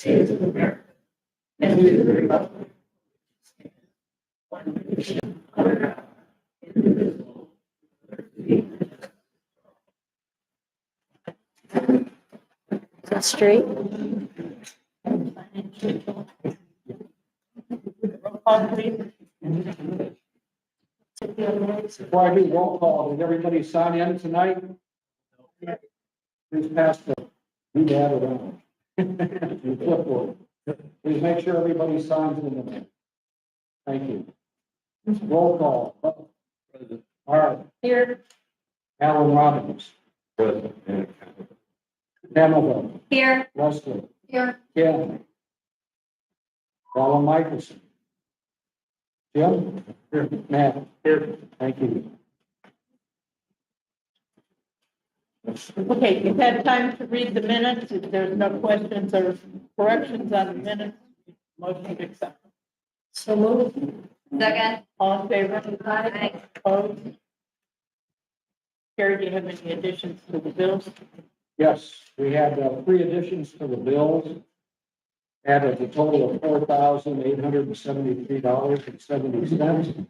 States of America and to the republic one nation under God, indivisible, with liberty and Go straight. roll call, please. Before I do roll call, did everybody sign in tonight? Please pass the, do that around. The clipboard. Please make sure everybody signs in the. Thank you. Roll call. All right, Here. Alan Robbins. Present. Pamela. Here. Leslie. Here. Ken. Alan Michelson. Jim. Here. Matt. Here. Thank you. Okay, you've had time to read the minutes. If there's no questions or corrections on the minutes, motion to accept. So moved. Second. All in favor? Aye. Opposed? Carrie, do you have any additions to the bills? Yes, we had 3 additions to the bills. Added a total of $4,873.70.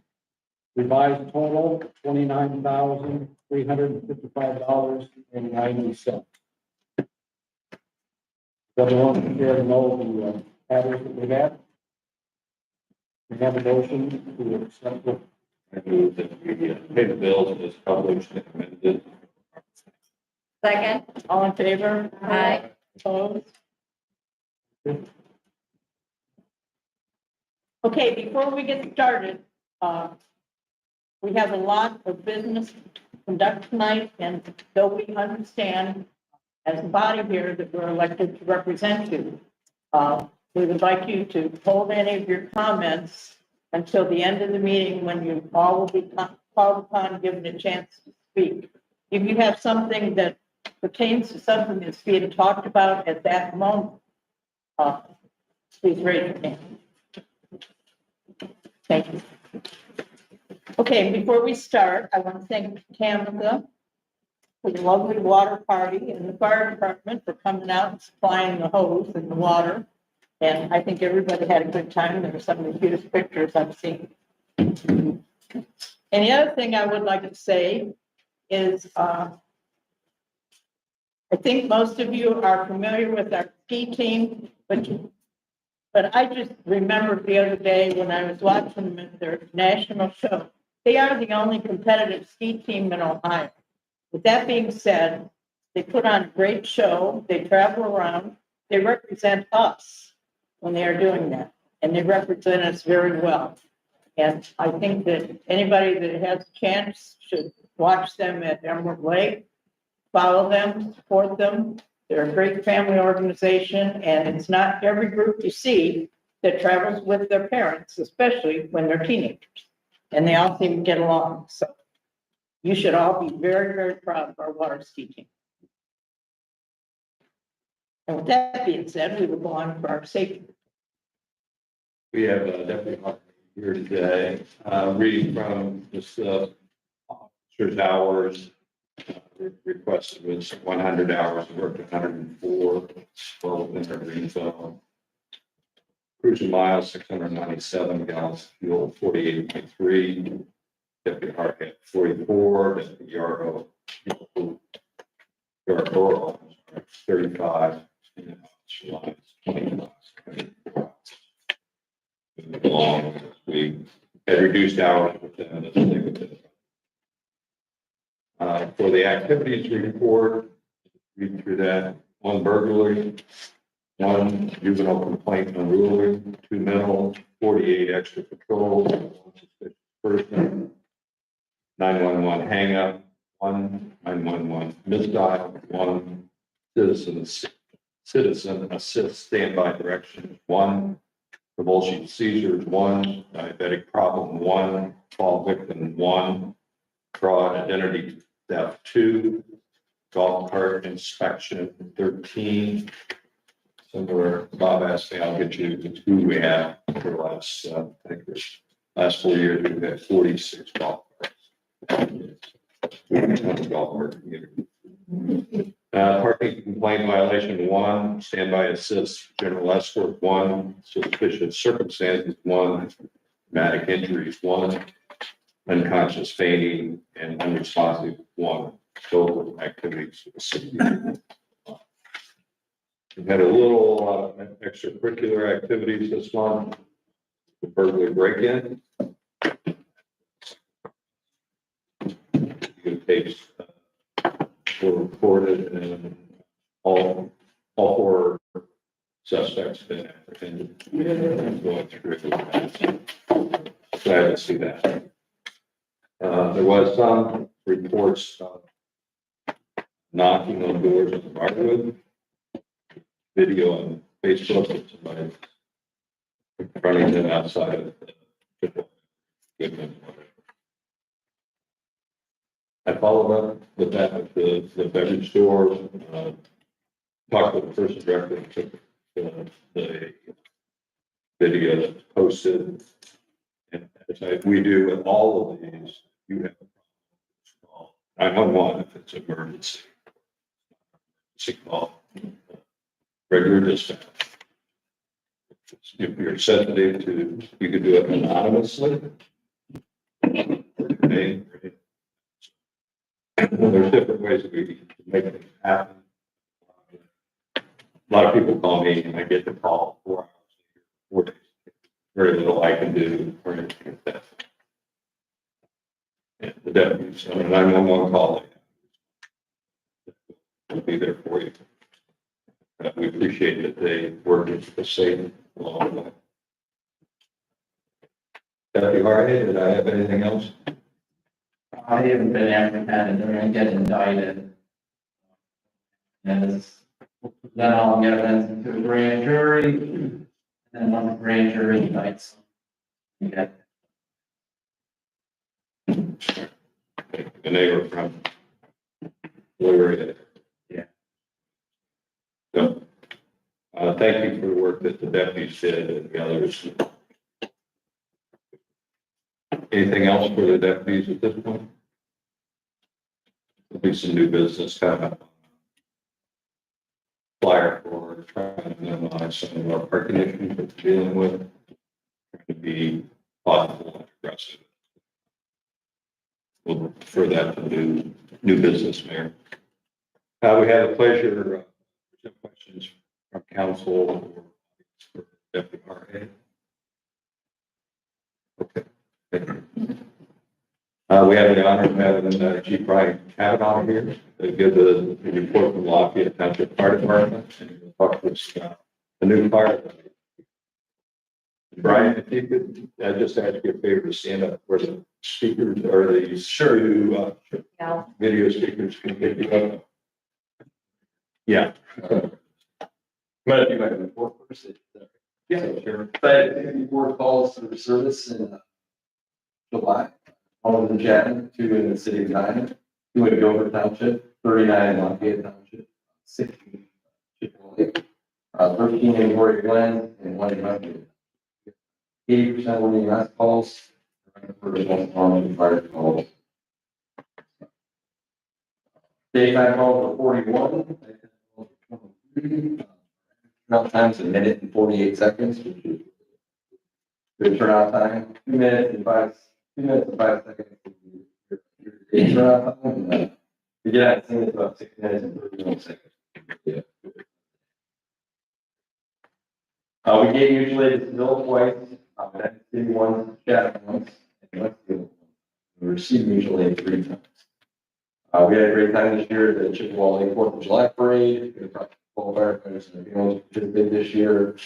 Revised total, $29,355.90. Everyone here to know the matters that we have. We have a motion to accept it. I move that we pay the bills as published and amended. Second. All in favor? Aye. Opposed? Okay, before we get started, we have a lot of business to conduct tonight, and though we understand as a body here that we're elected to represent you, we would like you to hold any of your comments until the end of the meeting, when you all will be called upon, given a chance to speak. If you have something that pertains to something that's being talked about at that moment, please raise your hand. Thank you. Okay, before we start, I want to thank Tamika for the lovely water party and the fire department for coming out and supplying the hose and the water. And I think everybody had a good time. There were some of the cutest pictures I've seen. And the other thing I would like to say is, I think most of you are familiar with our ski team, but I just remembered the other day when I was watching them at their national show. They are the only competitive ski team in Ohio. With that being said, they put on a great show. They travel around. They represent us when they are doing that, and they represent us very well. And I think that anybody that has a chance should watch them at Emerald Lake, follow them, support them. They're a great family organization, and it's not every group you see that travels with their parents, especially when they're teenagers. And they all seem to get along. So you should all be very, very proud of our water ski team. And with that being said, we will go on for our safety. We have Deputy Hawk here today, reading from this officer's hours. Requested was 100 hours, worked 104, well within their green zone. Cruising miles, 697 gallons of fuel, 48.3. Deputy Hart had 44, Deputy Yarrow, 35, and lines 25. We had reduced hours with them, let's stay with it. For the activities report, read through that. 1 burglary, 1 juvenile complaint unruly, 2 mental, 48 extra patrols, 1 suspicious person, 911 hang up, 1 911 misdial, 1 citizen assist standby directions, 1 convulsion seizures, 1 diabetic problem, 1 fall victim, 1 fraud identity theft, 2 golf cart inspection, 13. Somewhere Bob asked me, I'll get you to who we have for the last, I think this last 4 years, we've had 46 golf carts. Golf cart community. Parking complaint violation 1, standby assist, general escort 1, suspicious circumstances 1, traumatic injuries 1, unconscious fainting and unresponsive 1. Total activities. We've had a little extracurricular activities this month. The burglary break-in. Good tapes were recorded and all 4 suspects been apprehended. Going through it. Glad to see that. There was some reports of knocking on doors in the neighborhood. Video on Facebook of somebody confronting them outside of the Chippewa. I followed up with that with the beverage store, talked to the person directly, took the video that's posted. And as we do with all of these, you have a call 911 if it's emergency. Call regular dispatch. If you're sensitive to, you can do it anonymously. There's different ways that we can make things happen. A lot of people call me and I get the call 4 hours, 4 days. Very little I can do or anything like that. And the deputies, on a 911 call, will be there for you. We appreciate that they work with the same along the way. Deputy Hardy, did I have anything else? I haven't been apprehended, they're gonna get indicted. And then I'll get evidence to a grand jury, and then when the grand jury indicts. Yeah. And they were from Gloria. Yeah. So, thank you for the work that the deputies did and the others. Anything else for the deputies at this point? There'll be some new business coming up. Flyer for trying to minimize some of our parking issues that we're dealing with. Trying to be thoughtful and aggressive. We'll refer that to new business, Mayor. We have the pleasure of some questions from council or Deputy RA. Okay. Thank you. We have the honor of having Chief Brian Kavanaugh here to give the report from Lafayette Township Fire Department and we'll talk about the new fire. Brian, if you could, I just ask you a favor to stand up where the speakers or the Yeah. video speakers can get you up. Yeah. Might do my report first. Yeah, sure. But 54 calls for service in July. All of the Chapman, 2 in the city of Diamond, 2 in Dover Township, 39 in Lafayette Township, 16 in Chippewa, 13 in Warrior Glen, and 1 in Lafayette. 80% of the last calls for the fire calls. Daytime calls were 41. Turnout time's a minute and 48 seconds, which is good turnout time. 2 minutes and 5 seconds. Turnout time. To get out, it's about 6 minutes and 31 seconds. Yeah. We get usually this bill twice, that city once, chat once, and Westfield. We receive usually 3 times. We had a great time this year at the Chippewa Lake 4th of July Parade. We had all firefighters and ambulance participated this year.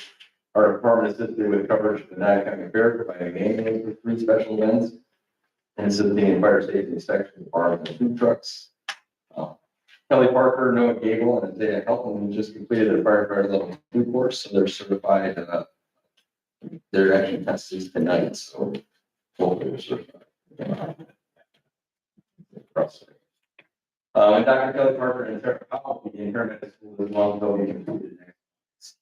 Our department assisted with coverage of the Nye County Fair, providing names for 3 special events, and assisting in fire safety inspection of bars and food trucks. Kelly Parker, Noah Gable, and Isaiah Helton just completed their firefighter level 2 course, so they're certified. They're actually tested tonight, so hopefully they're certified. And Dr. Kelly Parker and Sarah Powell will be in paramedic school as well, they'll be completed next.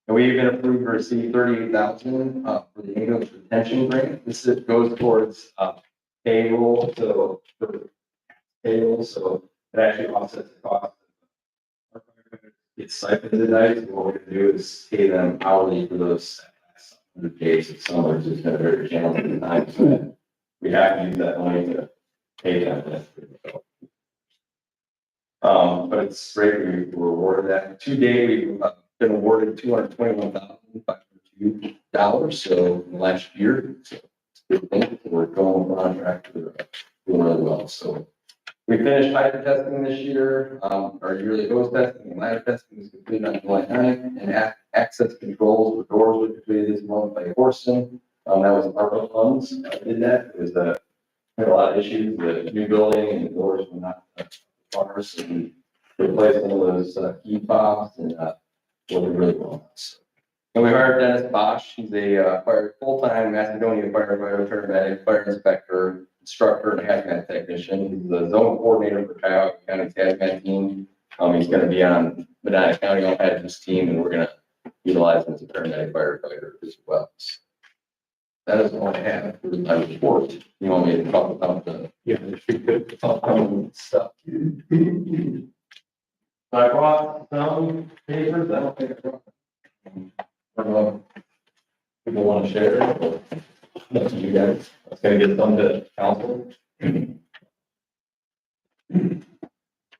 And we've been approved to receive $38,000 for the ambulance retention grant. This goes towards payroll, so it actually offsets the cost get stipends at night. So what we're gonna do is pay them hourly for those 100 days of summer. It's just been a very challenging time. So we have to use that money to pay them. That's pretty cool. But it's great. We were awarded that. To date, we've been awarded $221,502. So in the last year, so it's a good thing. We're going on track. We're doing really well. So we finished hydro testing this year. Our yearly hose testing and ladder testing was completed on July 9th, and access controls for doors were completed this month by Horson. That was ARPA funds. I did that. It was had a lot of issues. The new building and the doors were not bars, and replaced some of those key fobs, and working really well. So, and we hired Dennis Bosch. He's a full-time Macedonia firefighter, paramedic, fire inspector, instructor, and hazmat technician. He's the zone coordinator for Cuyahoga County's hazmat team. He's going to be on Medina County hazmat team, and we're going to utilize him as a paramedic firefighter as well. So that is all I have for my report. You want me to talk about the upcoming stuff? I brought some papers. I don't think I brought. People want to share. That's you guys. I was going to get some to council. Here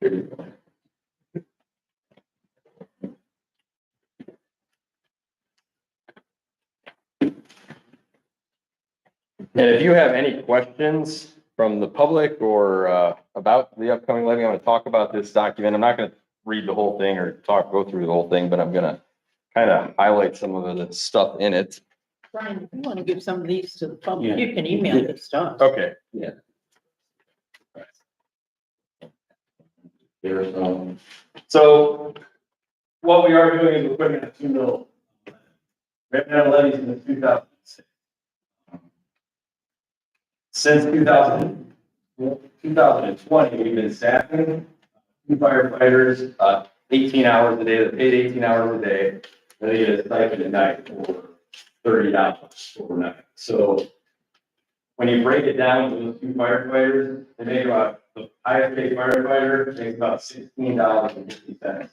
you go. And if you have any questions from the public or about the upcoming levy, I'm going to talk about this document. I'm not going to read the whole thing or go through the whole thing, but I'm going to kind of highlight some of the stuff in it. Brian, if you want to give some of these to the public, you can email this stuff. Okay. Yeah. There's so what we are doing is we're putting in a 2 mil. We haven't had levies since 2006. Since 2020, we've been staffing 2 firefighters, 18 hours a day. They're paid 18 hours a day. Then they get a stipend at night for $30 overnight. So when you break it down to those 2 firefighters, they make about, the highest paid firefighter makes about $16.50,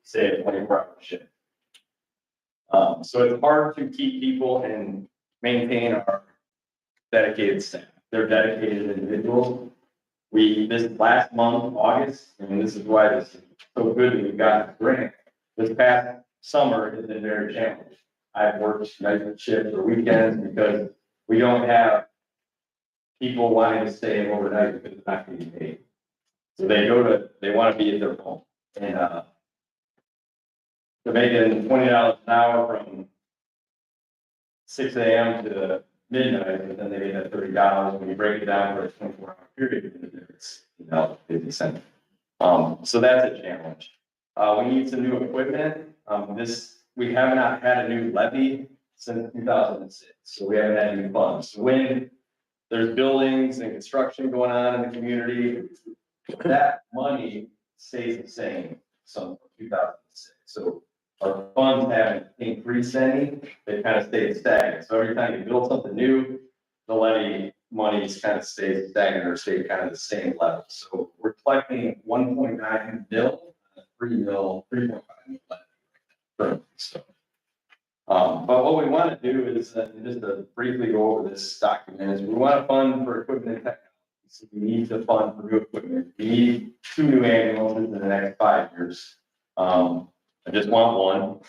say a 24-hour shift. So it's hard to keep people and maintain our dedicated staff. They're dedicated individuals. This last month, August, and this is why this is so good that we've got this grant. This past summer has been very challenging. I've worked night shifts or weekends because we don't have people wanting to stay overnight because it's not getting paid. So they want to be at their home. And they're making $20 an hour from 6 a.m. to midnight, and then they get that $30. When you break it down for a 24-hour period, it's 50 cents. So that's a challenge. We need some new equipment. We have not had a new levy since 2006, so we haven't had new funds. So when there's buildings and construction going on in the community, that money stays the same. So 2006. So our funds haven't increased any, they kind of stayed stagnant. So every time you build something new, the levy monies kind of stays stagnant or stay kind of the same level. So we're collecting 1.9 mil, 3 mil, 3.5 mil levy. So, but what we want to do is just to briefly go over this document is we want to fund for equipment and technology. So we need to fund for new equipment. We need 2 new ambulances in the next 5 years. I just want one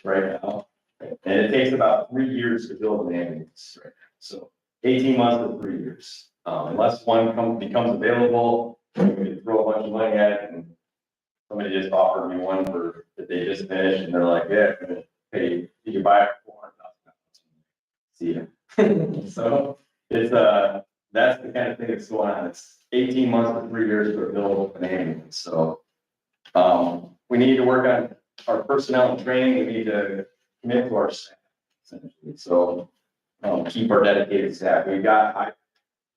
right now. And it takes about 3 years to build an ambulance right now. So 18 months to 3 years. Unless one becomes available, we can throw a bunch of money at it. And somebody just offered me one that they just finished, and they're like, yeah, I'm gonna pay, you can buy it for $400,000. See ya. So it's that's the kind of thing that's going on. It's 18 months to 3 years to build an ambulance. So we need to work on our personnel and training. We need to commit to our staff, essentially. So keep our dedicated staff. We've got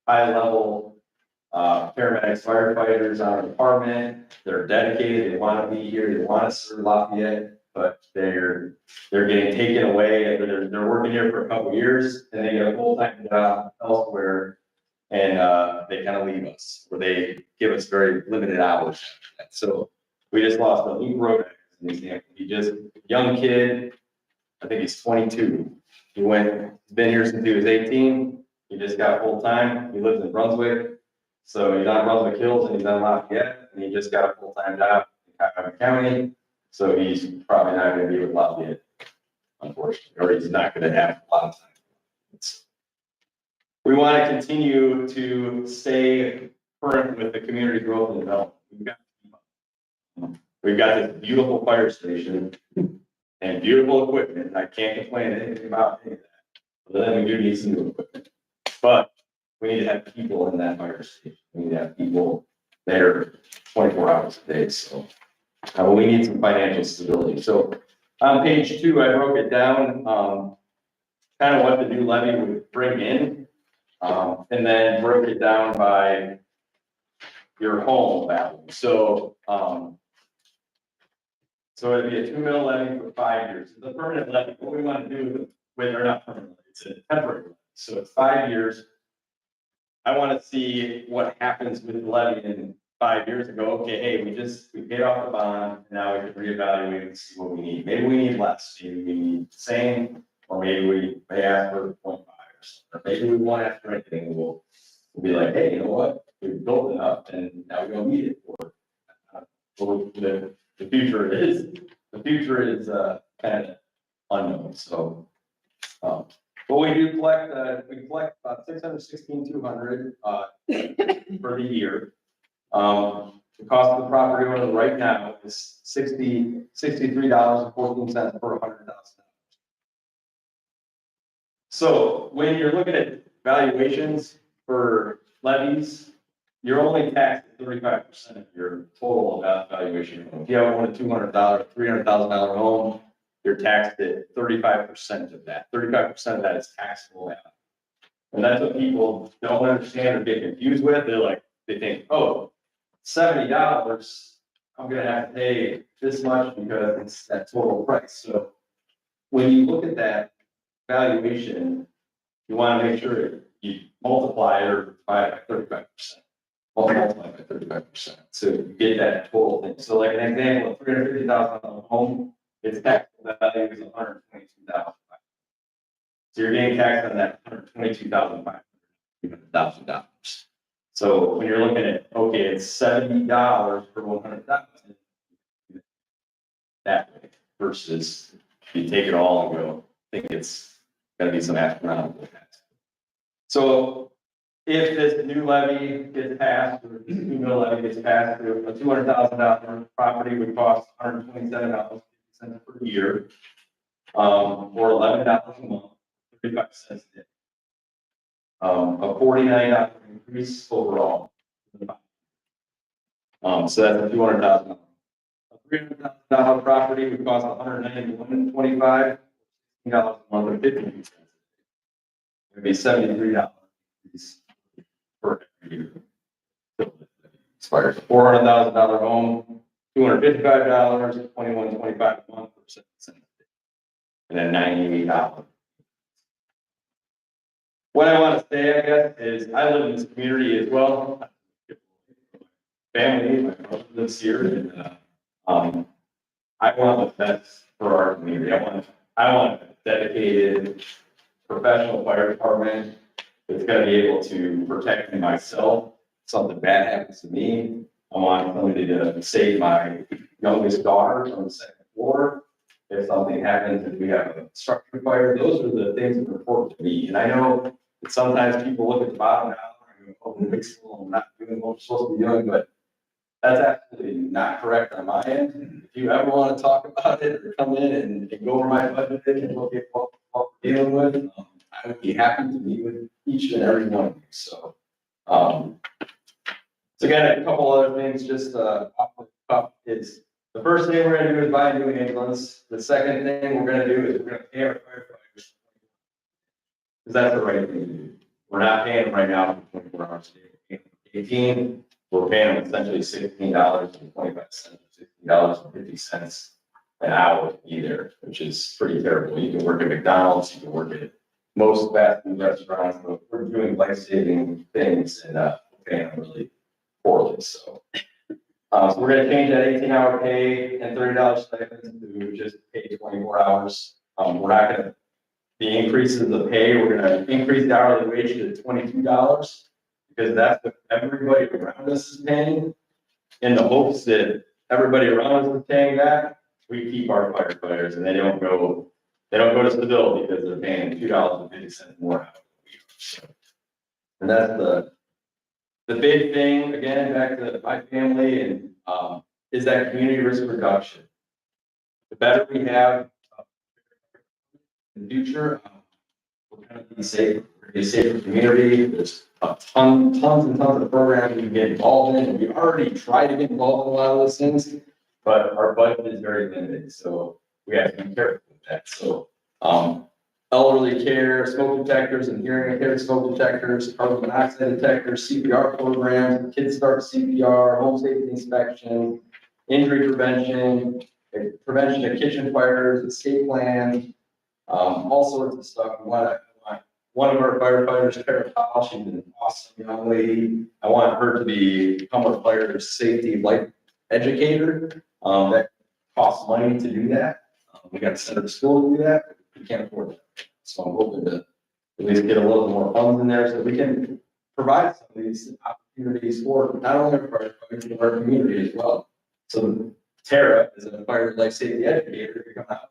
high level paramedics, firefighters on our department. They're dedicated. They want to be here. They want to serve Lafayette, but they're getting taken away. They're working here for a couple of years, and they get a full-time job elsewhere, and they kind of leave us, or they give us very limited hours. So we just lost a new road an example. He just, young kid, I think he's 22. He's been here since he was 18. He just got full time. He lives in Brunswick. So he's on Brunswick Hills and he's on Lafayette, and he just got a full-time job in Cuyahoga County. So he's probably not gonna be with Lafayette, unfortunately, or he's not gonna have a lot of time. We want to continue to stay current with the community growth and development. We've got this beautiful fire station and beautiful equipment. I can't complain anything about any of that. But then we do need some new equipment. But we need to have people in that fire station. We need to have people there 24 hours a day. So we need some financial stability. So on page 2, I broke it down, kind of what the new levy would bring in. And then broke it down by your home value. So, so it'd be a 2 mil levy for 5 years. It's a permanent levy. What we want to do with, or not permanent, it's a temporary levy. So it's 5 years. I want to see what happens with the levy in 5 years ago. Okay, hey, we paid off the bond, and now we can reevaluate and see what we need. Maybe we need less, maybe we need the same, or maybe we may ask for 0.5. Or maybe we won't ask for anything, we'll be like, hey, you know what, we built it up and now we don't need it for. The future is kind of unknown, so. But we do collect, we collect about 616,200 for the year. The cost of the property owner right now is $63.14 per $100,000. So when you're looking at valuations for levies, you're only taxed at 35% of your total valuation. If you have a $200,000, $300,000 home, you're taxed at 35% of that. 35% of that is taxable value. And that's what people don't understand or get confused with. They think, oh, $70, I'm gonna have to pay this much because it's that total price. So when you look at that valuation, you want to make sure you multiply or by 35%. Multiply by 35%. So you get that total thing. So like an example, a $350,000 home, its taxable value is $122,500. So you're getting taxed on that $122,500. So when you're looking at, okay, it's $70 per 100,000 that way versus you take it all and go, I think it's going to be some astronomical tax. So if this new levy gets passed, or this 2 mil levy gets passed, a $200,000 property would cost $127.50 per year, or $11 a month, 35 cents a day. A $49 increase overall. So that's a $200,000. A $300,000 property would cost $191.25. $15 a month or 50 cents. It'd be $73 per year. Expires a $400,000 home, $255, $21.25 a month for 7 cents. And then $98. What I want to say, I guess, is I live in this community as well. Family, my brother lives here, and I want the best for our community. I want a dedicated professional fire department that's going to be able to protect me myself. If something bad happens to me, I want somebody to save my youngest daughter from the second floor. If something happens, if we have a structure fire, those are the things that are important to me. And I know that sometimes people look at the bottom dollar and go, oh, I'm not doing what we're supposed to be doing, but that's absolutely not correct on my end. If you ever want to talk about it or come in and go over my budget and look at what we're dealing with, I would be happy to meet with each and every one of you. So, so again, a couple other things just off the cuff is the first thing we're going to do is buy a new ambulance. The second thing we're going to do is we're going to pay our firefighters because that's the right thing to do. We're not paying them right now for 24 hours a day. We're paying them 18. We're paying them essentially $16.25, $16.50 an hour to be there, which is pretty terrible. You can work at McDonald's, you can work at most fast food restaurants, but we're doing life-saving things and paying them really poorly. So So we're gonna change that 18-hour pay and $30 stipend to just pay 24 hours. We're not gonna, the increases of the pay, we're gonna increase the hourly wage to $22 because that's what everybody around us is paying. In the hopes that everybody around us is paying that, we keep our firefighters and they don't go to Seville because they're paying $2.50 more. And that's the big thing, again, back to my family and, is that community risk reduction. The better we have in the future, we're gonna be safe, we're gonna be a safer community. There's tons and tons of programs we can get involved in, and we already try to get involved in a lot of those things, but our budget is very limited, so we have to be careful with that. So, elderly care, smoke detectors and hearing impaired smoke detectors, carbon monoxide detectors, CPR programs, kids start CPR, home safety inspection, injury prevention, prevention of kitchen fires, escape plans, all sorts of stuff. One of our firefighters, Kara Powell, she's an awesome young lady. I want her to become a fire safety life educator. That costs money to do that. We got to send her to school to do that. We can't afford that. So I'm hoping to at least get a little more funds in there so we can provide some of these opportunities for not only our firefighters, but our community as well. So Tara is a fire life safety educator to come out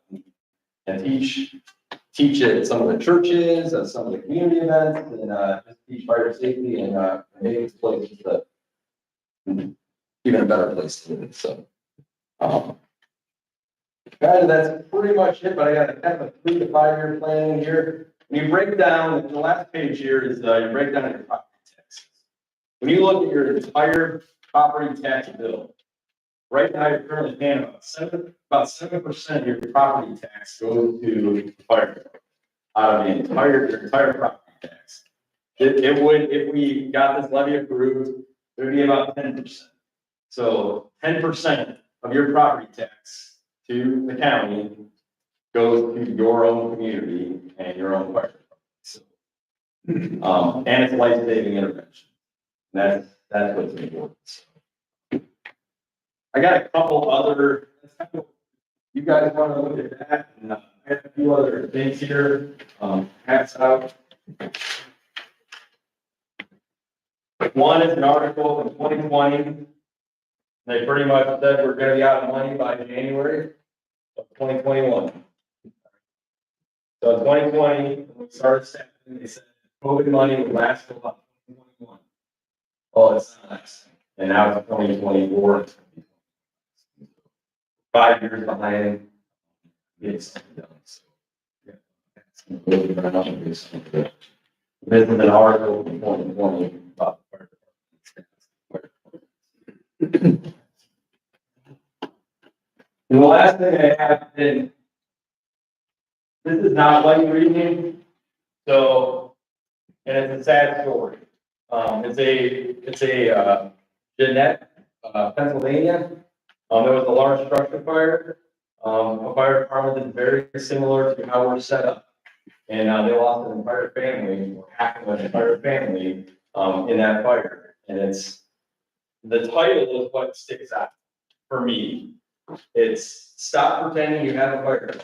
and teach at some of the churches, some of the community events, and just teach fire safety and make this place just even a better place to live. So, guys, that's pretty much it. But I got a kind of a 3 to 5 year plan in here. When you break down, the last page here is you break down your property taxes. When you look at your entire property tax bill, right now you're currently paying about 7% of your property tax goes to the fire department. Out of your entire property tax. It would, if we got this levy approved, it would be about 10%. So 10% of your property tax to the county goes to your own community and your own fire department. So, and it's life-saving intervention. That's what's important. So, I got a couple other, you guys want to look at that? And, I have a few other things here, hats out. One is an article from 2020. They pretty much said we're gonna be out of money by January of 2021. So in 2020, when we started staffing, they said COVID money would last till about 2021. Well, it's not lasting, and now it's 2024. 5 years behind getting something done. So, yeah. This is an article from 2020 about the fire department. And the last thing I have, and this is not light reading, so, and it's a sad story. It's a Jeanette, Pennsylvania. There was a large structure fire. A fire department is very similar to how we're set up. And they lost an entire family, or half of an entire family, in that fire. And it's, the title is what sticks out for me. It's Stop Pretending You Have a Fire.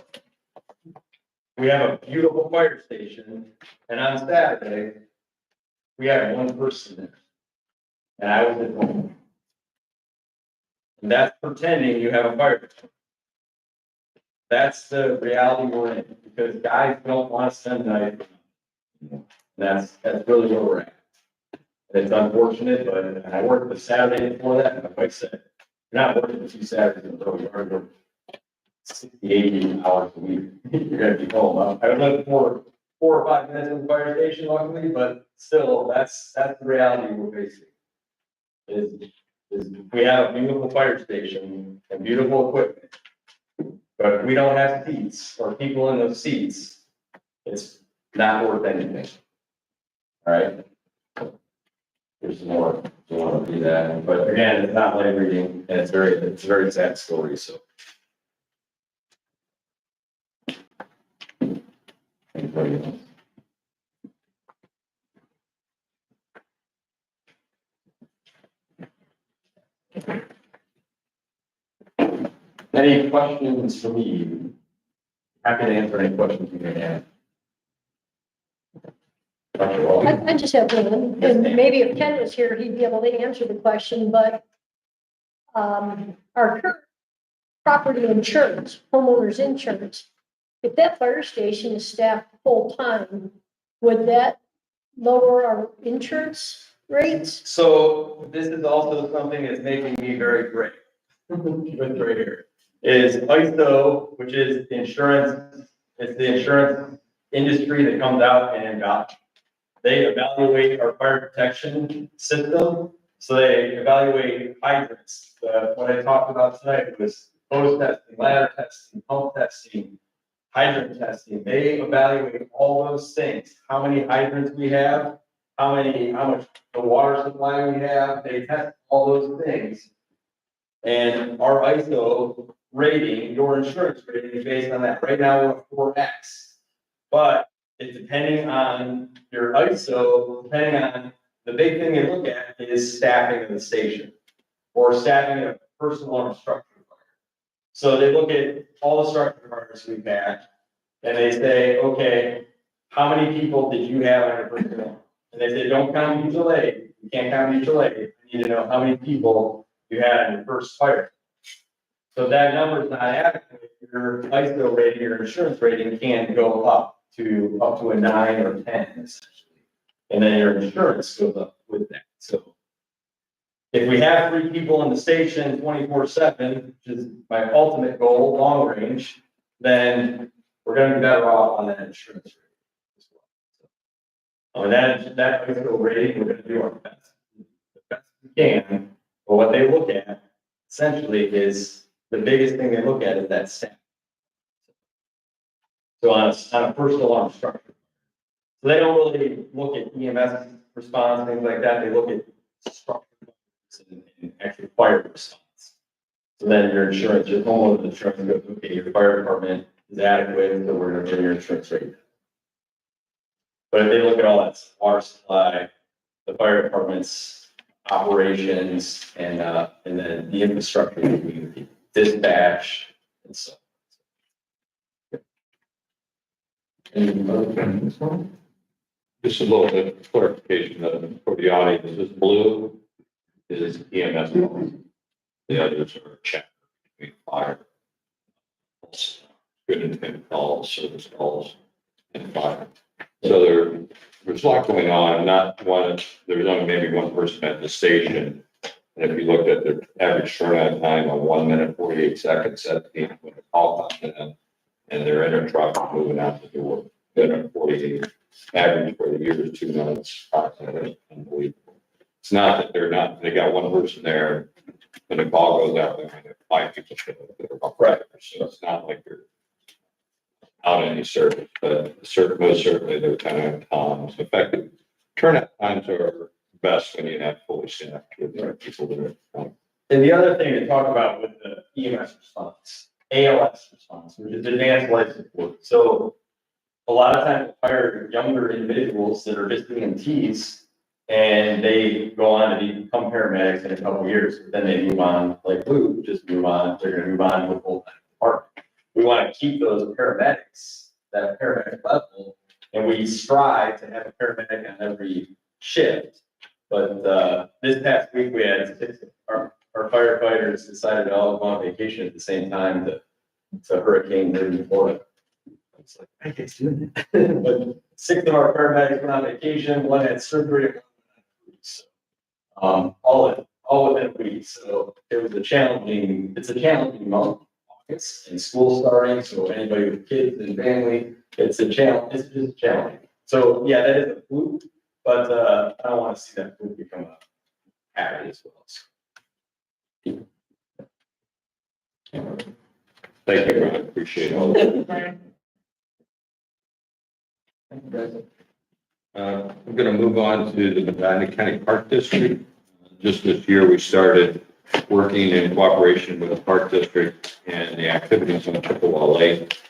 We have a beautiful fire station, and on Saturday, we had one person there. And I was at home. And that's pretending you have a fire. That's the reality we're in, because guys don't want to spend the night. That's really where we're at. It's unfortunate, but I worked the Saturday before that, and my wife said, you're not working the 2 Saturdays in a row, you're working 60, 80 hours a week. You're gonna be home. I was looking for 4 or 5 minutes in the fire station luckily, but still, that's the reality we're facing. Is we have a beautiful fire station and beautiful equipment, but we don't have seats or people in those seats. It's not worth anything. All right. There's more. You want to do that, but again, it's not light reading, and it's a very sad story. So. Anybody else? Any questions for me? Happy to answer any questions you may have. Dr. Wall? I just have one, and maybe if Ken was here, he'd be able to answer the question, but our current property insurance, homeowners insurance, if that fire station is staffed full-time, would that lower our insurance rates? So this is also something that's making me very great. With right here is ISO, which is the insurance, it's the insurance industry that comes out and they evaluate our fire protection system. So they evaluate hydrants. What I talked about tonight was hose testing, ladder testing, pump testing, hydrant testing. They evaluate all those things. How many hydrants we have, how much the water supply we have. They test all those things. And our ISO rating, your insurance rating is based on that. Right now, we're at 4X. But it's depending on your ISO, depending on, the big thing they look at is staffing of the station or staffing of personal or structure fire. So they look at all the structure fires we've had and they say, okay, how many people did you have on your personnel? And they say, don't count mutual aid. You can't count mutual aid. You need to know how many people you had in your first fire. So that number is not adequate. Your ISO rating, your insurance rating can go up to a 9 or 10 essentially. And then your insurance goes up with that. So if we have 3 people in the station 24/7, which is my ultimate goal, long range, then we're going to be better off on that insurance rating as well. So, that ISO rating, we're going to do our best, the best we can. But what they look at essentially is the biggest thing they look at is that staff. So on a first alarm structure. So they don't really look at EMS response, things like that. They look at structure and actually fire response. So then your insurance, your homeowner's insurance goes, okay, your fire department is adequate, so we're going to bring your insurance rate down. But if they look at all that water supply, the fire department's operations, and then the infrastructure between the dispatch and so. Any other questions? Just a little bit of clarification for the audience. This blue is EMS calls. The others are check between fire, good intent calls, service calls, and fire. So there's a lot going on. There's only maybe one person at the station. And if you looked at their average turnaround time of 1 minute, 48 seconds at the when a call comes in, and they're in a truck moving out the door, then 48 average for the year is 2 minutes. Unbelievable. It's not that they got one person there, when the call goes out, they might have 5 people show up that are right. So it's not like they're out any service, but most certainly they're kind of times. Effective turnout times are best when you have fully staffed with people that are. And the other thing to talk about with the EMS response, ALS response, which is advanced life support. So a lot of times we hire younger individuals that are just EMTs and they go on to become paramedics in a couple of years. Then they move on, like Lou, just move on. They're going to move on to a full-time department. We want to keep those paramedics, that paramedic level, and we strive to have a paramedic on every shift. But this past week, we had our firefighters decided to all go on vacation at the same time to Hurricane in Florida. It's like, I can't do that. But 6 of our paramedics went on vacation, 1 had surgery. So, all within a week. So it was it's a challenging month. August and school starting, so anybody with kids and family, it's a challenge. It's just challenging. So yeah, that is a fluke, but I don't want to see that fluke become a habit as well. Thank you, Brian. Appreciate all that. I'm going to move on to the Medina County Park District. Just this year, we started working in cooperation with the Park District and the activities on Chippewa Lake.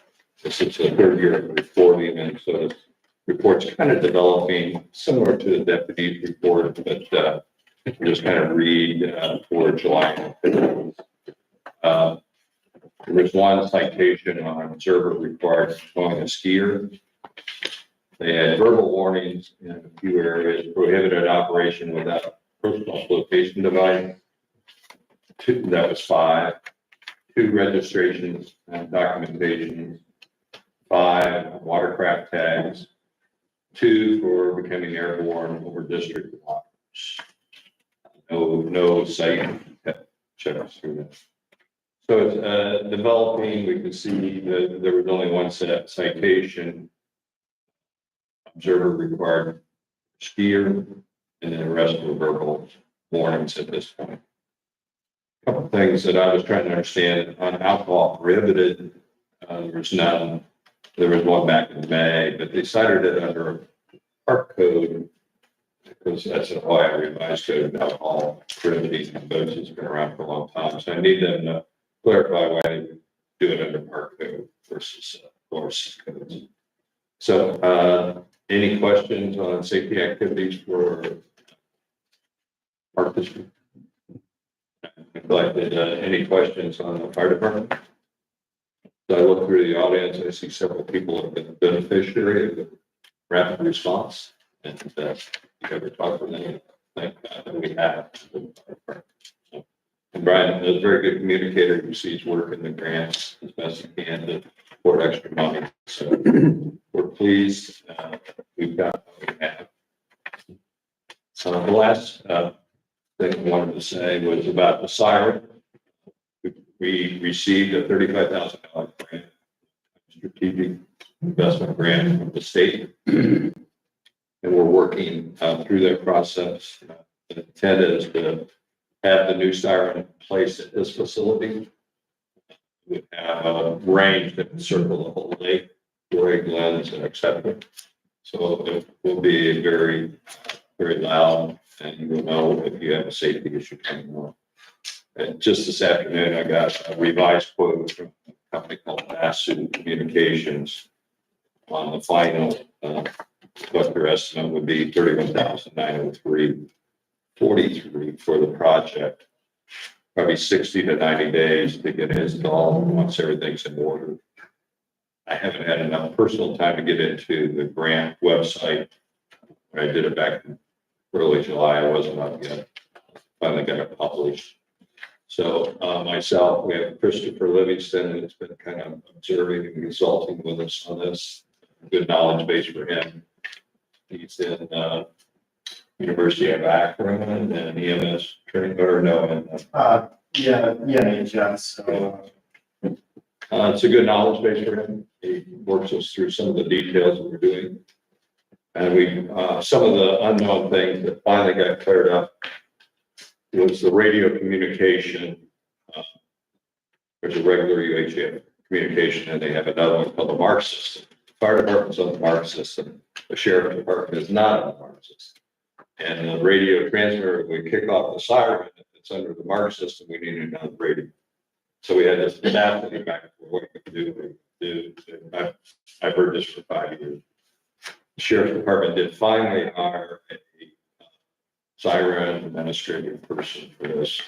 This is the 3rd year of reporting, and so this report's kind of developing similar to the deputy's report, but we'll just kind of read for July. There was one citation on an observer required towing a skier. They had verbal warnings in a few areas, prohibited operation without personal location device. That was 5. 2 registrations and documentation. 5 watercraft tags. 2 for becoming airborne over district waters. No site checks through that. So it's developing. We can see that there was only one citation. Observer required skier, and then the rest were verbal warnings at this point. Couple things that I was trying to understand on alcohol prohibited, there was none. There was one back in May, but they cited it under park code because that's an Ohio revised code of alcohol prohibited in boats. It's been around for a long time. So I need them to clarify why they do it under park code versus forest codes. So, any questions on safety activities for park district? Neglected, any questions on the fire department? So I look through the audience, I see several people have been beneficiary of the rapid response. And you ever talk to them, thank God that we have. And Brian is a very good communicator who sees work in the grants as best he can to support extra money. So we're pleased. We've got what we have. So the last thing I wanted to say was about the siren. We received a $35,000 grant, strategic investment grant from the state. And we're working through that process. The intent is to have the new siren placed at this facility. We have a range that can circle the whole lake, Roy Glens, and et cetera. So it will be very, very loud, and you will know if you have a safety issue coming on. And just this afternoon, I got a revised quote from a company called Masu Communications on the final, what their estimate would be, $31,903.43 for the project. Probably 60 to 90 days to get installed once everything's in order. I haven't had enough personal time to get into the grant website. I did it back in early July. I wasn't up yet. Finally got it published. So myself, we have Christopher Livingston, who's been kind of observing and consulting with us on this. Good knowledge base for him. He's in University of Akron and EMS training, or no? Yeah, so. It's a good knowledge base for him. He works us through some of the details that we're doing. And we, some of the unknown things that finally got cleared up was the radio communication. There's a regular UHF communication, and they have another one called the MARC system. Fire department's on the MARC system. The sheriff department is not on the MARC system. And the radio transmitter, we kick off the siren. If it's under the MARC system, we need another radio. So we had this battle back and forth, what we could do. I've heard this for 5 years. The sheriff's department did finally hire a siren administrative person for this.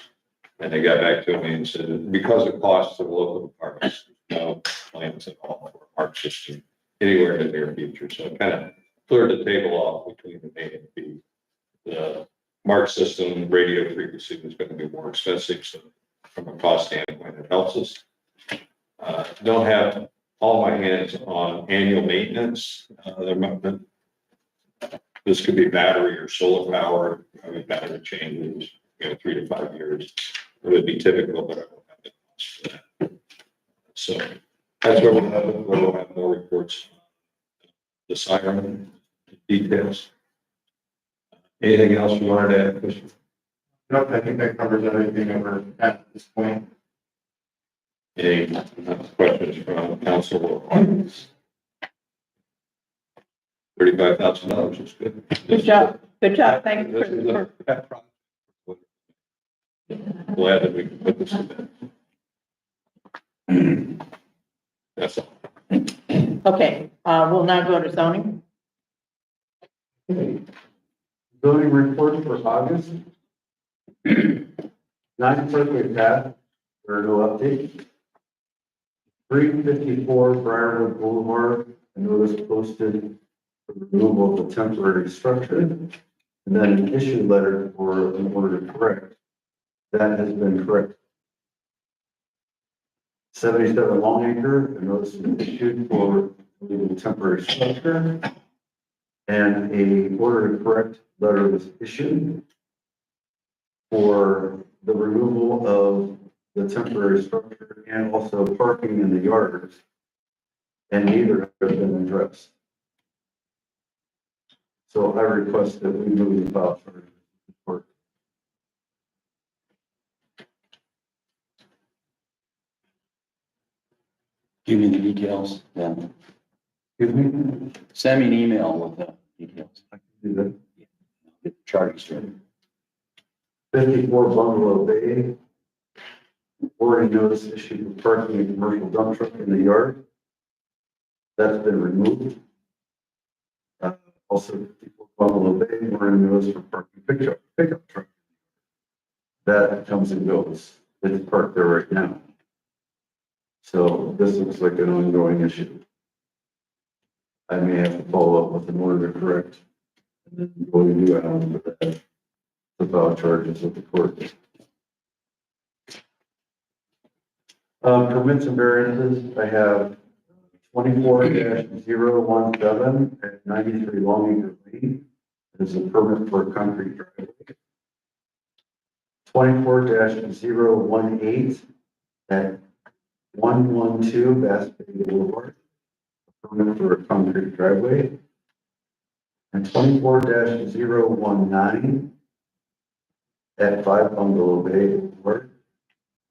And they got back to me and said, because it costs the local departments, no plans at all for a MARC system anywhere in the near future. So it kind of cleared the table off between the A and B. The MARC system radio frequency was going to be more expensive. So from a cost standpoint, it helps us. Don't have all my hands on annual maintenance. This could be battery or solar power. I mean, battery changes, 3 to 5 years. It would be typical, but I don't have the cost for that. So that's where we'll have more reports. The siren details. Anything else you wanted to add, Christian? Nope, I think that covers everything that we're at this point. Any questions from council or audience? $35,000 is good. Good job. Good job. Thank you This is for, a pet project. Glad that we can put this in there. That's all. okay, we'll now go to zoning. Building report for August. 9 we've had, there are no updates. 354 Briarwood Boulevard, a notice posted for removal of the temporary structure, and then an issue letter for an order to correct. That has been corrected. 77 Longacre, a notice was issued for removal of temporary structure, and a order to correct letter was issued for the removal of the temporary structure and also parking in the yards, and neither has been addressed. So I request that we move the file for report. Give me the details, then. Excuse me? Send me an email with the details. I can do that. Get the charges straight. 54 Bungalow Bay. Already notice issued for parking a commercial dump truck in the yard. That's been removed. Also 54 Bungalow Bay, already notice for parking pickup truck. That comes and goes. It's parked there right now. So this looks like an ongoing issue. I may have to follow up with an order to correct. And then what we do after that, the file charges with the court. Permits and variances, I have 24-017 at 93 Longacre Lane. There's a permit for a concrete driveway. 24-018 at 112 Bass Bay Boulevard. A permit for a concrete driveway. And 24-019 at 5 Bungalow Bay Boulevard.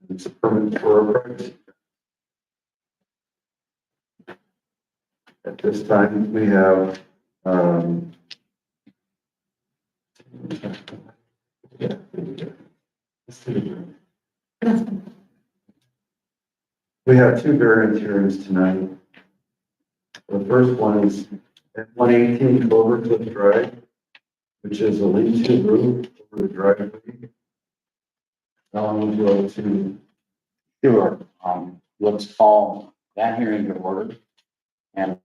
It's a permit for a privacy. At this time, we have, we have two variance hearings tonight. The first one is at 118 Clovercliff Drive, which is a lean-to roof over the driveway. Now we'll go to Sure. Let's call that hearing to order. And,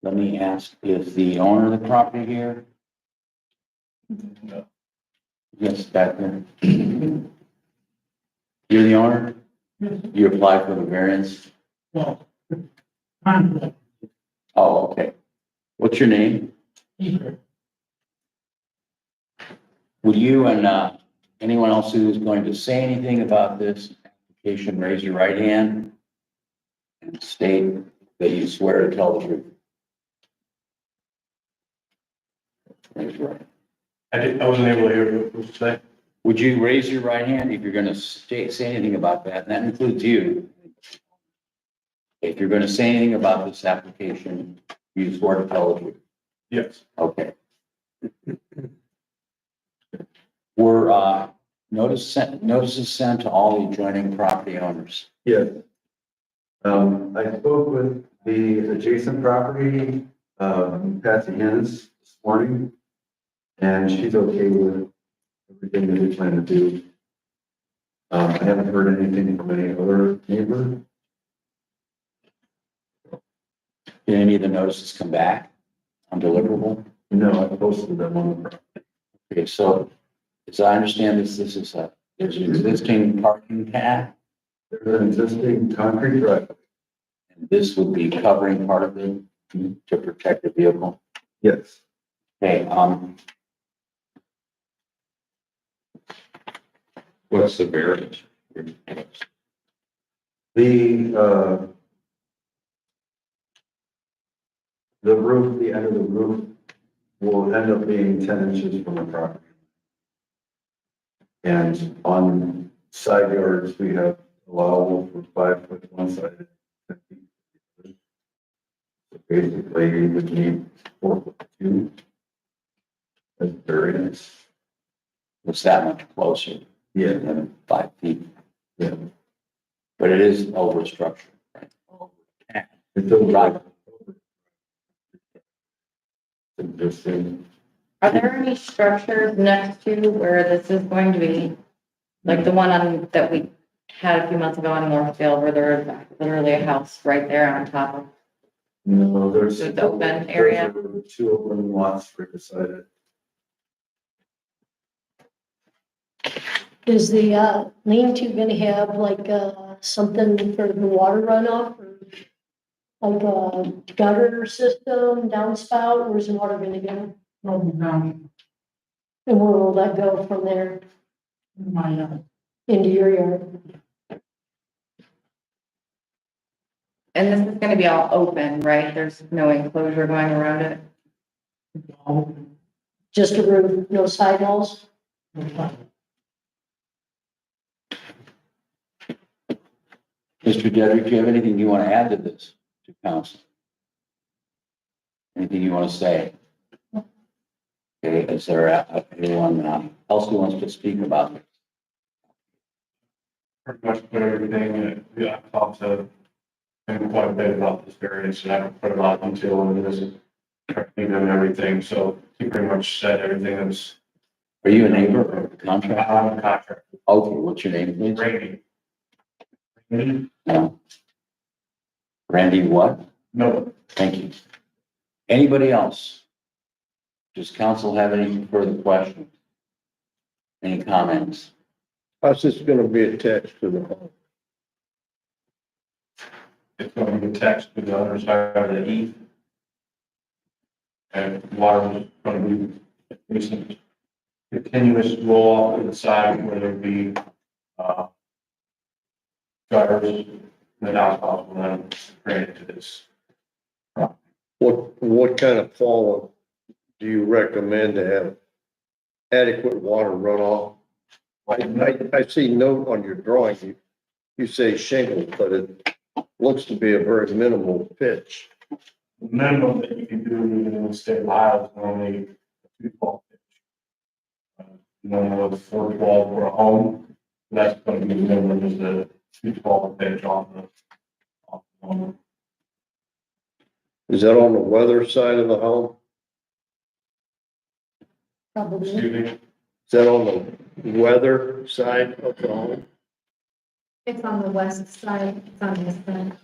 let me ask, is the owner of the property here? No. Yes, back there. You're the owner? You applied for the variance? Well, Oh, okay. What's your name? Would you and, anyone else who is going to say anything about this application, raise your right hand and state that you swear to tell the truth? Raise your right. I wasn't able to hear what you say. Would you raise your right hand if you're going to say anything about that? And that includes you. If you're going to say anything about this application, you swear to tell the truth. Yes. Okay. Were notices sent to all the adjoining property owners? yes. I spoke with the adjacent property, Patsy Hennis this morning, and she's okay with everything that we plan to do. I haven't heard anything from any other neighbor. Did any of the notices come back undeliverable? No, I posted them on the property. Okay, so as I understand this, there's an existing parking pad, There's an existing concrete driveway. and this would be covering part of it to protect the vehicle. Yes. Okay, What's the variance? The roof, the end of the roof will end up being 10 inches from the property. And on side yards, we have allowable for 5 foot one side. 10 feet. So basically, you would need 4 foot 2 as variance. it's that much closer Yeah, than 5 feet, yeah. but it is over a structure, right? It's over. Right. Interesting. Are there any structures next to where this is going to be? Like the one on that we had a few months ago in Northfield where there was literally a house right there on top of. No, there's. It's open area. there's two open lots right beside it. Is the lean-to gonna have like something for the water runoff? Or like a gutter system, downspout, where's the water gonna go? And where will that go from there? Into your yard? And this is gonna be all open, right? There's no enclosure going around it. Just a roof, no sidewalls? Mr. Dedrick, do you have anything you want to add to this, to council? Anything you want to say? Okay, is there anyone else who wants to speak about this? Pretty much put everything, yeah, I talked to him quite a bit about this variance, and I don't put a lot of detail into this. And everything, so he pretty much said everything that's. Are you a neighbor or a contractor? I'm a contractor. Okay, what's your name, please? Randy. No. Randy what? No. Thank you. Anybody else? Does council have any further questions? Any comments? How's this gonna be attached to the home? It's going to be attached to the other side of the heath. And water is going to be some continuous roll off to the side where there'll be, gutters, and the downspouts will then drain into this. What kind of fall do you recommend to have adequate water runoff? I see note on your drawing, you say shingle, but it looks to be a very minimal pitch. The minimum that you can do even in the state of Ohio is normally a 212 pitch. Normally with 412 for a home, that's going to be the minimum is the 212 pitch off the home. Is that on the weather side of the home? Probably. Excuse me? Is that on the weather side of the home? It's on the west side, it's on this side.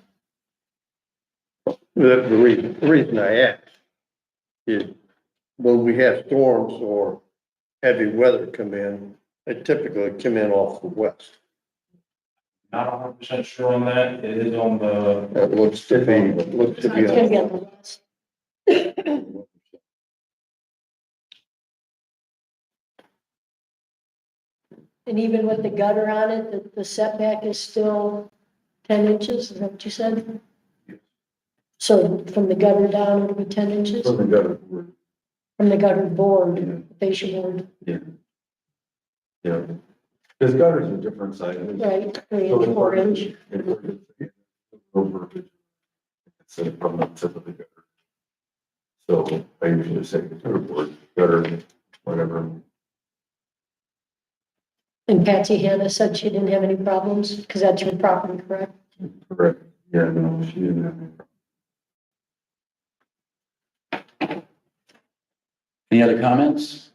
The reason I ask is when we have storms or heavy weather come in, they typically come in off the west. Not 100% sure on that. It is on the, That looks to be, It's gonna be on the west. And even with the gutter on it, the setback is still 10 inches, is that what you said? So from the gutter down, it'll be 10 inches? From the gutter. From the gutter board, fascia board, Yeah. Because gutters are different sizes. right, 3 inch, 4 inch. Instead from the tip of the gutter. So I usually say gutter, whatever. And Patsy Hannah said she didn't have any problems, because that's your property, correct? Correct. Yeah, no, she didn't have any problem. Any other comments?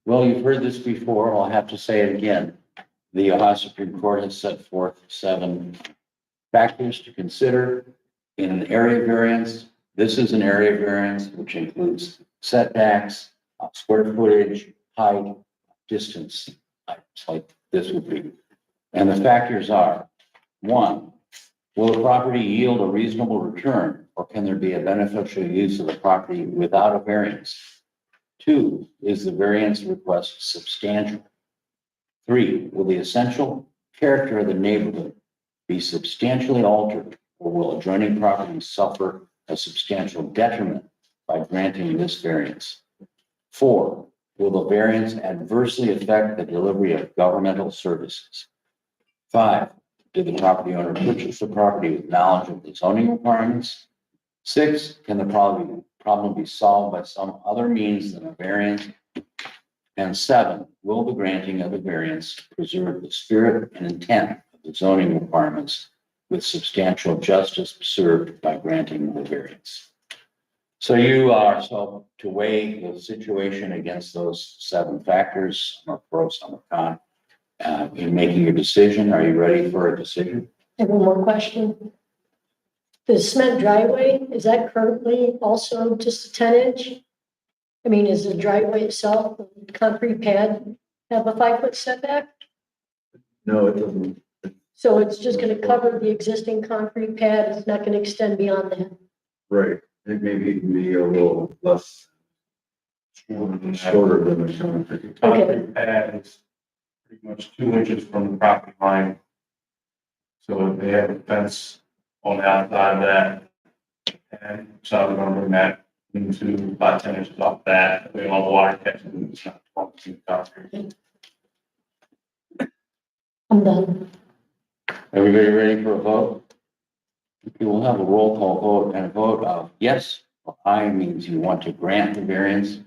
Well, you've heard this before. I'll have to say it again. The Ohio Supreme Court has set forth 7 factors to consider in an area variance. This is an area variance, which includes setbacks, square footage, height, distance, items like this would be. And the factors are, 1, will the property yield a reasonable return, or can there be a beneficial use of the property without a variance? 2, is the variance request substantial? 3, will the essential character of the neighborhood be substantially altered, or will adjoining properties suffer a substantial detriment by granting this variance? 4, will the variance adversely affect the delivery of governmental services? 5, did the property owner purchase the property with knowledge of the zoning requirements? 6, can the problem be solved by some other means than a variance? And 7, will the granting of the variance preserve the spirit and intent of the zoning requirements with substantial justice served by granting the variance? So you are, so to weigh the situation against those 7 factors, some are pro, some are con, in making your decision. Are you ready for a decision? I have one more question. The cement driveway, is that currently also just a 10-inch? I mean, is the driveway itself, the concrete pad, have a 5-foot setback? No, it doesn't. So it's just gonna cover the existing concrete pad, it's not gonna extend beyond that? Right. It maybe even be a little less shorter than the concrete. Concrete pad is pretty much 2 inches from the property line. So if they have a fence on the outside of that, and so we're gonna bring that into about 10 inches off that, we all water catching, it's not 12 feet concrete. I'm done. Everybody ready for a vote? We will have a roll call vote, and a vote of yes or aye means you want to grant the variance.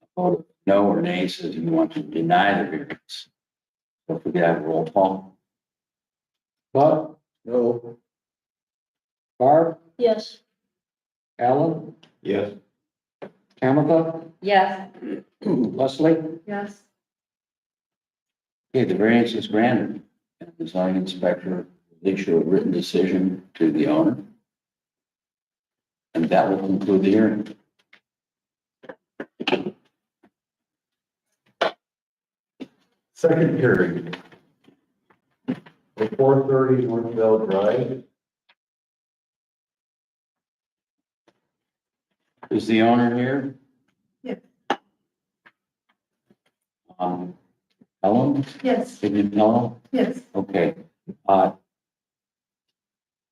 A vote of no or nay says you want to deny the variance. So if we could have a roll call. Bud, No, Barb, Yes, Alan, Yes. Tamika, Yes. Leslie, Yes. Okay, the variance is granted, and the zoning inspector will issue a written decision to the owner. And that will conclude the hearing. Second hearing. 430 Northville Drive. Is the owner here? Yes. Ellen? Yes, Can you tell? yes. Okay.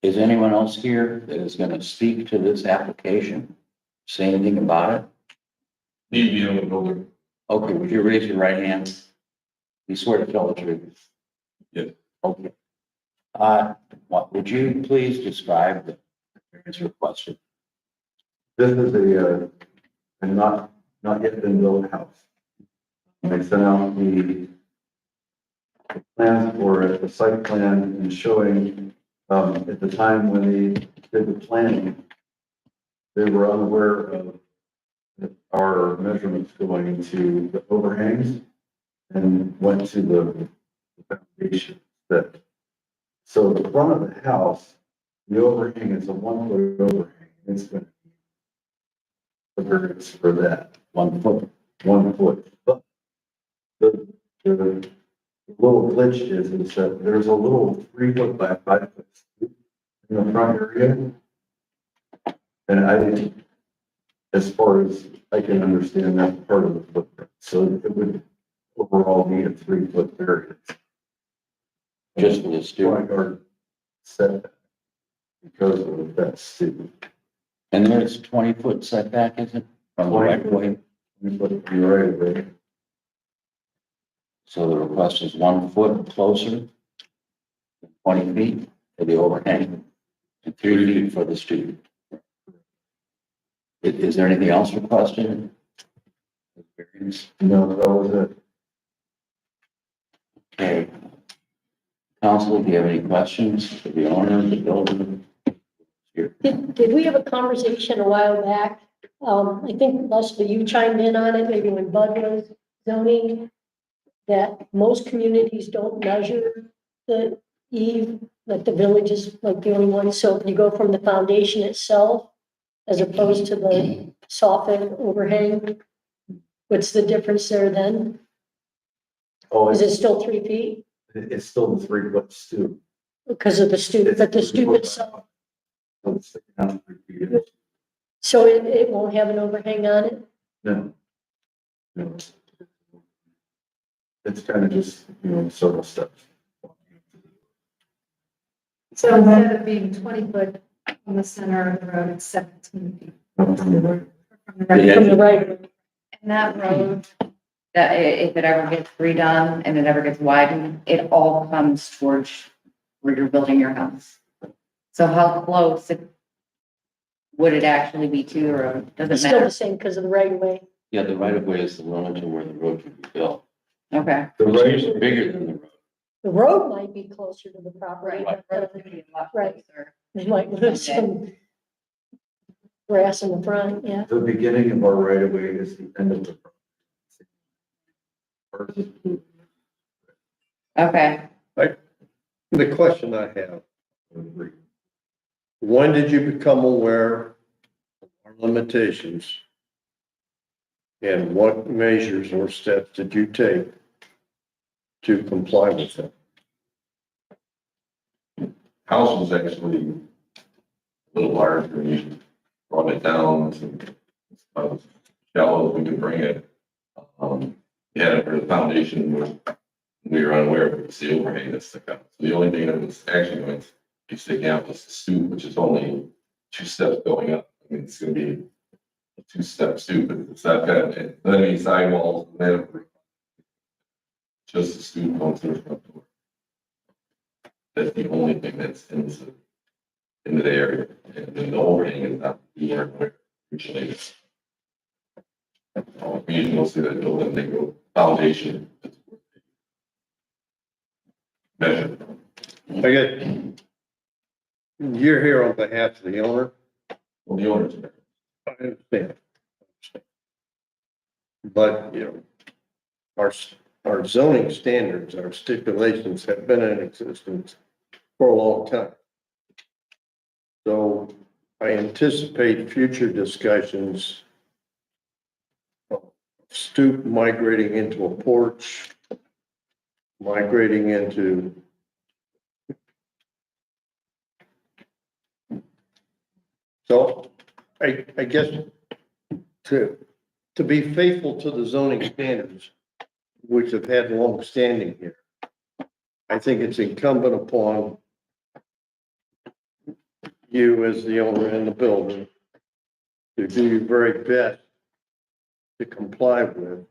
Is anyone else here that is going to speak to this application? Say anything about it? Need to be on the building. Okay, would you raise your right hand? You swear to tell the truth? Yes. Okay. Would you please describe the variance requested? This is a not yet been built house. They sent out the plans for it, the site plan, and showing, at the time when they did the planning, they were unaware of our measurements going to the overhangs and went to the foundation that, so the front of the house, the overhang is a 1 foot overhang. It's going to be the variance for that. 1 foot. 1 foot. But the little glitch is that there's a little 3 foot by 5 foot in the front area. And I think, as far as I can understand, that's part of the footprint. So it would overall be a 3 foot variance. Just for the student. Front yard setback because of that student. And there's 20-foot setback, is it? From the right of way? You're right, right. So the request is 1 foot closer, 20 feet for the overhang, and 3 feet for the student. Is there anything else requested? Variance? No, that was it. Okay. Council, do you have any questions for the owner of the building? Here. did we have a conversation a while back? I think Leslie, you chimed in on it, maybe when Bud was zoning, that most communities don't measure the eve, that the village is like the only one. So if you go from the foundation itself, as opposed to the soffit overhang, what's the difference there then? Oh, Is it still 3 feet? it's still the 3 foot stoop. Because of the stoop, but the stoop itself, So it's sticking out 3 feet. so it won't have an overhang on it? No. No. It's kind of just, several steps. So instead of being 20 foot from the center of the road, it's 17 feet Up from the right. from the road. Yeah. From the right, And that road, that if it ever gets redone and it ever gets widened, it all comes towards where you're building your house. So how close would it actually be to the road? it's Doesn't still matter. the same because of the right of way. Yeah, the right of way is the limit to where the road can be built. Okay. The It's right, usually bigger than the road. The road might be closer to the property. Right. but, Right. Closer. You might lose some grass in the front, yeah. the beginning of our right of way is the end of the. Okay, The question I have, when did you become aware of our limitations? And what measures or steps did you take to comply with them? House was actually a little larger, we brought it down to as shallow as we could bring it. Yeah, for the foundation, we were unaware of the overhang that stuck out. So the only thing that was actually going to be sticking out was the stoop, which is only 2 steps going up. I mean, it's gonna be a 2-step stoop, but it's not gonna, then any sidewalls, then just the stoop onto the front door. That's the only thing that's into the area, and then the overhang is not here. Usually it's. We usually see that building, they go foundation. Measure. I get, you're here on behalf of the owner. Well, the owners. I understand. But, you know, our zoning standards, our stipulations have been in existence for a long time. So I anticipate future discussions of stoop migrating into a porch, migrating into so I guess to be faithful to the zoning standards, which have had long standing here, I think it's incumbent upon you as the owner and the builder to do your very best to comply with.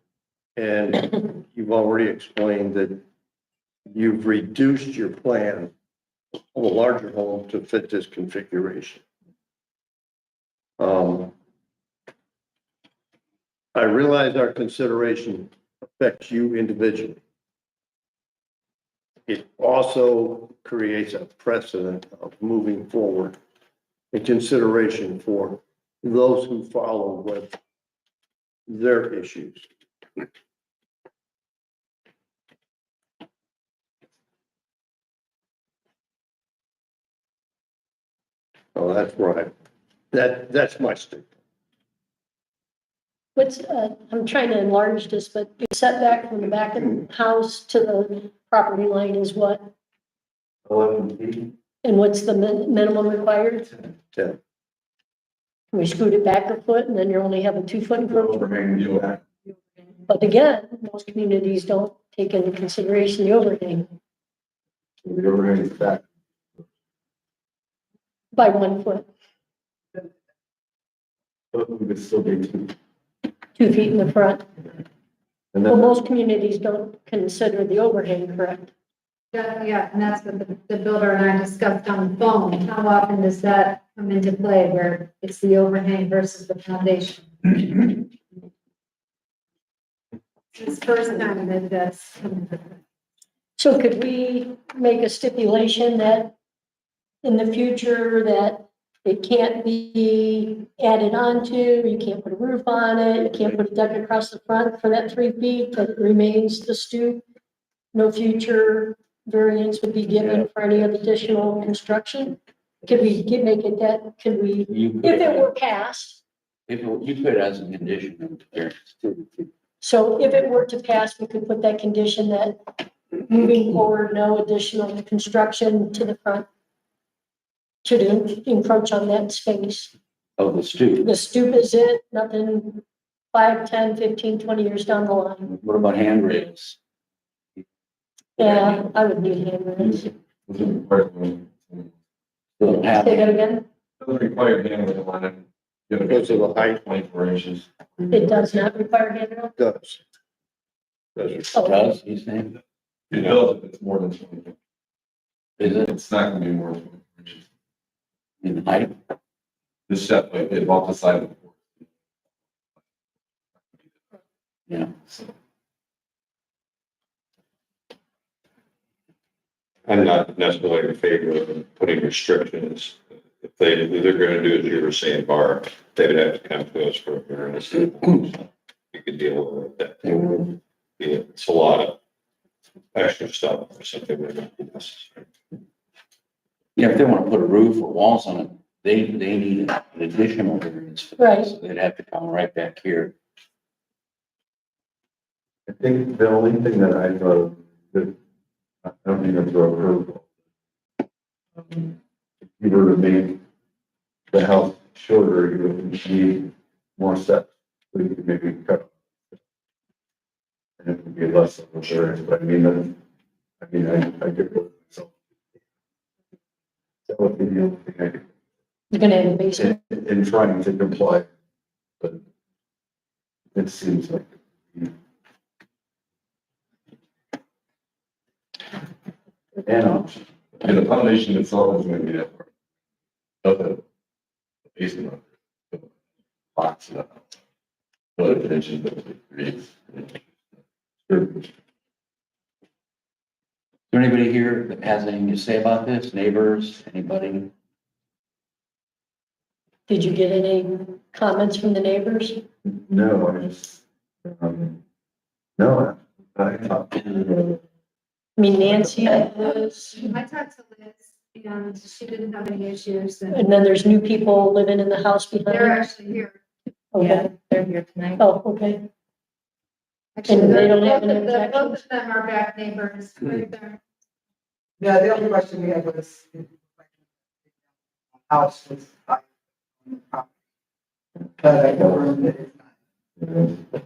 And you've already explained that you've reduced your plan of a larger home to fit this configuration. I realize our consideration affects you individually. It also creates a precedent of moving forward in consideration for those who follow with their issues. Oh, that's right. That's my statement. What's, I'm trying to enlarge this, but your setback from the back of the house to the property line is what? 11 feet. And what's the minimum required? 10. Can we scoot it back a foot and then you only have a 2-foot encroachment? Overhang, you have. But again, most communities don't take into consideration the overhang The overhang is back. by 1 foot, But we could still be 2 feet in the front. And Well, then most communities don't consider the overhang, correct? Yeah, and that's what the builder and I discussed on the phone. How often does that come into play where it's the overhang versus the foundation? It's the first time that that's. So could we make a stipulation that in the future that it can't be added onto, you can't put a roof on it, you can't put a deck across the front for that 3 feet, that it remains the stoop? No future variance would be given for any additional construction? Could we make it that, could we, You if it could, were passed, you could as a condition of the variance. so if it were to pass, we could put that condition that moving forward, no additional construction to the front to encroach on that space. Of the stoop. The stoop is it, nothing 5, 10, 15, 20 years down the line. What about handrails? Yeah, I would need handrails. Say Doesn't Don't have that again. require handling on it. Because of the height. 24 inches. It does not require handrail? Does. Oh, does, he's saying. It does if it's more than 20. Is it It's not gonna be more than 24 inches. in height? The step, like, it off the side of the board. Yeah. I'm not necessarily in favor of putting restrictions. If they're gonna do, as you were saying, Bar, they would have to come to us for a variance. We could deal with that. It's a lot of extra stuff or something that would be necessary. Yeah, if they want to put a roof or walls on it, they need an additional variance for Right. this. They'd have to come right back here. I think the only thing that I thought of, that I don't think that's a curveball. If you were to make the house shorter, you would need more steps. So you could maybe cut. And it would be less of a variance, but I mean, I get what, so. That would be the only thing I could, You're gonna have a basement. in trying to comply, but it seems like. And the foundation itself is gonna be that part. Not the basement. Box it up. But attention that it creates. Is there anybody here that has anything to say about this? Neighbors, anybody? Did you get any comments from the neighbors? No, I just, no, I talked I mean, Nancy was, I talked to Liz and she didn't have any issues and and then there's new people living in the house they're behind. actually here. Yeah, Okay. they're here tonight. Oh, okay. Actually, And they they're- don't have both any of them- objections? Both of them are back neighbors right there. Yeah, the only question we had was house was. But I know that it's not.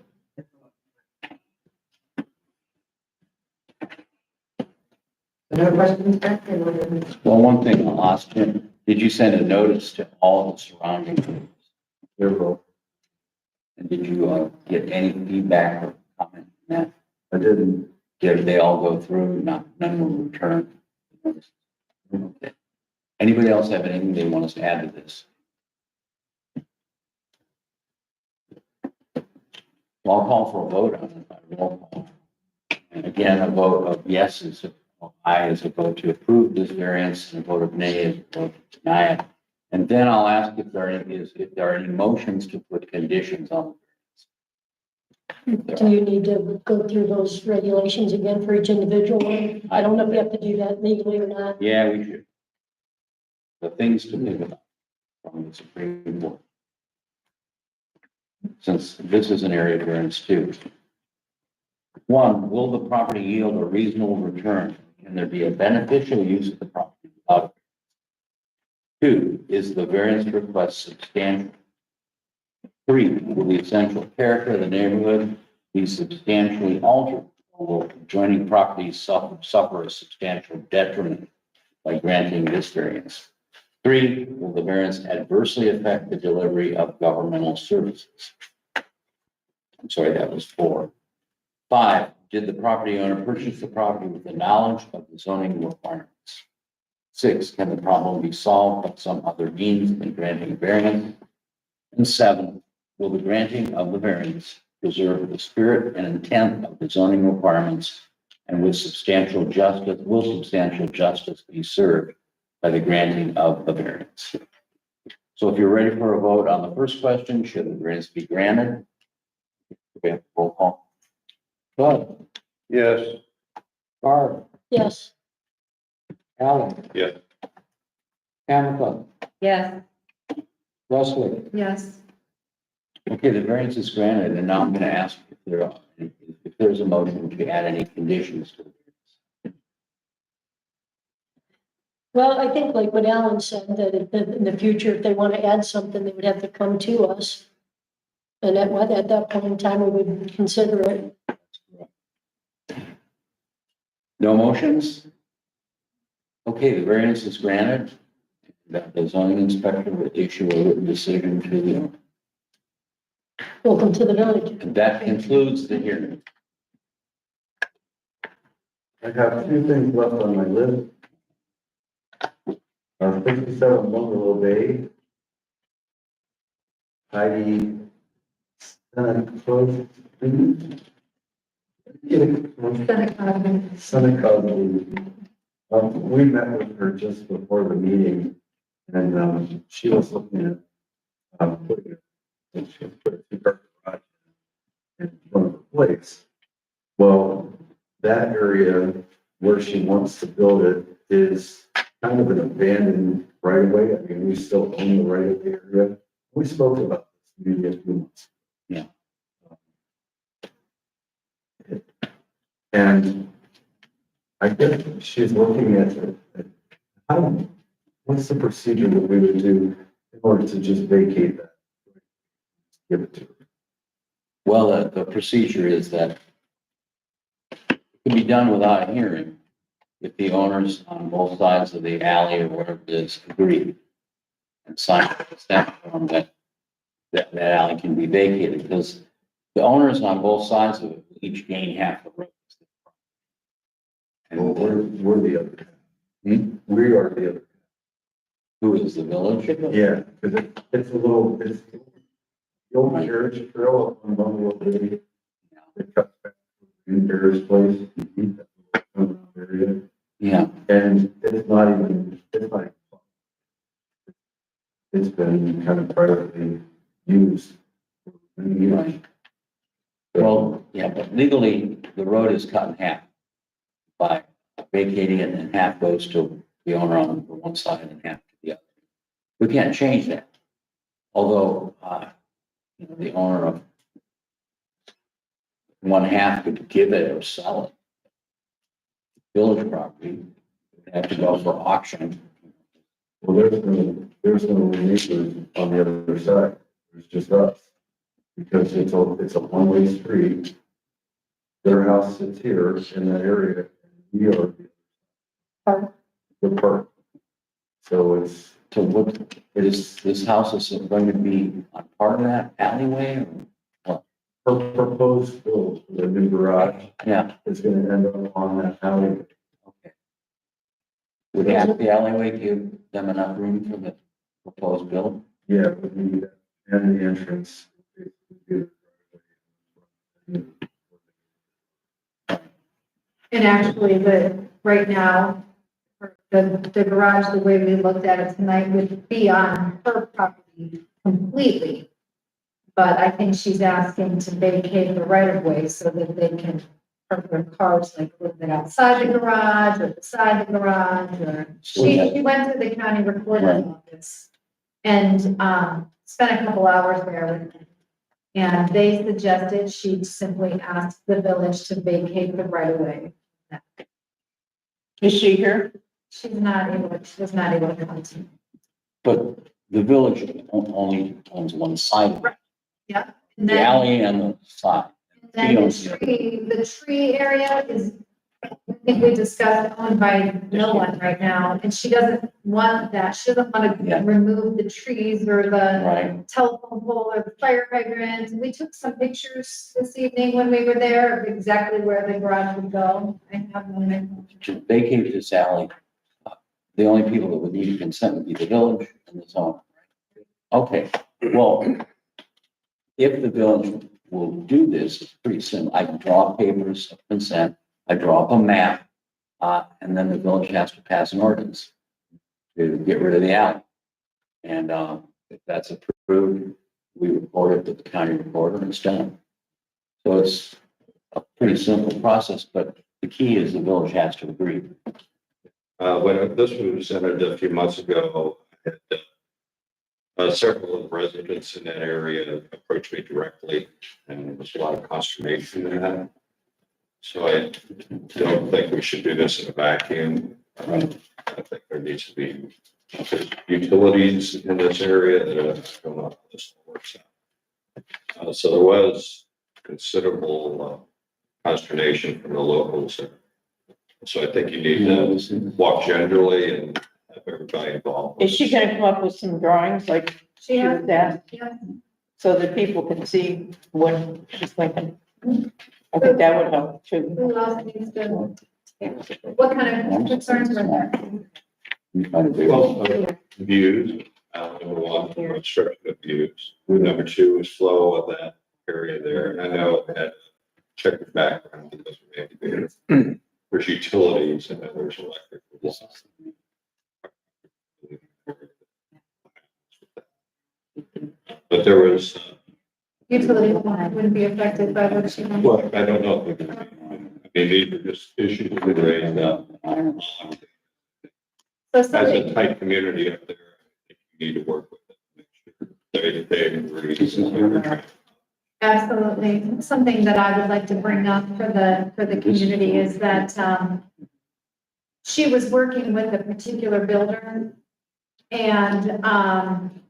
No questions back there? Well, one thing I'll ask Jim, did you send a notice to all the surrounding areas? Liberal. And did you get any feedback or comment on that? I didn't, Did they all go through? None were returned? Okay. Anybody else have anything they want us to add to this? Well, I'll call for a vote on it by roll call. And again, a vote of yes is, aye is a vote to approve this variance, and a vote of nay is a vote to deny it. And then I'll ask if there are any motions to put conditions on the variance. Do you need to go through those regulations again for each individual one? I don't know if you have to do that legally or not. Yeah, we should. The things to think about from the Supreme Court. Since this is an area of variance too. One, will the property yield a reasonable return? Can there be a beneficial use of the property without? Two, is the variance request substantial? Three, will the essential character of the neighborhood be substantially altered? Or will adjoining properties suffer a substantial detriment by granting this variance? Three, will the variance adversely affect the delivery of governmental services? I'm sorry, that was 4. 5, did the property owner purchase the property with the knowledge of the zoning requirements? 6, can the problem be solved by some other means than granting variance? And 7, will the granting of the variance preserve the spirit and intent of the zoning requirements, and will substantial justice be served by the granting of the variance? So if you're ready for a vote on the first question, should the variance be granted? We have roll call. Bud, Yes, Barb, Yes, Alan. Yeah. Tamika, Yes, Leslie. Yes. Okay, the variance is granted, and now I'm going to ask if there's a motion to add any conditions to the variance. well, I think like what Alan said, that in the future, if they want to add something, they would have to come to us. And at that point in time, we would consider it. No motions? Okay, the variance is granted. The zoning inspector will issue a written decision to the, Welcome to the village. and that concludes the hearing. I have 2 things left on my list. 57 Bungalow Bay. Heidi. Seneca. We met with her just before the meeting, and she was looking at putting and she put a 2-car garage in front of the place. Well, that area where she wants to build it is kind of an abandoned right of way. I mean, we still own the right of way area. We spoke about this maybe a few months. Yeah. And I guess she's looking at how, what's the procedure that we would do in order to just vacate that? Give it to her. Well, the procedure is that it can be done without a hearing if the owners on both sides of the alley or whatever it is agree and sign a stamp form that alley can be vacated, because the owners on both sides of it each gain half the road. Well, we're the other. Hmm? We are the other. Who is the village? Yeah, because it's a little, it's the old carriage trail up on Bungalow City. It cuts back in Bear's place. Area. Yeah, And it's not even, it's been kind of privately used. for many years. right. Well, yeah, but legally, the road is cut in half by vacating it, and half goes to the owner on one side and half to the other. We can't change that. Although, the owner of one half could give it or sell it. Village property, would have to go for auction. Well, there's no neighbors on the other side. There's just us. Because it's a one-way street. Their house sits here in that area. And we are the park. So it's, So what, is this house is going to be on part of that alleyway? Or her proposed build, the new garage yeah, is gonna end up on that alley. okay. Would half the alleyway give them enough room for the proposed build? Yeah, with the, and the entrance. And actually, right now, the garage, the way we looked at it tonight, would be on her property completely. But I think she's asking to vacate the right of way so that they can park their cars like a little bit outside the garage or beside the garage, or she went to the county recorder's office and, spent a couple hours there with them. And they suggested she simply ask the village to vacate the right of way. Is she here? She was not able to come to. But the village only owns one side, Yeah. And the then, alley and the side. then the tree area is, I think we discussed, owned by no one right now. And she doesn't want that. She doesn't want to Yeah. remove the trees or the Right, telephone pole or the fire hydrant. We took some pictures this evening when we were there of exactly where the garage would go. I have them. to vacate this alley, the only people that would need consent would be the village and the owner. Okay, well, if the village will do this, it's pretty simple. I can draw papers of consent, I draw up a map, and then the village has to pass an ordinance to get rid of the alley. And, if that's approved, we report it to the county recorder and it's done. So it's a pretty simple process, but the key is the village has to agree. When this was presented a few months ago, I had, several of the residents in that area approached me directly, and there was a lot of consternation in that. So I don't think we should do this in a vacuum. I think there needs to be utilities in this area that are going up. This works out. So there was considerable consternation from the locals. So I think you need to walk gingerly and have everybody involved. Is she gonna come up with some drawings like She she has, was asked, yeah. so that people can see what she's thinking? I think that would help too. Who else needs to? What kind of concerns were there? Well, views, number one, obstruction of views. Number two is flow of that area there. And I know that check the background because there's utilities and then there's electric. But there was, Utility wouldn't be affected by what she. well, I don't know if it would be. I these are just issues that are raised up. So As something, a tight community up there, I think you need to work with them, make sure they agree. Absolutely. Something that I would like to bring up for the community is that, she was working with a particular builder and,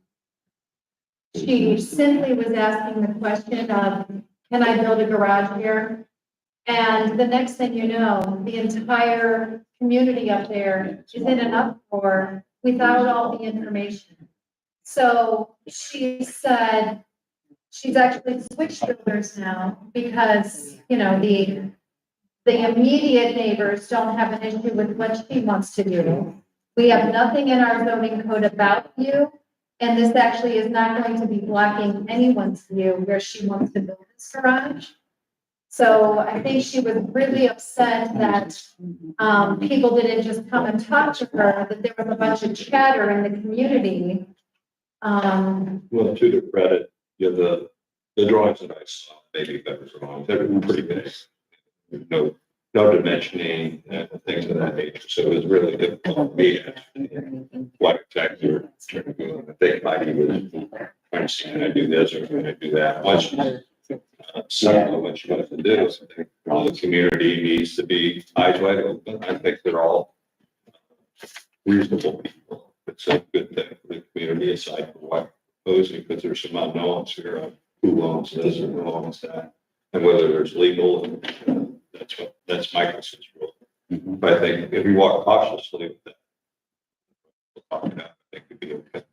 she simply was asking the question of, can I build a garage here? And the next thing you know, the entire community up there is in an uproar without all the information. So she said, she's actually switched builders now because, you know, the immediate neighbors don't have an issue with what she wants to do. We have nothing in our zoning code about you, and this actually is not going to be blocking anyone's view where she wants to build this garage. So I think she was really upset that, people didn't just come and talk to her, that there was a bunch of chatter in the community. Well, to their credit, you know, the drawings that I saw, maybe better drawings, they were pretty big. No dimensioning and things of that nature, so it was really difficult for me to what exactly you're doing. I think Heidi was trying to see, can I do this or can I do that? Once so what you have to do is I think the community needs to be eyes wide open. I think they're all reasonable people. It's a good thing for the community aside from what proposing, because there's some unknowns here of who owns this or who owns that. And whether there's legal, and that's my consideration. But I think if you walk cautiously with that, I think it'd be okay.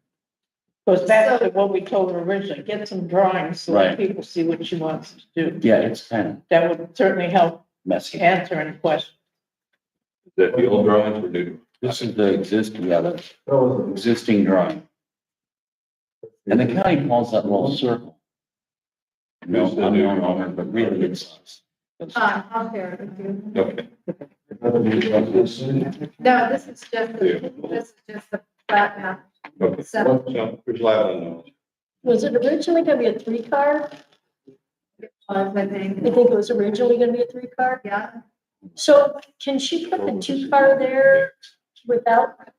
Goes back to what we told her originally, get some drawings so that Right. people see what she wants to do. Yeah, it's kind of That would certainly help messy. answer any questions. Is that the old drawings or new? This is the existing, yeah, the existing drawing. And the county calls that little circle. No, unknown owner, but really it's. I'll share it with you. Okay. No, this is just the flat map. Okay. So, So there's a lot of unknowns. Was it originally gonna be a 3-car? I think, I think it was originally gonna be a 3-car. yeah. So can she put the 2-car there without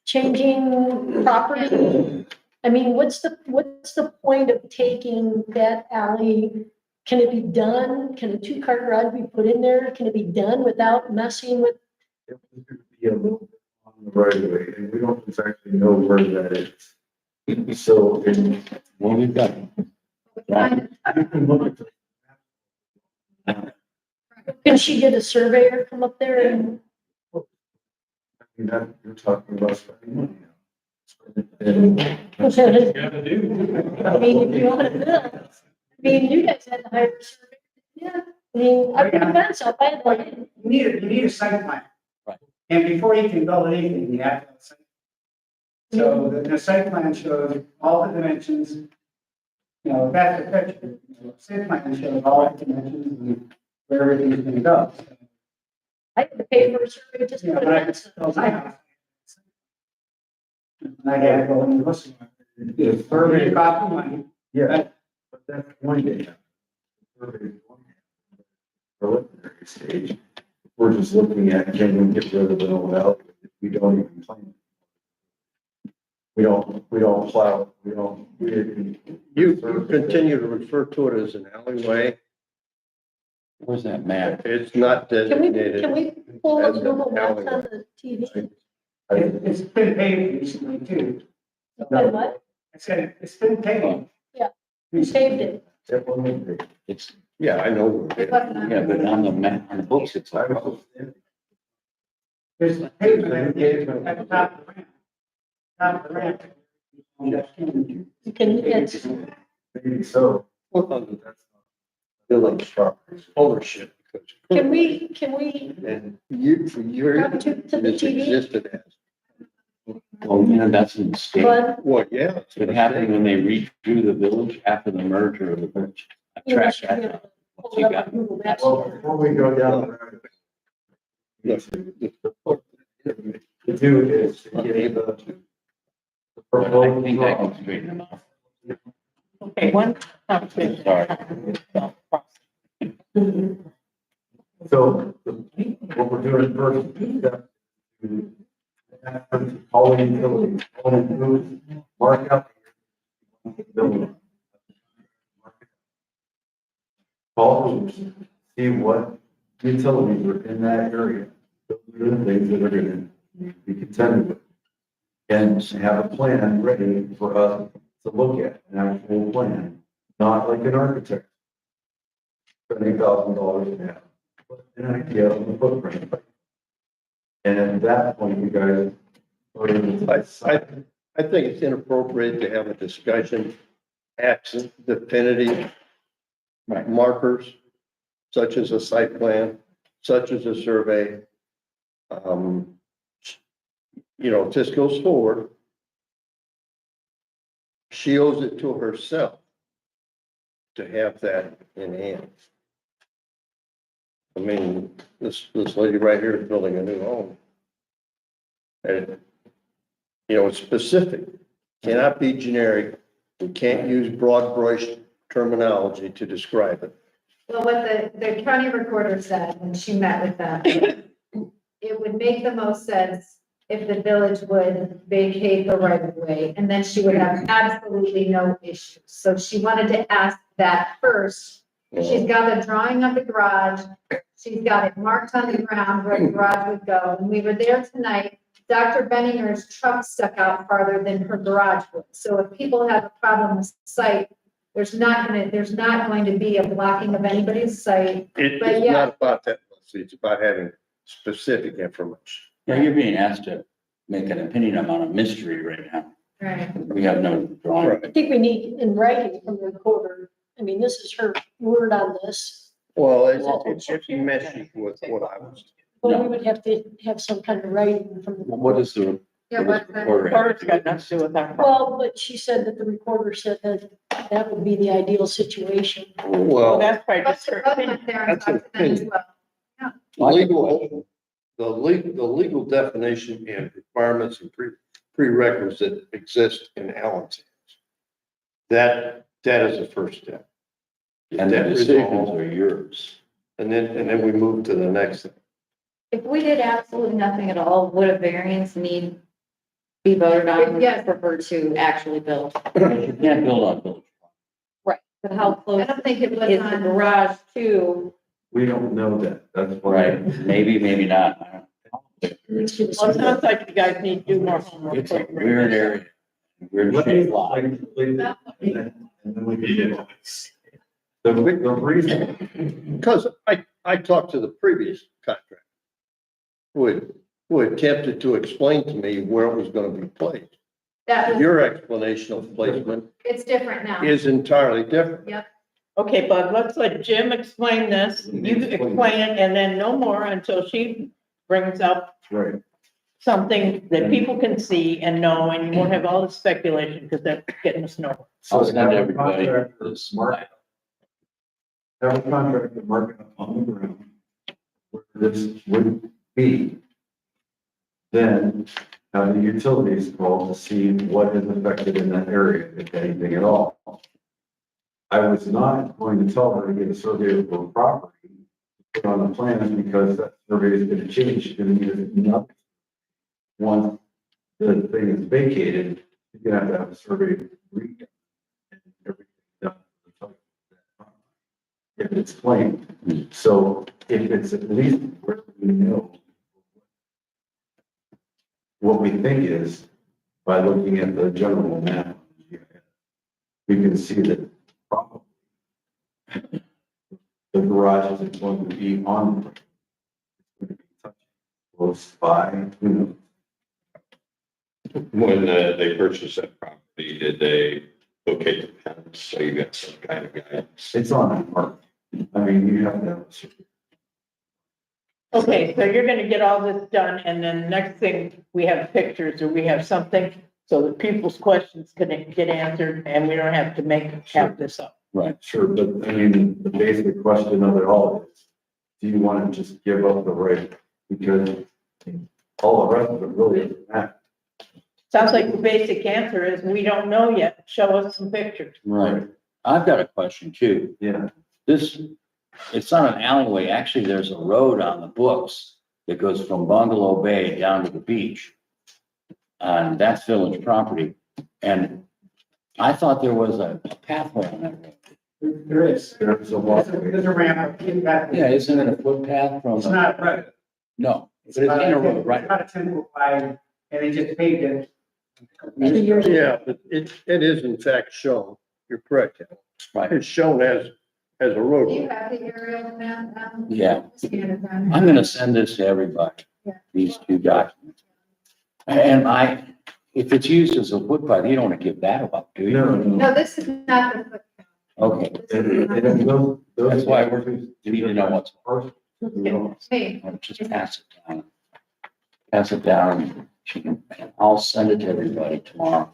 changing property? I mean, what's the point of taking that alley? Can it be done? Can a 2-car garage be put in there? Can it be done without messing with? Be a little bit on the right of way, and we don't exactly know where that is. So, Well, we've got. you can look at Can she get a surveyor come up there and? that, you're talking about spending money. I mean, if you want to build, I mean, you guys had to hire a surveyor. Yeah, I mean, I put a fence up, I had to. You need a site plan. Right. And before you can build anything, you have to have a site. So the site plan shows all the dimensions. You know, that's the picture. Site plan shows all the dimensions and where everything's gonna go. I had to pay for a surveyor just to You know, put a when I fence up. built my house. I had to go and listen. It's Survey cost money. Yeah, but that's one day. Preliminary stage. We're just looking at, can we get rid of an old alley? We don't even claim. We don't plow, You continue to refer to it as an alleyway. Where's that map? It's not Can we designated. pull up as an Google Maps on alleyway. the TV? It's been paved recently too. And what? I said, it's been paved. Who saved it? It's, Yeah, I know. where it is. yeah, but on the map, on the books, it's like. There's pavement at the top of the ramp. Top of the ramp. Can, it's, Maybe so. Village property ownership. can we And you're. come to the it's TV? existed as. Well, yeah, that's in the state. But Well, yeah. It happened when they redrew the village after the merger of the village. I you know, tracked should be able that. to pull it up on Google Maps. Well, before we go down to do is to get the I think I can straighten them out. Okay, one conversation. Sorry. So what we're doing first is that all the utilities, all the groups, mark out. Building. Call, see what utilities are in that area. Those are the things that are gonna be contended with. And have a plan ready for us to look at, an actual plan, not like an architect. $70,000 to have an idea of the footprint. And at that point, you guys are able to decide. I think it's inappropriate to have a discussion, absent definitive markers, such as a site plan, such as a survey. If this goes forward, she owes it to herself to have that in hand. I mean, this lady right here is building a new home. And, it's specific, cannot be generic. We can't use broad brush terminology to describe it. Well, what the county recorder said when she met with them, it would make the most sense if the village would vacate the right of way, and then she would have absolutely no issues. So she wanted to ask that first. She's got a drawing of the garage. She's got it marked on the ground where the garage would go. When we were there tonight, Dr. Benninger's truck stuck out farther than her garage would. So if people have a problem with site, there's not going to be a blocking of anybody's site. It's yeah. not about that, Leslie. It's about having specific information. Yeah, you're being asked to make an opinion on a mystery right now. Right. We have no drawing. I think we need in writing from the recorder. I mean, this is her word on this. Well, it's messy with what I was. But we would have to have some kind of writing from the. What is the? Yeah, what is what's the that? recorder have Recorder's to got do? nothing to do with that. Well, but she said that the recorder said that that would be the ideal situation. Well, Well, that's probably Let's just her both opinion. went there and That's an talked to them as opinion. well. the legal definition and requirements and prerequisites exist in Allen's hands. That is the first step. And the That decisions resolved, are yours. and then we move to the next thing. If we did absolutely nothing at all, would a variance need be voted on? Or Yes. prefer to actually build? You can't build on village. But how I close don't think it was is the on. garage to? We don't know that, that's why. Right, maybe, maybe not. I don't know. Well, it sounds like you guys need to do more homework. It's a weird area, weird Let me shaped lot. explain it, and then we can get it. The reason, Because I talked to the previous contractor who attempted to explain to me where it was going to be placed. That was, Your explanation of placement it's different now. is entirely different. Okay, Bud, let's let Jim explain this. You explain it and then no more until she brings up right, something that people can see and know, and you won't have all the speculation because that's getting us nowhere. I'll so send have a everybody contractor this. mark, have a contractor mark it up on the ground where this would be. Then have the utilities call to see what is affected in that area, if anything at all. I was not going to tell her to get a survey of her property, to put on the plans, because that survey is gonna change, it's gonna need nothing. Once the thing is vacated, you're gonna have a survey redone. And everything done to the type. If it's claimed, so if it's at least where we know what we think is, by looking at the general map, we can see that probably the garage is going to be on. It's going to be touching close by, who knows? When they purchased that property, did they locate the fence? So you got some kind of guidance? It's on that mark. I mean, you have to have a survey. Okay, so you're gonna get all this done, and then next thing, we have pictures or we have something, so that people's questions can get answered, and we don't have to have this up. Right, sure, but I mean, the basic question of it all is, do you want to just give up the right? Because all the rest of it really isn't that. Sounds like the basic answer is, we don't know yet, show us some pictures. Right. I've got a question too. Yeah, This it's not an alleyway. Actually, there's a road on the books that goes from Bungalow Bay down to the beach. And that's village property. And I thought there was a pathway on that road. There is. There's a walk. There's a ramp, get back. Yeah, isn't it a footpath from? It's not, right. No, but it's in a road, right? About a 10 foot wide, and they just paved it. 2 years ago. Yeah, but it is in fact shown, you're correct. Right. It's shown as a Do you roadway. have the aerial map now? Yeah. Scan it down. I'm gonna send this to everybody, Yeah. these two documents. And if it's used as a footpath, you don't want to give that up, do you? No, No, this is not the foot. Okay, that's why we need to know what's. Hey, Just pass it down. Pass it down. She can, I'll send it to everybody tomorrow.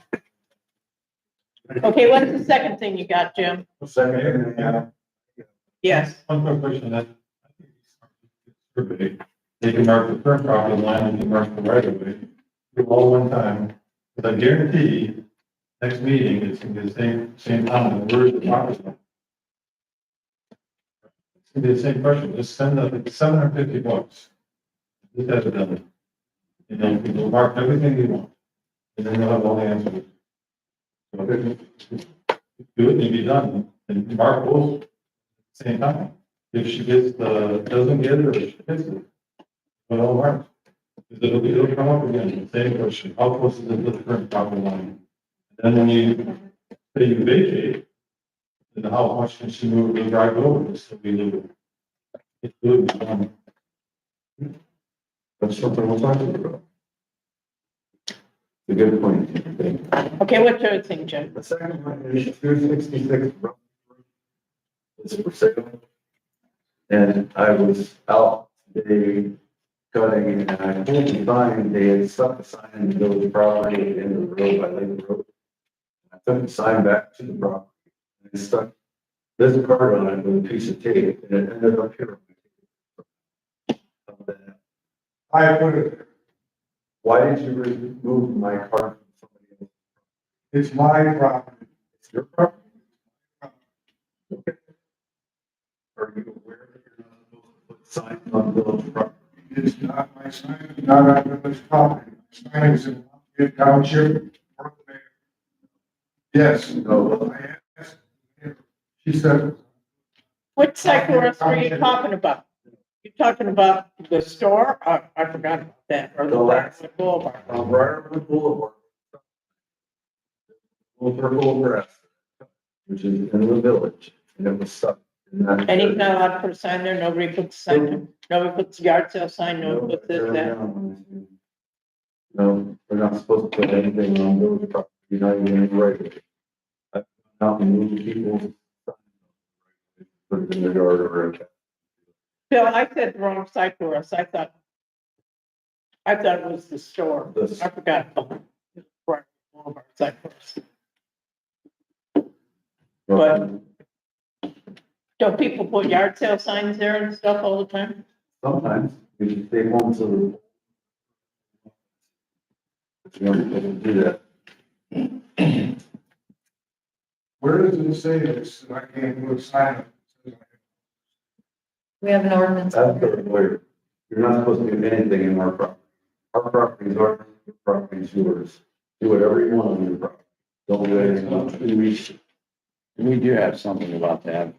Okay, what's the second thing you got, Jim? Second, yeah. Yes. One quick question that. Survey, they can mark the current property line and they can mark the right of way, do all one time. But I guarantee, next meeting, it's gonna be the same time, where's the property line? It's gonna be the same question, just send up $750. Just have it done. And then people mark everything you want, and then you'll have all the answers. So do it and be done, and mark both at the same time. If she doesn't get it, or she gets it, but all marks. Because it'll come up again, the same question, how close is it to the current property line? And then when you say you vacate, then how much can she move the drive over this to be legal? It's good, it's done. That's something we'll talk about. A good point. Okay, what's your other thing, Jim? The second one is 266. It's for sale. And I was out today cutting and I couldn't find, they had stuck the sign in the village property in the road by Lake Road. I took the sign back to the property and stuck this card on it with a piece of tape and it ended up here. I put it, Why did you remove my card from somebody else? it's my property. It's your property. Okay. Are you aware that you're not supposed to put signs on village property? It's not my sign, it's not on village property. My sign is in Lafayette Township. Yes, No. I asked. She said, What cyclist are you talking about? You talking about the store? I forgot about that, or the The last- Boulevard. On Briarwood Boulevard. Old grass, which is in the village, and it was stuck. in that- And he's not allowed to put a sign there, nobody puts a sign there, nobody puts a yard sale sign, nobody puts this, that. No, we're not supposed to put anything on village property, not even in the right of way. Not move people. Put it in the yard or. Bill, I said the wrong cyclist, I thought it was the store, This. I forgot. Right, Boulevard cyclist. But don't people put yard sale signs there and stuff all the time? Sometimes, we should stay home so. You don't do that. where does it say this? That I can't put a sign up? We have an ordinance. That's the way, you're not supposed to do anything in our property. Our property is ours, your property is yours. Do whatever you want on your property. Don't do anything else. We do have something about that.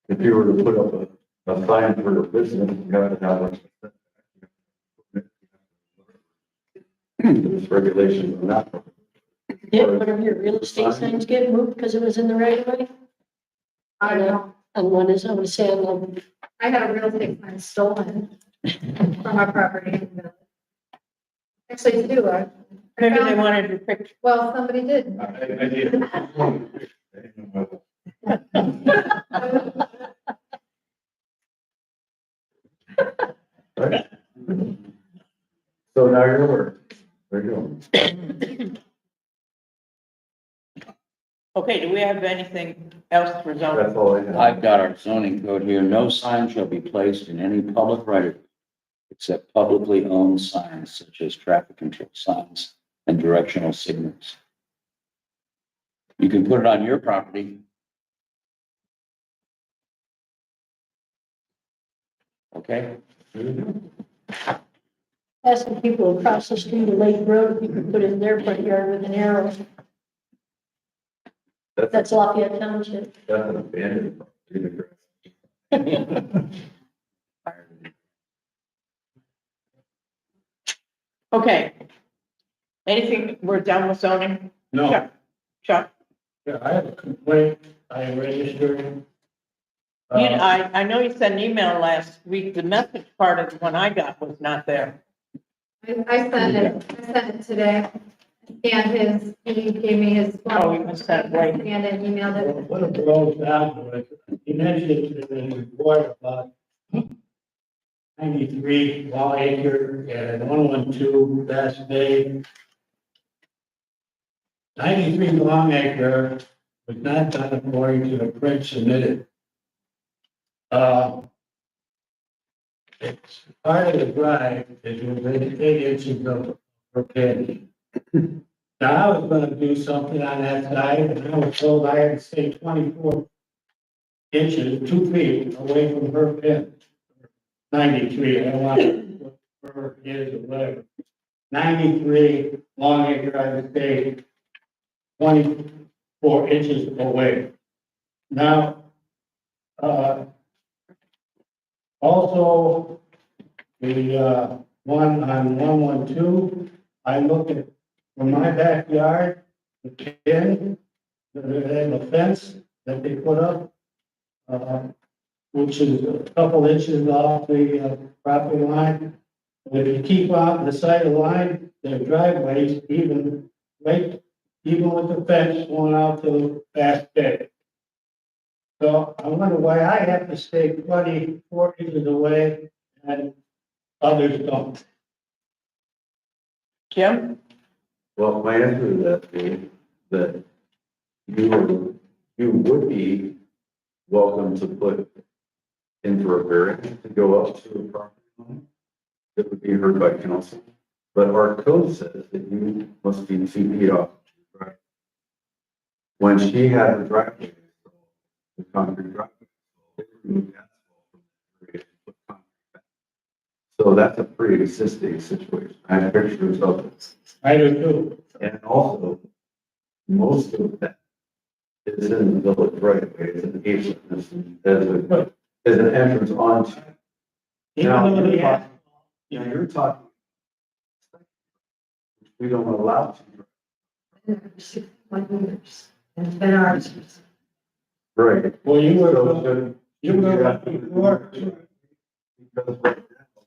If you were to put up a sign for a business, you have to have there's regulations on that. Yeah, whatever your real estate signs get moved because it was in the right of way. I don't know. And one is, I would say, on I had a real estate sign stolen from our property. Actually, two. Maybe they wanted your picture. Well, somebody did. I did. Right? So now you're aware. There you go. Okay, do we have anything else for zoning? That's all I have. I've got our zoning code here. No sign shall be placed in any public right of way except publicly owned signs such as traffic control signs and directional signals. You can put it on your property. Okay? Asking people across the street of Lake Road if you could put in their front yard with an arrow. That's Lafayette Township. That's an abandoned property. Okay. Anything, we're done with zoning? No, Chuck? Chuck? yeah, I have a complaint, I registered. I know you sent an email last week. The message part of the one I got was not there. I sent it today. And he gave me his. Oh, you must have, right. And then emailed it. What it boils down to is, he mentioned in the report about 93 Wall Acre and 112 Bass Bay. 93 Long Acre was not done according to the print submitted. It's part of the drive is within 8 inches of repairing. Now I was gonna do something on that side, and I was told I had to stay 24 inches, 2 feet away from her pin. 93, I don't want to put her is or whatever. 93 Long Acre, I would stay 24 inches away. Now, also, the, one on 112, I looked at, from my backyard, the pin, the fence that they put up, which is a couple inches off the property line. If you keep on the side of the line, their driveways even, right, even with the fence going out to Bass Bay. So I wonder why I have to stay 24 inches away and others don't. Jim? Well, my answer to that is that you would be welcome to put in for a variance to go up to a property line. That would be heard by council. But our code says that you must be 2 feet off. Right? When she had her driveway, the concrete driveway, they removed asphalt from the area and put concrete back. So that's a pre-existing situation. I have pictures of it. I do too. And also, most of that is in the village right away. It's an entrance, as an entrance onto. Now, Even though they you're have, talking, you're talking. We don't allow to. 61 years. It's been ours. Right. well, you were, So, you were before. because right now,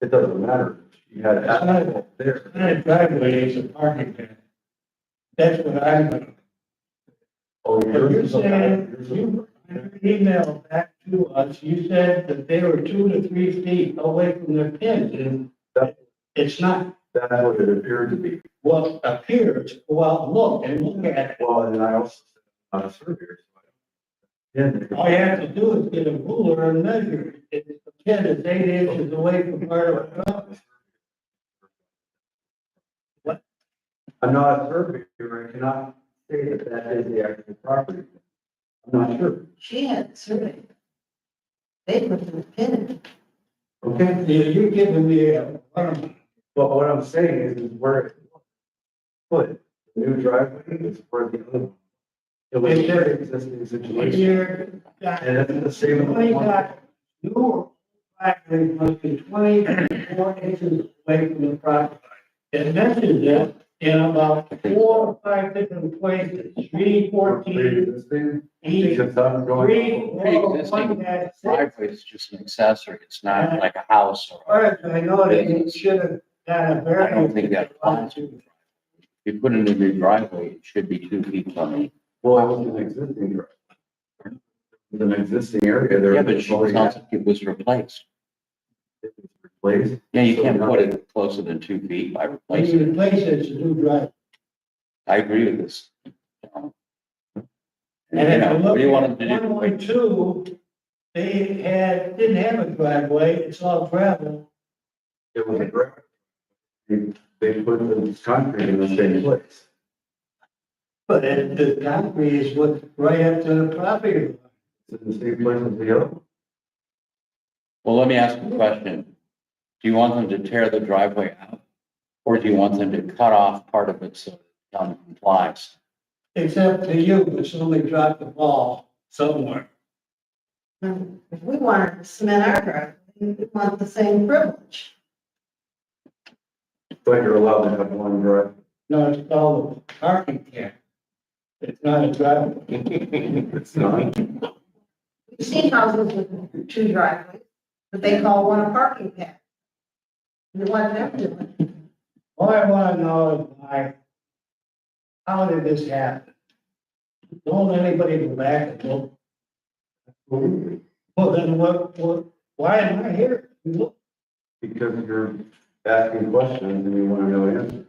it doesn't matter. You had asphalt there. That driveway is a parking lot. That's what I'm gonna. Oh, But you're saying, you emailed back to us, you said that they were 2 to 3 feet away from their pins, and it's not That's what it appeared to be. what appears. Well, look at it. Well, and I also said, on a surveyor. Yeah. All you have to do is get a ruler and measure it. If the pin is 8 inches away from part of the property. What? I'm not a surveyor, I cannot say that that is the actual property. I'm not sure. She had a survey. They put the pin in. Okay, You're giving me a, but what I'm saying is where it put, the new driveway is where the other one. It was a very existing situation. here, And it's the same. Twenty back, your factory must be 24 inches away from the property. It mentions it in about 4 or 5 different places, 3, 14, Pre-existing, 8, because I'm 3, going. 4, Pre-existing 1, 6. driveway is just an accessory. It's not like a house or. All right, I know that you should have had a very. I don't think that applies. If you put in a new driveway, it should be 2 feet from it. Well, it was an existing driveway. It was an existing area there. Yeah, but it sounds like it was replaced. It was replaced. Yeah, you can't put it closer than 2 feet by When replacing you it. replace it, it's a new drive. I agree with this. And You if know, you what look do you want at them to do? 112, they didn't have a driveway, it's all gravel. It was a gravel. They put the concrete in the same place. But the concrete is what, right up to the property line. It's in the same place as the other. Well, let me ask a question. Do you want them to tear the driveway out? Or do you want them to cut off part of it so it complies? It's up to you, but somebody dropped the ball somewhere. If we wanted to cement our driveway, we want the same privilege. But you're allowed to have one drive. No, it's called a parking camp. It's not a driveway. It's not. We've seen houses with 2 driveways, but they call one a parking pad. You want them doing? All I wanna know is how did this happen? Don't let anybody go back and look. Well, then why am I here? Look, Because you're asking questions and you want to know answers.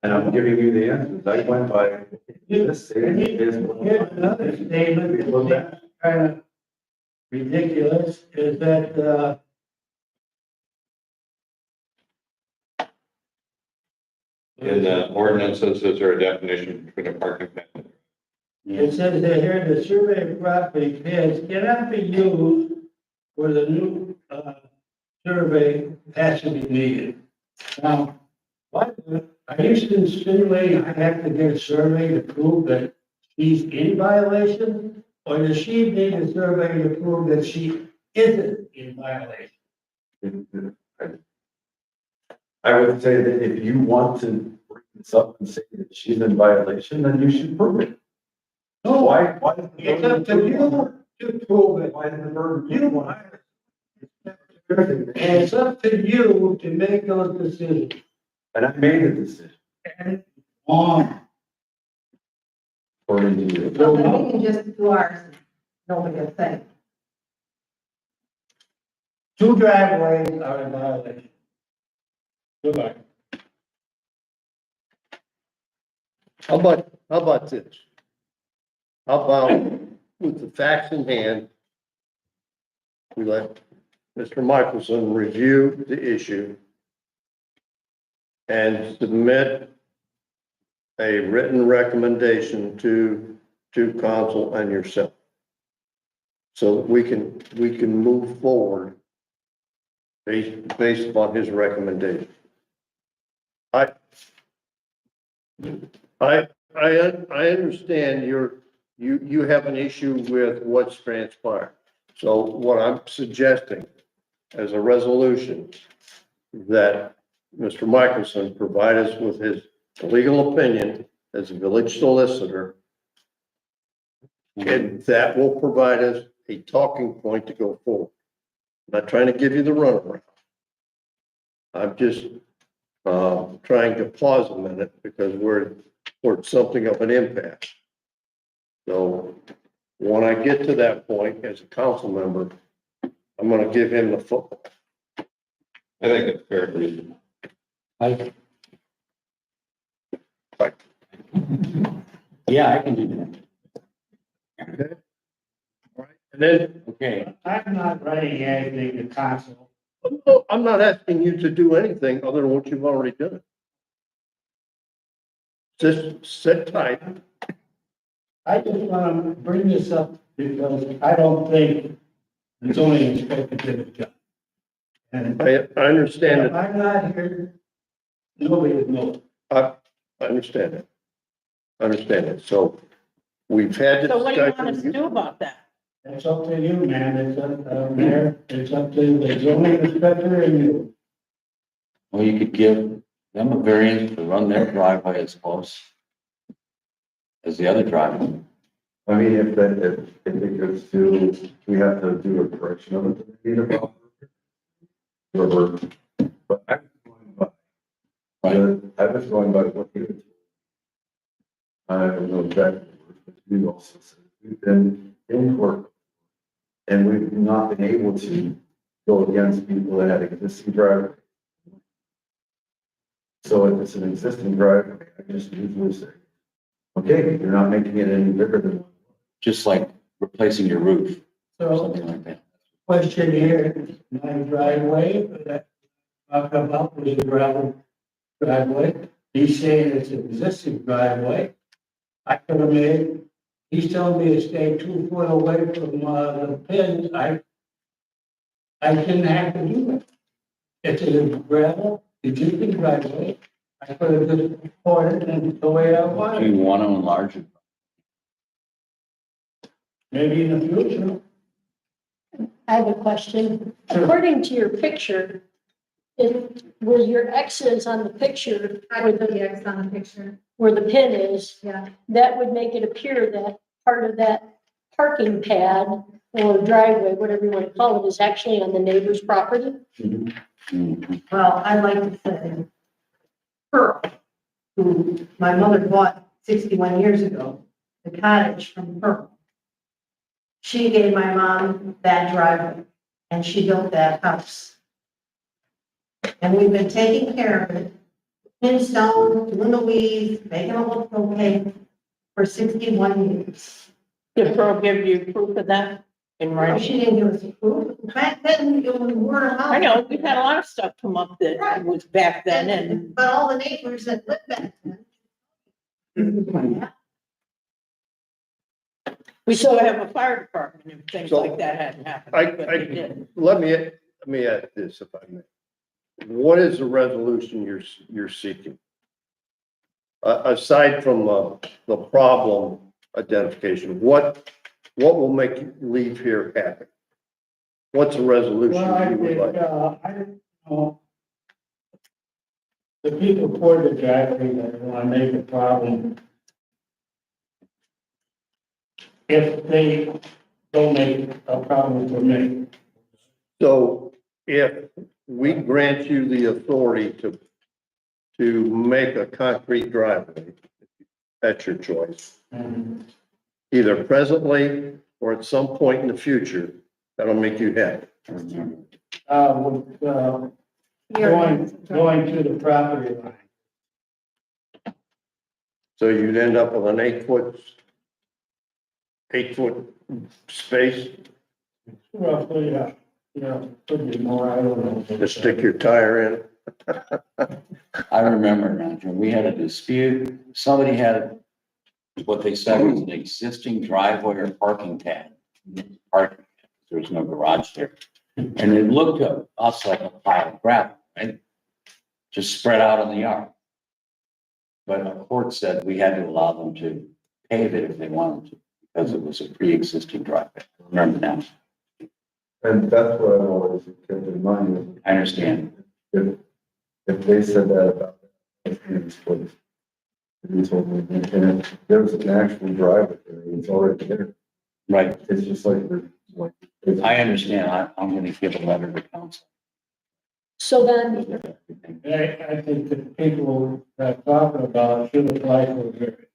And I'm giving you the answers. I went by this statement is. here's another statement that's kind of ridiculous, is that, In the ordinances, is there a definition for the parking pad? it says that here, the survey of property pads cannot be used for the new, survey has to be needed. Now, what, are you insinuating I have to get a survey to prove that she's in violation? Or does she need a survey to prove that she isn't in violation? I would say that if you want to bring this up and say that she's in violation, then you should prove it. No, Why? it's up to you to prove it. Why did the burden? You are. And it's up to you to make those decisions. And I made a decision And on. according to you. So then we can just do ours, and nobody will think. 2 driveways are in violation. Goodbye. How about this? How about with the facts in hand, we let Mr. Michelson review the issue and submit a written recommendation to council and yourself. So that we can move forward based upon his recommendation. I understand you have an issue with what's transpired. So what I'm suggesting as a resolution, that Mr. Michelson provide us with his legal opinion as a village solicitor. And that will provide us a talking point to go forward. I'm not trying to give you the runaround. I'm just trying to pause a minute because we're at something of an impasse. So when I get to that point as a council member, I'm gonna give him the football. I think it's fair to reason. Yeah, I can do that. Okay. All right. And then, Okay, I'm not writing anything to council. I'm not asking you to do anything other than what you've already done. Just sit tight. I just want to bring this up because I don't think the zoning inspector did a job. And I understand if it. I'm not here, nobody would know. I understand it. I understand it. So we've had the So what do you want us to discussion. do about that? It's up to you, man. It's up, Mayor. It's up to the zoning inspector and you. well, you could give them a variance to run their driveway as close as the other driveway. I mean, if it goes to, we have to do a correction of it. But I was going by. I was going by what you. I don't know exactly, but you also said we've been in court. And we've not been able to go against people that have existing driveway. So if it's an existing driveway, I just usually say, okay, you're not making it any bigger than. Just like replacing your roof or So, something like that. question here, my driveway, that I come up with a gravel driveway. He's saying it's an existing driveway. I could have made, he's telling me to stay 2 foot away from, the pins. I I didn't have to do it. It's a gravel, existing driveway. I could have just poured it in the way I Do wanted, you want to enlarge it? maybe in the future. I have a question. According to your picture, where your X is on the picture, I put the X on the picture. where the pin is, Yeah. that would make it appear that part of that parking pad or driveway, whatever you want to call it, is actually on the neighbor's property. Mhm. Well, I'd like to say, Pearl, who my mother bought 61 years ago, the cottage from Pearl. She gave my mom that driveway, and she built that house. And we've been taking care of it, in stone, doing the weeds, making it look okay, for 61 years. Did Pearl give you proof of that in Well, writing? she didn't give us a proof. Back then, it was word of mouth. I know, we've had a lot of stuff come up that was back then and But all the neighbors that lived back then. we still have a fire department if things So, like that hadn't happened. but they did. Let me ask this if I may. What is the resolution you're seeking? Aside from the problem identification, what will make you leave here happy? What's the resolution Well, I you would think, like? I don't know. The people for the driveway that want to make a problem. If they don't make a problem for me. So if we grant you the authority to make a concrete driveway, that's your choice. Either presently or at some point in the future, that'll make you happy. Going to the property line. So you'd end up with an 8-foot space Roughly, could be more, I don't know. to stick your tire in. I remember now, Jim, we had a dispute. Somebody had what they said was an existing driveway or parking pad. Parking, there was no garage there. And it looked to us like a pile of gravel, right? Just spread out in the yard. But the court said we had to allow them to pave it if they wanted to, because it was a pre-existing driveway. I remember now. And that's what I've always kept in mind. I understand. If they said that about it's what you told me, and if there's an actual driveway there, it's already there. Right. It's just like, I understand. I'm going to give a letter to council. So then, I think the people that are talking about should apply for it.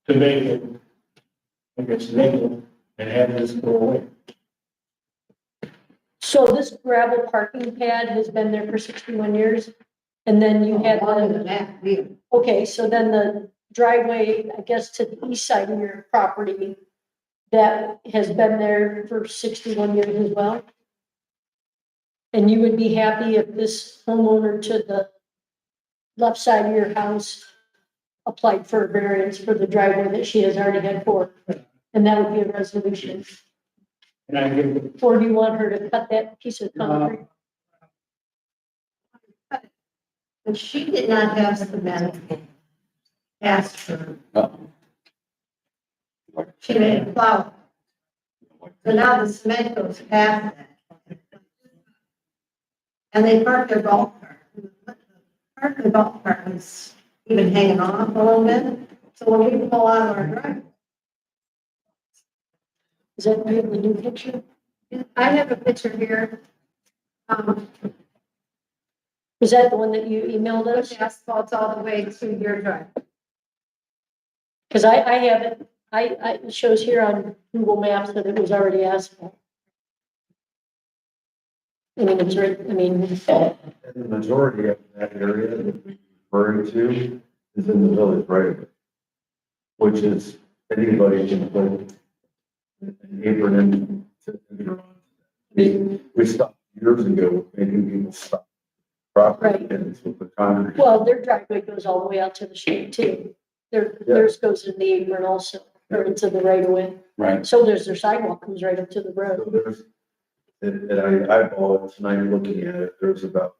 To make it, I guess, legal and have this go away. so this gravel parking pad has been there for 61 years? And then you had Longer the, than that, yeah. okay, so then the driveway, I guess, to the east side of your property, that has been there for 61 years as well? And you would be happy if this homeowner to the left side of your house applied for a variance for the driveway that she has already had for? And that would be a resolution? And I give, Or do you want her to cut that piece of concrete? But she did not have cement asked her. She made a plow. So now the cement goes past that. And they parked their golf cart. Parked the golf cart was even hanging off a little bit. So when we pull out of our driveway, Is that the new picture? I have a picture here. Is that the one that you emailed us? The asphalt's all the way to your drive. Because I have it, it shows here on Google Maps that it was already asphalt. I mean, it's right, I mean, and the majority of that area that we're referring to is in the village right away, which is anybody can put an apron in. We stopped years ago making people stop property Right. and with the concrete. well, their driveway goes all the way out to the street too. Theirs goes in the apron also. or into the right of way. Right. So there's their sidewalk comes right up to the So road. there's, and I eyeballed it tonight looking at it, there's about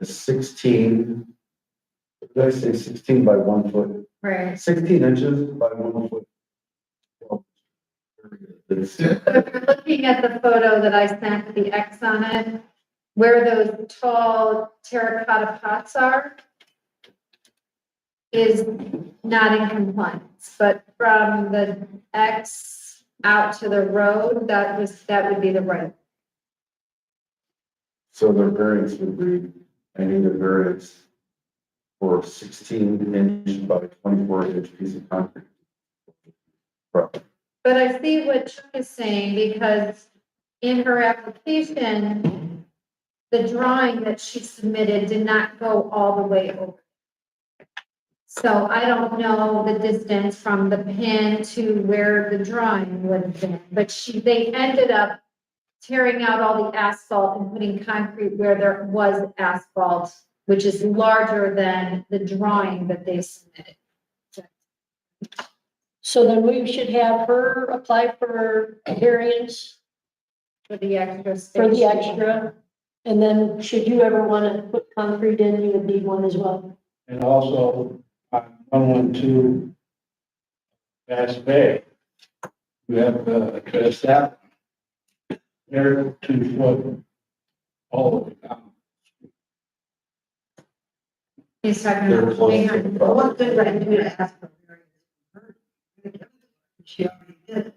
a 16, let's say 16 by 1 foot, Right. 16 inches by 1 foot. It's- So if you're looking at the photo that I sent with the X on it, where those tall terracotta pots are, is not in compliance, but from the X out to the road, that would be the right. So the variance would be, I need a variance for 16-inch by 24-inch piece of concrete. Right. But I see what Chuck is saying, because in her application, the drawing that she submitted did not go all the way over. So I don't know the distance from the pin to where the drawing would have been, but they ended up tearing out all the asphalt and putting concrete where there was asphalt, which is larger than the drawing that they submitted. So then we should have her apply for a variance For the extra space. for the extra. And then should you ever want to put concrete in, you would need one as well. And also, on 112 Bass Bay, you have to address that. They're 2 foot all the way down. He's talking They're about close to 300. the Well, property. what good would I do to ask for variance? She already did it.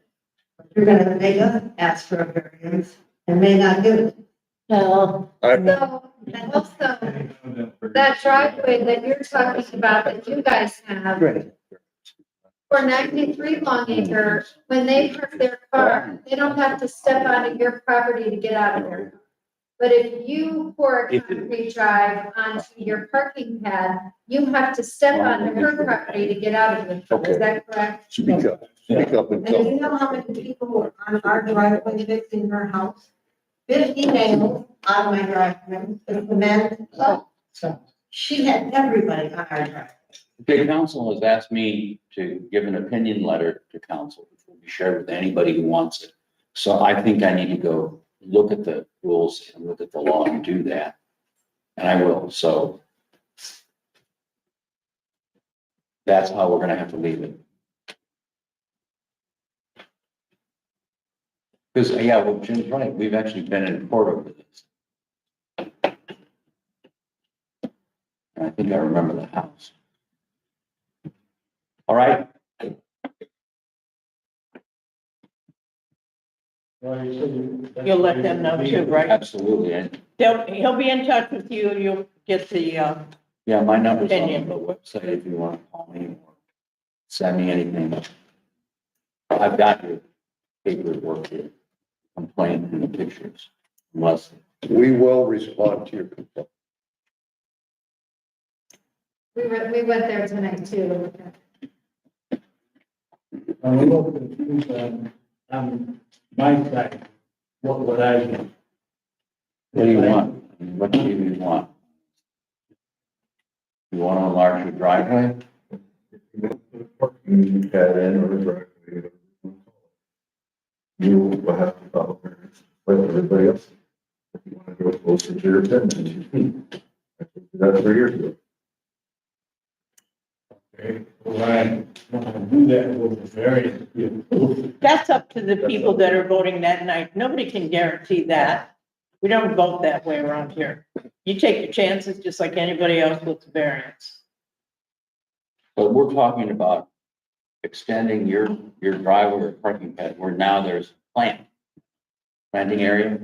But you're gonna make us ask for a variance and may not give it. So, and also, that driveway that you're talking about that you guys have, for 93 Longacre, when they park their car, they don't have to step onto your property to get out of there. But if you pour a concrete drive onto your parking pad, you have to step onto her property to get out of it. Is that correct? Speak up and And do tell. you know how many people were on our driveway fixing her house? 50 nails on my driveway, the cement, so she had everybody on our driveway. The council has asked me to give an opinion letter to council, which will be shared with anybody who wants it. So I think I need to go look at the rules and look at the law and do that. And I will, so. That's how we're gonna have to leave it. Because, yeah, well, Jim's right, we've actually been in court over this. And I think I remember the house. All right, You'll let them know too, right? absolutely, and, He'll be in touch with you, you'll get the, yeah, my number's on Opinion. the website if you want to call me or send me anything. I've got your paperwork here, complaint and the pictures, unless, We will respond to your complaint. We went there tonight too. I'm a little confused on my side, what would I do? what do you want? What do you want? You want to enlarge your driveway? Parking pad in or driveway, whatever you want to call it. You will have to follow variance like everybody else. If you want to go closer to your 10 than 2 feet. That's 3 years ago. Okay, Ryan, do that with the variance. that's up to the people that are voting that night. Nobody can guarantee that. We don't vote that way around here. You take your chances just like anybody else with the variance. But we're talking about extending your driveway or parking pad where now there's planting area.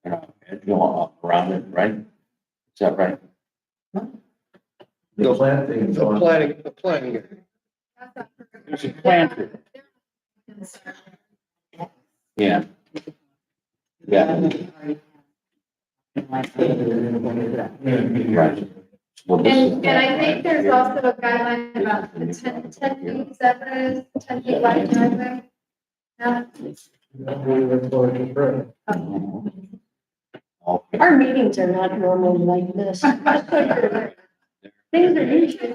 Going up around it, right? Is that right? The planting is on. The planning. There's a planter. Yeah. Yeah. Right. Well, this is- And I think there's also a guideline about the 10 feet, is that what it is? 10 feet wide driveway? Yeah. Okay. Our meetings are not normally like this. Things are usually.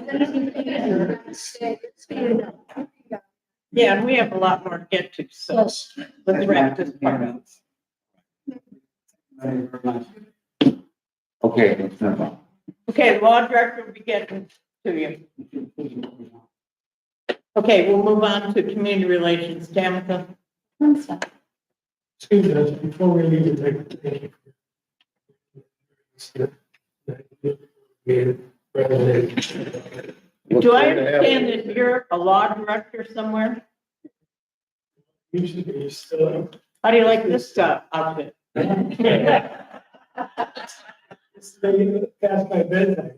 Yeah, and we have a lot more to get to, so Yes. let's wrap this part up. Thank you very much. Okay, let's move on. Okay, the law director will be getting to you. Okay, we'll move on to community relations. Tamika? Excuse us, before we leave, thank you. Do I understand that you're a law director somewhere? Usually still. How do you like this outfit? Past my bedtime.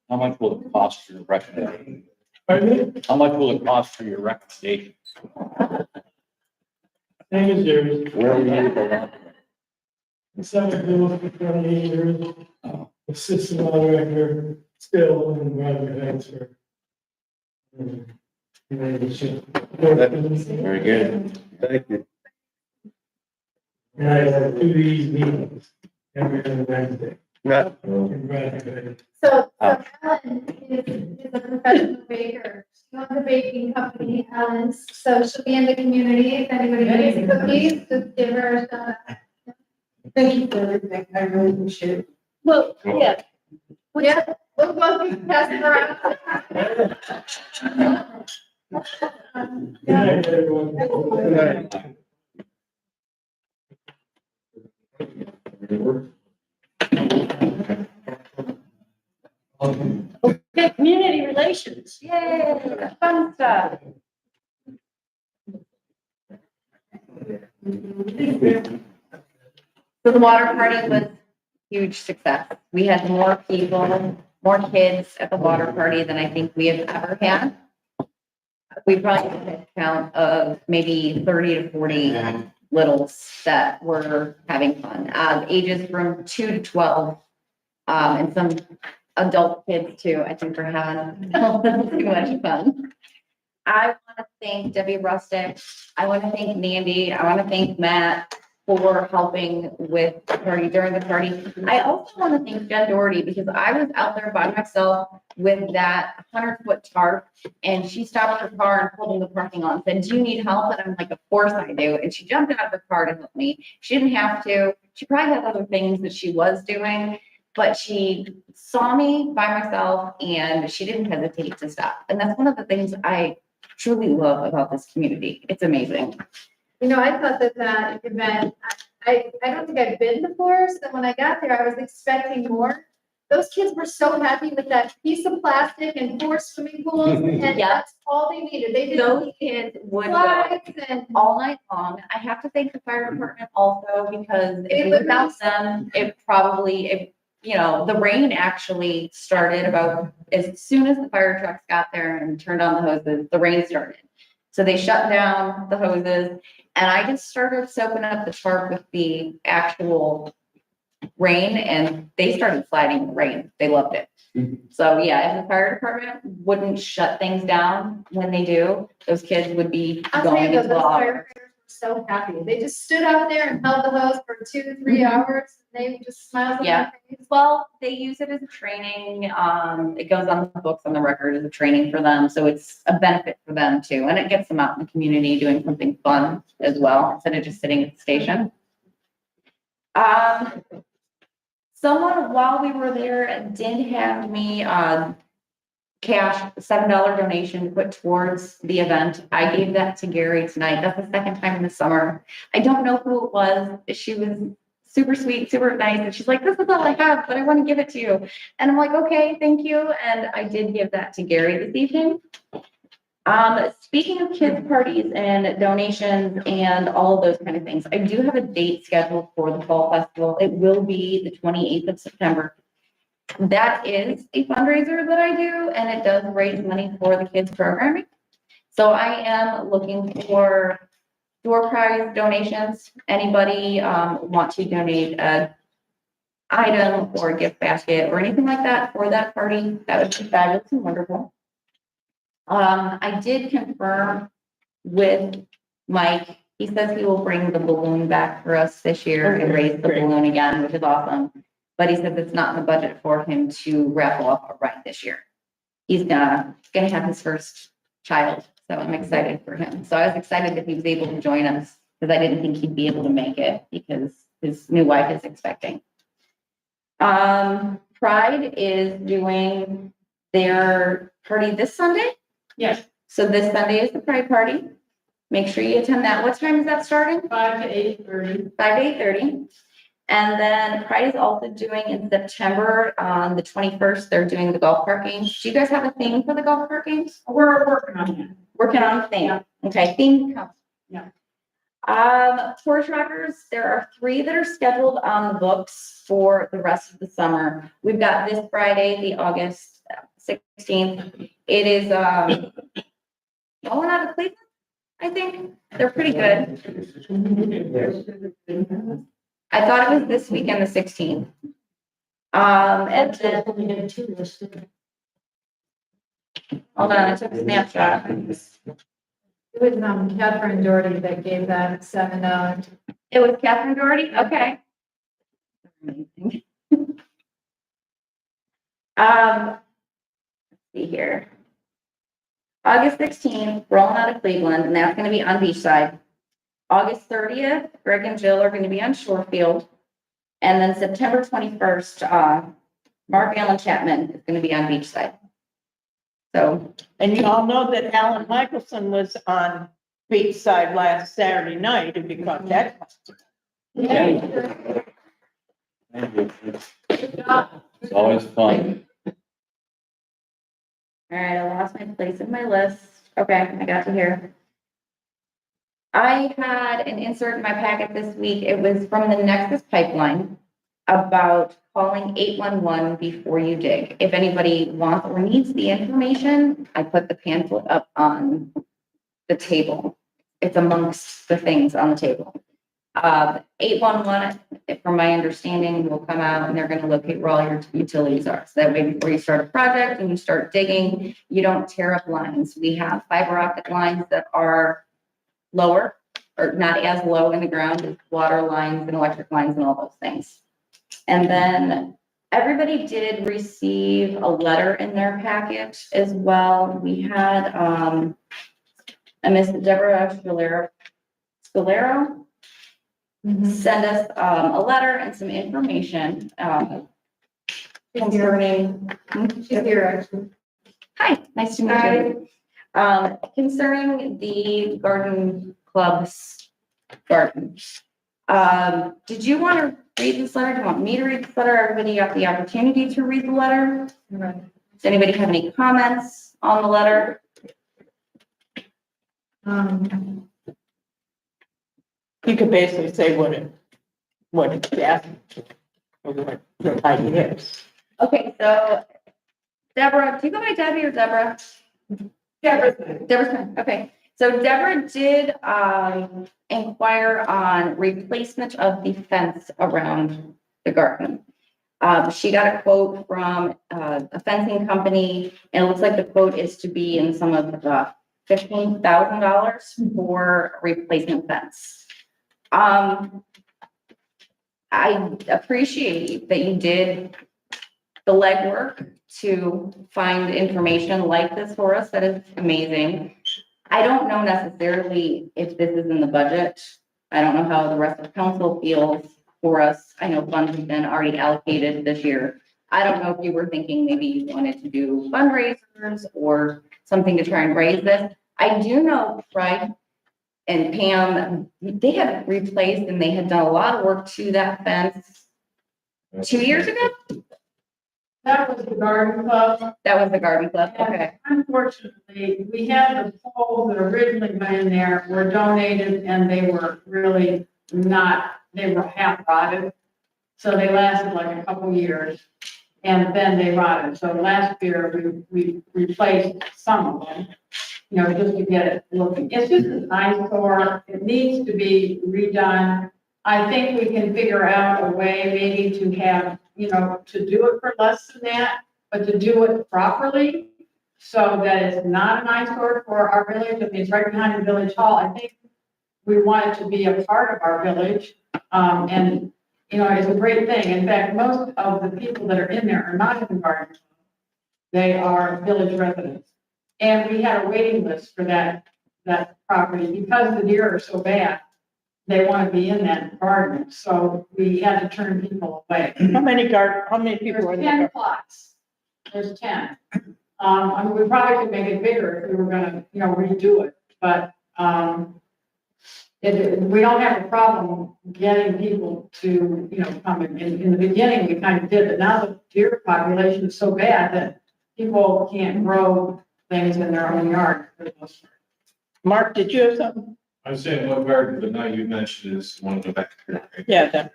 How much will it cost for your recommendation? Pardon me? How much will it cost for your recommendation? Same as yours. Where will you go? Seven bills for 28 years. Assistant law director, still in Roger Hansford. Very good. Thank you. And I have 2 of these meetings every other Wednesday. Not, Congratulations. So Ellen is a professional baker. She owns a baking company, Ellen's, so she'll be in the community. If anybody needs cookies, just give her a shout out. Thank you for everything. I really appreciate it. Well, yeah, Yeah, we'll both be passing around. Good night, everyone. good night. okay, community relations. Yay, fun stuff. So the water party was a huge success. We had more people, more kids at the water party than I think we have ever had. We probably had a count of maybe 30 to 40 littles that were having fun, ages from 2 to 12, and some adult kids too. I think we're having too much fun. I want to thank Debbie Rustick. I want to thank Nandy. I want to thank Matt for helping with the party during the party. I also want to thank Jen Doherty because I was out there by myself with that 100-foot tarp and she stopped her car and pulled in the parking lot and said, "Do you need help?" And I'm like, "Of course I do." And she jumped out of her car to help me. She didn't have to. She probably had other things that she was doing, but she saw me by myself and she didn't hesitate to stop. And that's one of the things I truly love about this community. It's amazing. You know, I thought that event, I don't think I've been before, so when I got there, I was expecting more. Those kids were so happy with that piece of plastic and 4 swimming pools, and Yeah. that's all they needed. They Those didn't kids would need go slides and. all night long. I have to thank the fire department also because if it was without them, the rain actually started about as soon as the fire trucks got there and turned on the hoses, the rain started. So they shut down the hoses and I just started soaking up the tarp with the actual rain and they started sliding in the rain. They loved it. So yeah, if the fire department wouldn't shut things down when they do, those kids would be I'll tell going you, into those the water. firefighters were so happy. They just stood out there and held the hose for 2 to 3 hours. They just smiled on Yeah. their face. Well, they use it as a training. It goes on the books on the record as a training for them. So it's a benefit for them too. And it gets them out in the community doing something fun as well, instead of just sitting at the station. Someone, while we were there, did hand me cash, $7 donation to put towards the event. I gave that to Gary tonight. That's the second time in the summer. I don't know who it was. She was super sweet, super nice. And she's like, "This is all I have, but I want to give it to you." And I'm like, "Okay, thank you." And I did give that to Gary this evening. Speaking of kids' parties and donations and all of those kind of things, I do have a date scheduled for the Fall Festival. It will be the 28th of September. That is a fundraiser that I do, and it does raise money for the kids programming. So I am looking for door prize donations. Anybody want to donate a item or a gift basket or anything like that for that party? That would be fabulous and wonderful. I did confirm with Mike. He says he will bring the balloon back for us this year and raise the balloon again, which is awesome. But he said it's not in the budget for him to raffle off a ride this year. He's gonna have his first child, so I'm excited for him. So I was excited that he was able to join us, because I didn't think he'd be able to make it because his new wife is expecting. Pride is doing their party this Sunday. Yes, So this Sunday is the Pride Party. Make sure you attend that. What time is that starting? 5 to 8:30. 5 to 8:30. And then Pride is also doing in September, on the 21st, they're doing the golf cart games. Do you guys have a theme for the golf cart games? We're working on that. Working on a theme. Okay, theme comes. Yeah. Tour trackers, there are 3 that are scheduled on the books for the rest of the summer. We've got this Friday, the August 16th. It is, going out of Cleveland, I think. They're pretty good. I thought it was this weekend, the 16th. And then, We had 2 listed. hold on, I took a snapshot. It was, Catherine Doherty that gave that $7. It was Catherine Doherty? Okay. Let's see here. August 16th, rolling out of Cleveland, and that's gonna be on Beachside. August 30th, Greg and Jill are gonna be on Shorefield. And then September 21st, Mark Allen Chapman is gonna be on Beachside. So, And you all know that Alan Michelson was on Beachside last Saturday night, if you caught that. It's always fun. all right, I lost my place in my list. Okay, I got to here. I had an insert in my packet this week. It was from the Nexus Pipeline about calling 811 before you dig. If anybody wants or needs the information, I put the pamphlet up on the table. It's amongst the things on the table. 811, from my understanding, will come out and they're going to locate where all your utilities are. So that way, before you start a project and you start digging, you don't tear up lines. We have fiber optic lines that are lower or not as low in the ground as water lines and electric lines and all those things. And then everybody did receive a letter in their packet as well. We had a Miss Deborah Scalero send us a letter and some information concerning. She's here, actually. Hi, nice to meet you. Concerning the garden club's garden. Did you want to read this letter? Do you want me to read this letter? Everybody got the opportunity to read the letter? Does anybody have any comments on the letter? You could basically say what it's asking, or what the idea is. Okay, so Deborah, do you go by Debbie or Deborah? Deborah's fine. Okay. So Deborah did inquire on replacement of the fence around the garden. She got a quote from a fencing company, and it looks like the quote is to be in some of the $15,000 for replacement fence. I appreciate that you did the legwork to find information like this for us. That is amazing. I don't know necessarily if this is in the budget. I don't know how the rest of council feels for us. I know funds have been already allocated this year. I don't know if you were thinking maybe you wanted to do fundraisers or something to try and raise this. I do know Fred and Pam, they had replaced and they had done a lot of work to that fence 2 years ago. That was the garden club. That was the garden club. Okay. Unfortunately, we had the poles that originally went in there were donated and they were really not, they were half rotted. So they lasted like a couple years and then they rotted. So last year we replaced some of them, you know, just to get it looking. It's just an eyesore. It needs to be redone. I think we can figure out a way maybe to have, you know, to do it for less than that, but to do it properly so that it's not an eyesore for our village. I mean, it's right behind the village hall. I think we want it to be a part of our village. And, you know, it's a great thing. In fact, most of the people that are in there are not in the garden club. They are village residents. And we had a waiting list for that property because the deer are so bad. They want to be in that garden, so we had to turn people away. How many people were There's there? 10 plots. There's 10. I mean, we probably could make it bigger if we were gonna, redo it, but, we don't have a problem getting people to, come in. In the beginning, we kind of did, but now the deer population is so bad that people can't grow things in their own yard for the most part. Mark, did you have something? I was saying one garden, but now you mentioned is one in the back. Yeah.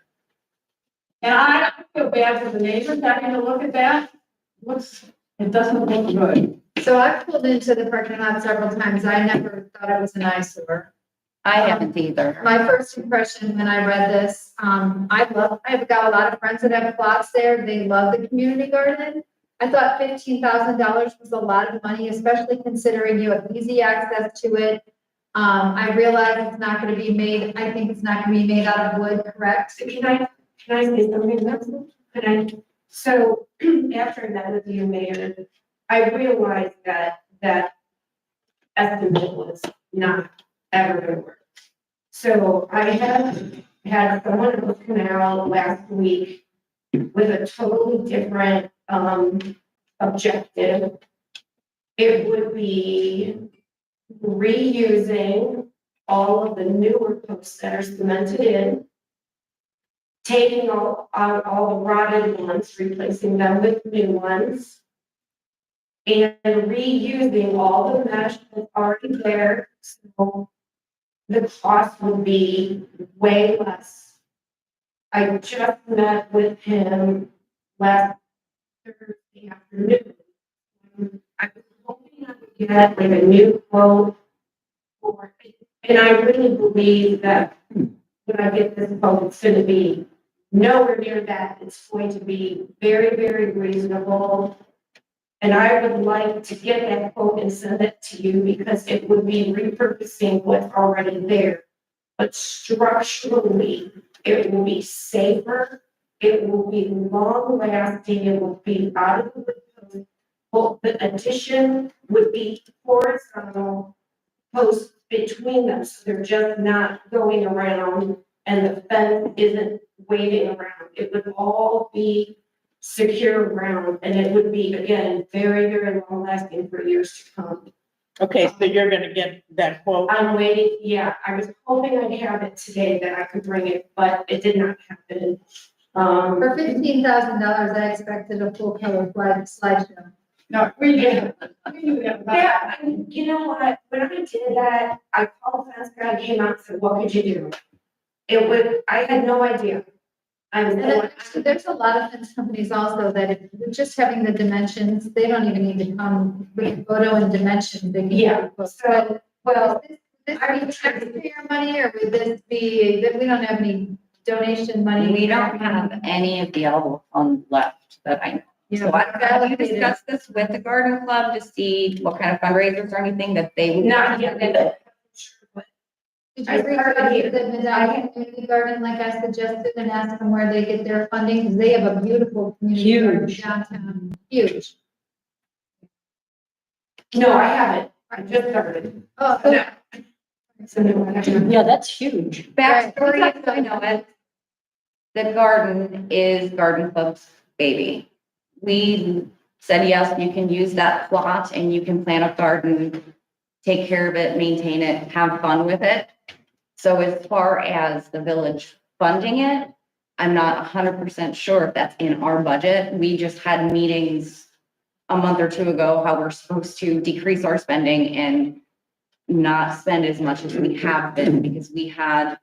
And I feel bad for the neighbors having to look at that. It doesn't look good. So I've pulled into the parking lot several times. I never thought it was an eyesore. I haven't either. My first impression when I read this, I've got a lot of friends that have plots there. They love the community garden. I thought $15,000 was a lot of money, especially considering you have easy access to it. I realize it's not gonna be made, I think it's not gonna be made out of wood, correct? Can I say something? So after I met with you, Mayor, I realized that estimate was not ever gonna work. So I have had someone in the canal last week with a totally different, objective. It would be reusing all of the newer posts that are cemented in, taking out all the rotted ones, replacing them with new ones, and reusing all the mesh that's already there. So the cost would be way less. I just met with him last Thursday afternoon. I was hoping I would get like a new quote for it. And I really believe that when I get this quote, it's going to be nowhere near that. It's going to be very, very reasonable. And I would like to get that quote and send it to you because it would be repurposing what's already there. But structurally, it will be safer. It will be long lasting. It will be out of the window. Well, the addition would be horizontal posts between them, so they're just not going around and the fence isn't waving around. It would all be secure ground and it would be, again, very, very long lasting for years to come. Okay, so you're gonna get that quote. I'm waiting, yeah, I was hoping I'd have it today that I could bring it, but it did not happen. For $15,000, I expected a full color slideshow. No, we did. Yeah, and you know what, when I did that, I called the fence guy and came out and said, what could you do? I had no idea. And actually, there's a lot of fence companies also that if you're just having the dimensions, they don't even need to come with a photo and dimension. They can Yeah, so, well, Would this be taxpayer money or would this be, that we don't have any donation money? We don't have any available funds left that I know. So I don't know, have you discussed this with the garden club to see what kind of fundraisers or anything that they would? not yet. Did you reach out to the Medallion Community Garden like I suggested and ask them where they get their funding? Because they have a beautiful community garden downtown, huge. No, I haven't, I just started. Oh, No. So no, I haven't. Yeah, that's huge. Backstory, if I know it. The garden is Garden Club's baby. We said, yes, you can use that plot and you can plant a garden, take care of it, maintain it, have fun with it. So as far as the village funding it, I'm not 100% sure if that's in our budget. We just had meetings a month or two ago, how we're supposed to decrease our spending and not spend as much as we have been because we had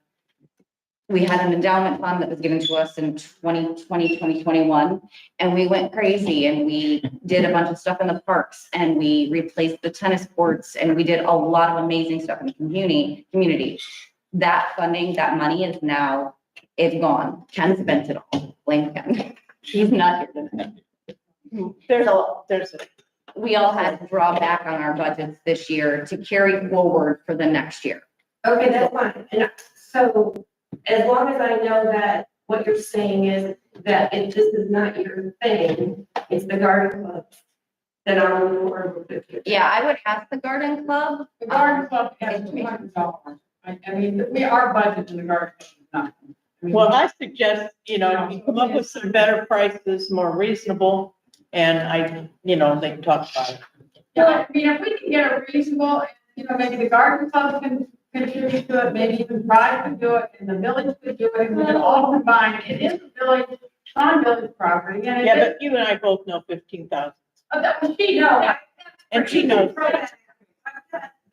an endowment fund that was given to us in 2020, 2021, and we went crazy and we did a bunch of stuff in the parks and we replaced the tennis courts and we did a lot of amazing stuff in the community. That funding, that money is now, it's gone. Ken spent it all. Blame Ken. He's not here today. We all had to draw back on our budgets this year to carry forward for the next year. Okay, that's fine. And so as long as I know that what you're saying is that if this is not your thing, it's the garden club. then I'll move forward with it. Yeah, I would ask the garden club. The garden club has $200. I mean, our budget in the garden club is nothing. Well, I suggest, you come up with some better prices, more reasonable, and they can talk about it. Yeah, I mean, if we can get a reasonable, maybe the garden club can contribute to it, maybe even Pride could do it, and the village could do it, and we can all combine. It is a village, on village property, and Yeah, but you and I both know 15,000. that was she, no. And she knows.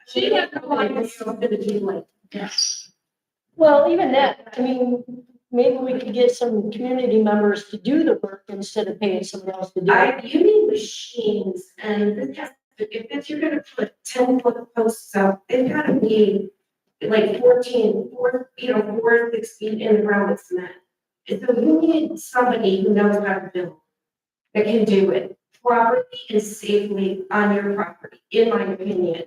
She has no idea. Well, even that, I mean, maybe we could get some community members to do the work instead of paying someone else to do it. You need machines and if you're gonna put 10-foot posts up, they've gotta be like 4, 6 feet in the ground with cement. And so you need somebody who knows how to build, that can do it properly and safely on your property, in my opinion.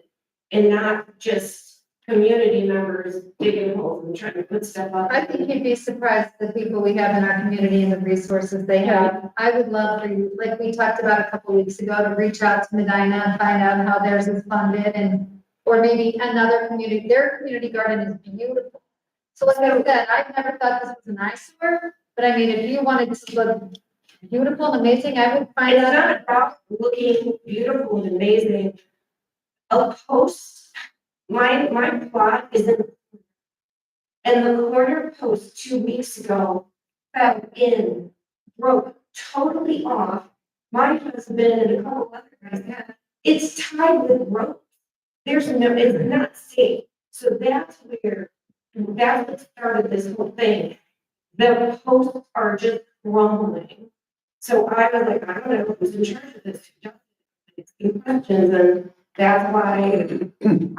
And not just community members digging holes and trying to put stuff up. I think you'd be surprised at the people we have in our community and the resources they have. I would love for you, like we talked about a couple weeks ago, to reach out to Medina and find out how theirs is funded or maybe another community, their community garden is beautiful. So like I said, I've never thought this was an eyesore, but I mean, if you wanted to look beautiful and amazing, I would find It's out. not about looking beautiful and amazing. A post, my plot is in, and the corner post 2 weeks ago fell in, broke totally off. My husband and a couple other guys had, it's tied with rope. It's not safe. So that's what started this whole thing. The posts are just crumbling. So I was like, I don't know who's in charge of this. Questions, and that's why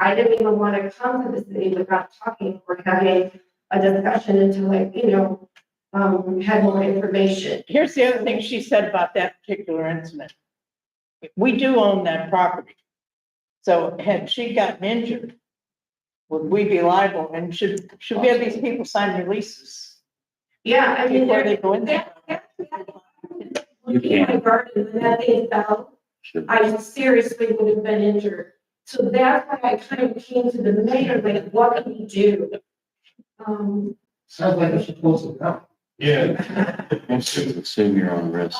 I didn't even want to come to the city without talking or having a discussion until had more information. Here's the other thing she said about that particular incident. We do own that property. So had she gotten injured, would we be liable? And should we have these people sign releases? Yeah, I mean, Before they go in there? Looking at my garden, when that thing fell, I seriously would have been injured. So that's why I kind of came to the mayor, like, what can we do? Sounds like it's supposed to come. Yeah. Assume your own risk.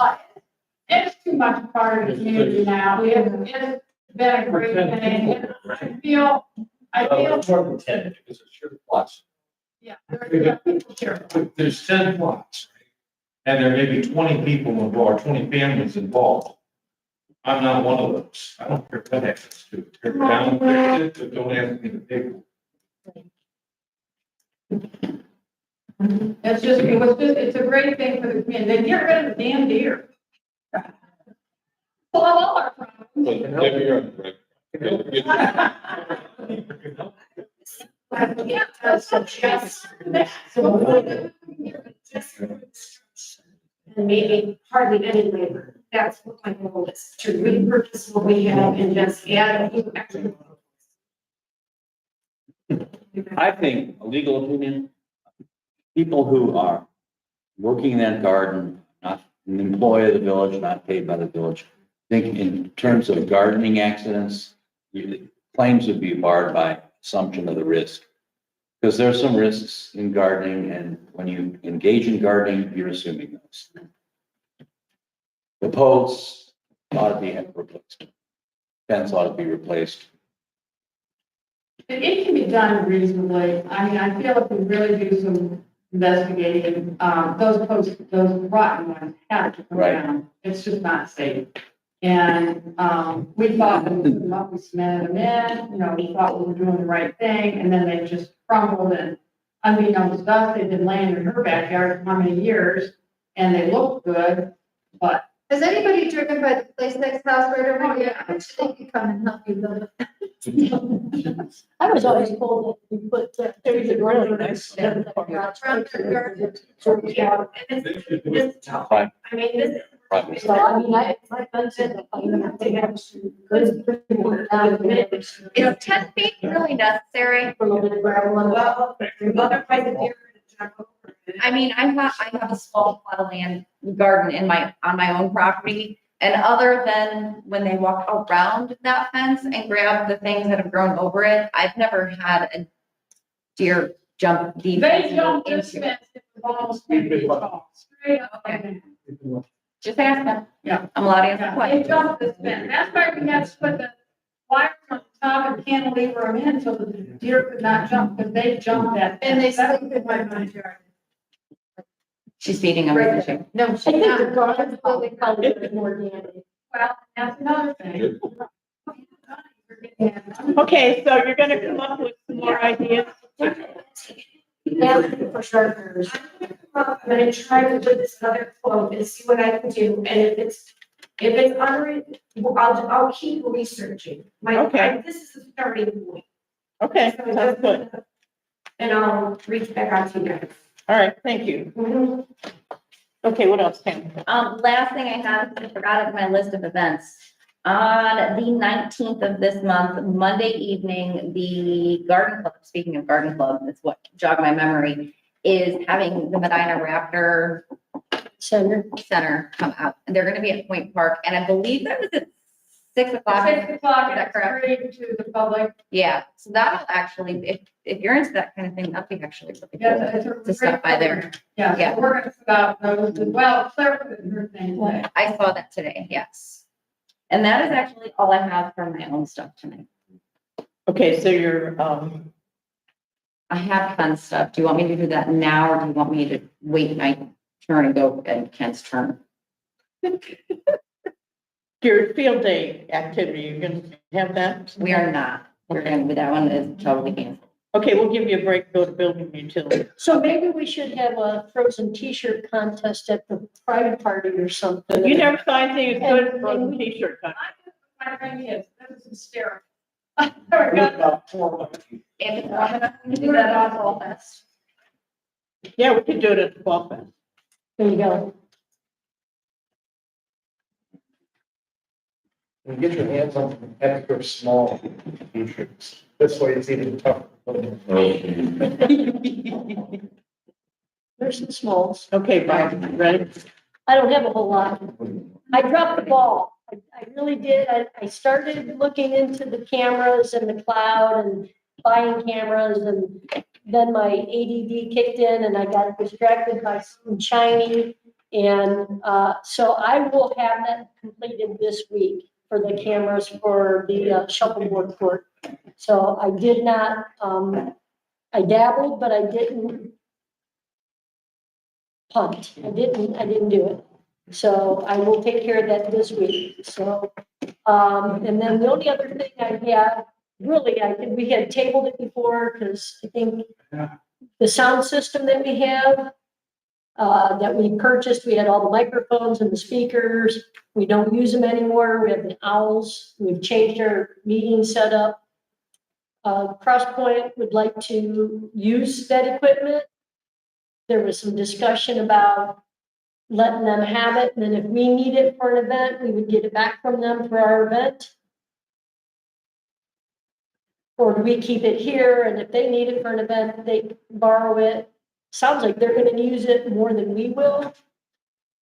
It's too much part of the community now. It's been a great thing. I feel, It's more than 10, because it's your plots. yeah. there are people here. There's 10 plots, right? And there may be 20 people involved, 20 families involved. I'm not one of those. I don't care what happens to it. Tear it down, fix it, but don't ask me to pay for it. It's a great thing for the community. They get rid of the damn deer. Well, all our problems. But Debbie, you're on the record. Yeah, just and maybe hardly any labor. That's what my goal is, to repurpose what we have and just add a few extra. I think, a legal opinion, people who are working in that garden, not an employee of the village, not paid by the village, think in terms of gardening accidents, claims would be barred by assumption of the risk. Because there are some risks in gardening, and when you engage in gardening, you're assuming those. The posts ought to be replaced. Fence ought to be replaced. It can be done reasonably. I mean, I feel if we really do some investigating, those posts, those rotten ones have to come Right. down. It's just not safe. And, we thought we put them up, we cemented them in, we thought we were doing the right thing, and then they just crumbled and unbeknownst to us, they've been laying in her backyard for how many years, and they look good, but. Has anybody driven by the place next house right over here? I should think you come and help you build it. I was always told that you put, There's a really nice. Yeah, and this is tough. I mean, this. Right. so I mean, my fence is, they have good. 10 feet really necessary? For a little bit of gravel and Well, otherwise, if you're gonna jump over it. I mean, I have a small plot of land garden on my own property, And other than when they walk around that fence and grab the things that have grown over it, I've never had a deer jump deep. They jumped this into it. fence if the ball's 10 feet tall, straight up. Okay. Just ask them. Yeah. I'm allowed to answer Yeah, they questions. jumped this fence. That's why we had to put the wires on the top and cantilever them in so the deer could not jump, because they jumped that. And they sleep in my backyard. She's feeding them. isn't she? No, I she think the not. garden probably does more damage. Well, that's another thing. Okay, so you're gonna come up with some more ideas? Yeah, for sure. I'm gonna try to put this other quote and see what I can do, and if it's under, I'll keep researching. Okay. This is the starting point. Okay, sounds good. And I'll reach back out to you guys. All right, thank you. Okay, what else, Tam? Last thing I have, I forgot of my list of events. On the 19th of this month, Monday evening, the garden club, speaking of garden club, that's what jogged my memory, is having the Medina Raptor Center come out. And they're gonna be at Point Park, and I believe that was at 6 o'clock. 6 o'clock, Is that it's correct? free to the public. Yeah, so that'll actually, if you're into that kind of thing, that'd be actually really Yeah, cool it's a to stop by there. Yeah, Yeah. so we're gonna put out those as well, Claire put in her thing. today. I saw that today, yes. And that is actually all I have for my own stuff tonight. Okay, so you're, I have Ken's stuff. Do you want me to do that now, or do you want me to wait my turn and go at Ken's turn? your field day activity, you're gonna have that? We are not. We're gonna, that one is totally canceled. Okay, we'll give you a break, go to building utility. So maybe we should have a frozen t-shirt contest at the pride party or something. You never saw anything as good as frozen t-shirt contest. My grandkids, that was hysterical. If it's long enough, we can do that on Fall Fest. Yeah, we could do it at the fall fest. There you go. And get your hands on some extra small t-shirts. This way it's even tougher. There's some smalls. Okay, Brian, ready? I don't have a whole lot. I dropped the ball. I really did. I started looking into the cameras and the cloud and buying cameras, and then my ADD kicked in and I got distracted by something shiny. And so I will have that completed this week for the cameras for the shuffleboard court. So I did not, I dabbled, but I didn't punt. I didn't do it. So I will take care of that this week. So, and then the only other thing I have, really, I think we had tabled it before, because I think the sound system that we have, that we purchased, we had all the microphones and the speakers. We don't use them anymore. We have the owls. We've changed our meeting setup. CrossPoint would like to use that equipment. There was some discussion about letting them have it, and then if we need it for an event, we would get it back from them for our event. Or do we keep it here, and if they need it for an event, they borrow it? Sounds like they're gonna use it more than we will.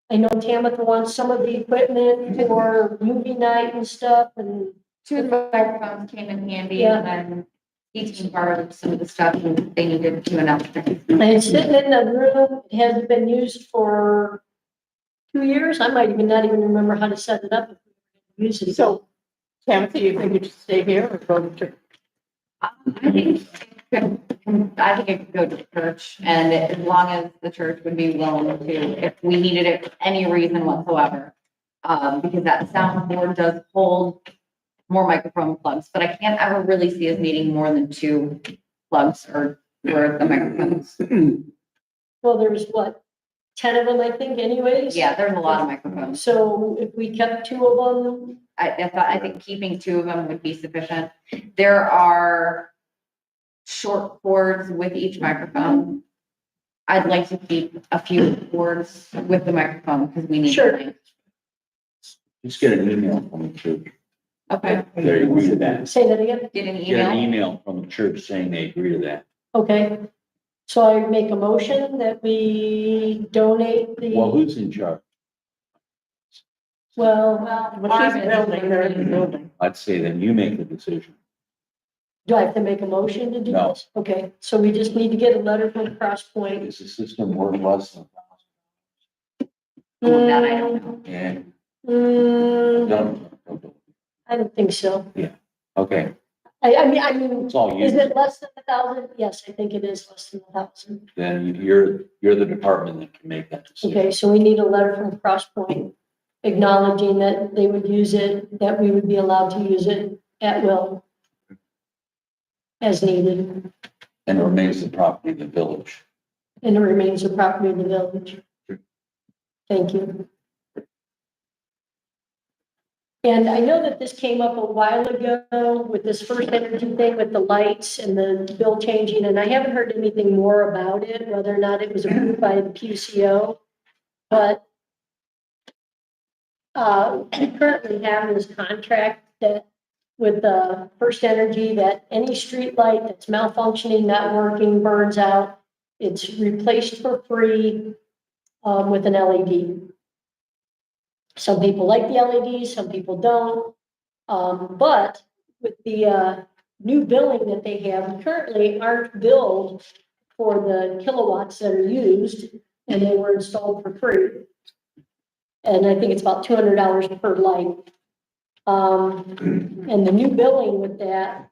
I know Tamitha wants some of the equipment for movie night and stuff, and Two of the microphones came in handy, Yeah. and then each borrowed some of the stuff and they needed to announce things. and it's sitting in the room. It hasn't been used for 2 years. I might even not even remember how to set it up. Use it. So, Tammy, you think it should stay here or go to? I think it could go to the church, and as long as the church would be willing to, if we needed it for any reason whatsoever. Because that soundboard does hold more microphone plugs, but I can't ever really see us needing more than 2 plugs or for the microphones. Well, there's what, 10 of them, I think anyways? Yeah, there's a lot of microphones. So if we kept 2 of them, I think keeping 2 of them would be sufficient. There are short cords with each microphone. I'd like to keep a few cords with the microphone because we need. Sure. to. Just get an email from the church. Okay, They agree to that. say that again? get an Get an email. email from the church saying they agree to that. Okay. So I make a motion that we donate Well, the, who's in charge? Well, Well, she's building, they're in the building. I'd say then you make the decision. do I have to make a motion to do No. this? Okay, so we just need to get a letter from Cross Point. Is the system worth less than Well, that I don't know. $1,000? Mm, Don't. I don't think so. Okay, I mean, it's all is you. it less than 1,000? Yes, I think it is less than 1,000. Then you're the department that can make that decision. Okay, so we need a letter from Cross Point acknowledging that they would use it, that we would be allowed to use it at will as needed, And it remains the property of the village. and it remains the property of the village. Thank you. And I know that this came up a while ago with this First Energy thing with the lights and the bill changing, and I haven't heard anything more about it, whether or not it was approved by the PCO. But we currently have this contract that with the First Energy, that any street light that's malfunctioning, not working, burns out, it's replaced for free with an LED. Some people like the LEDs, some people don't. But with the new billing that they have, currently aren't billed for the kilowatts that are used, and they were installed for free. And I think it's about $200 per light. And the new billing with that,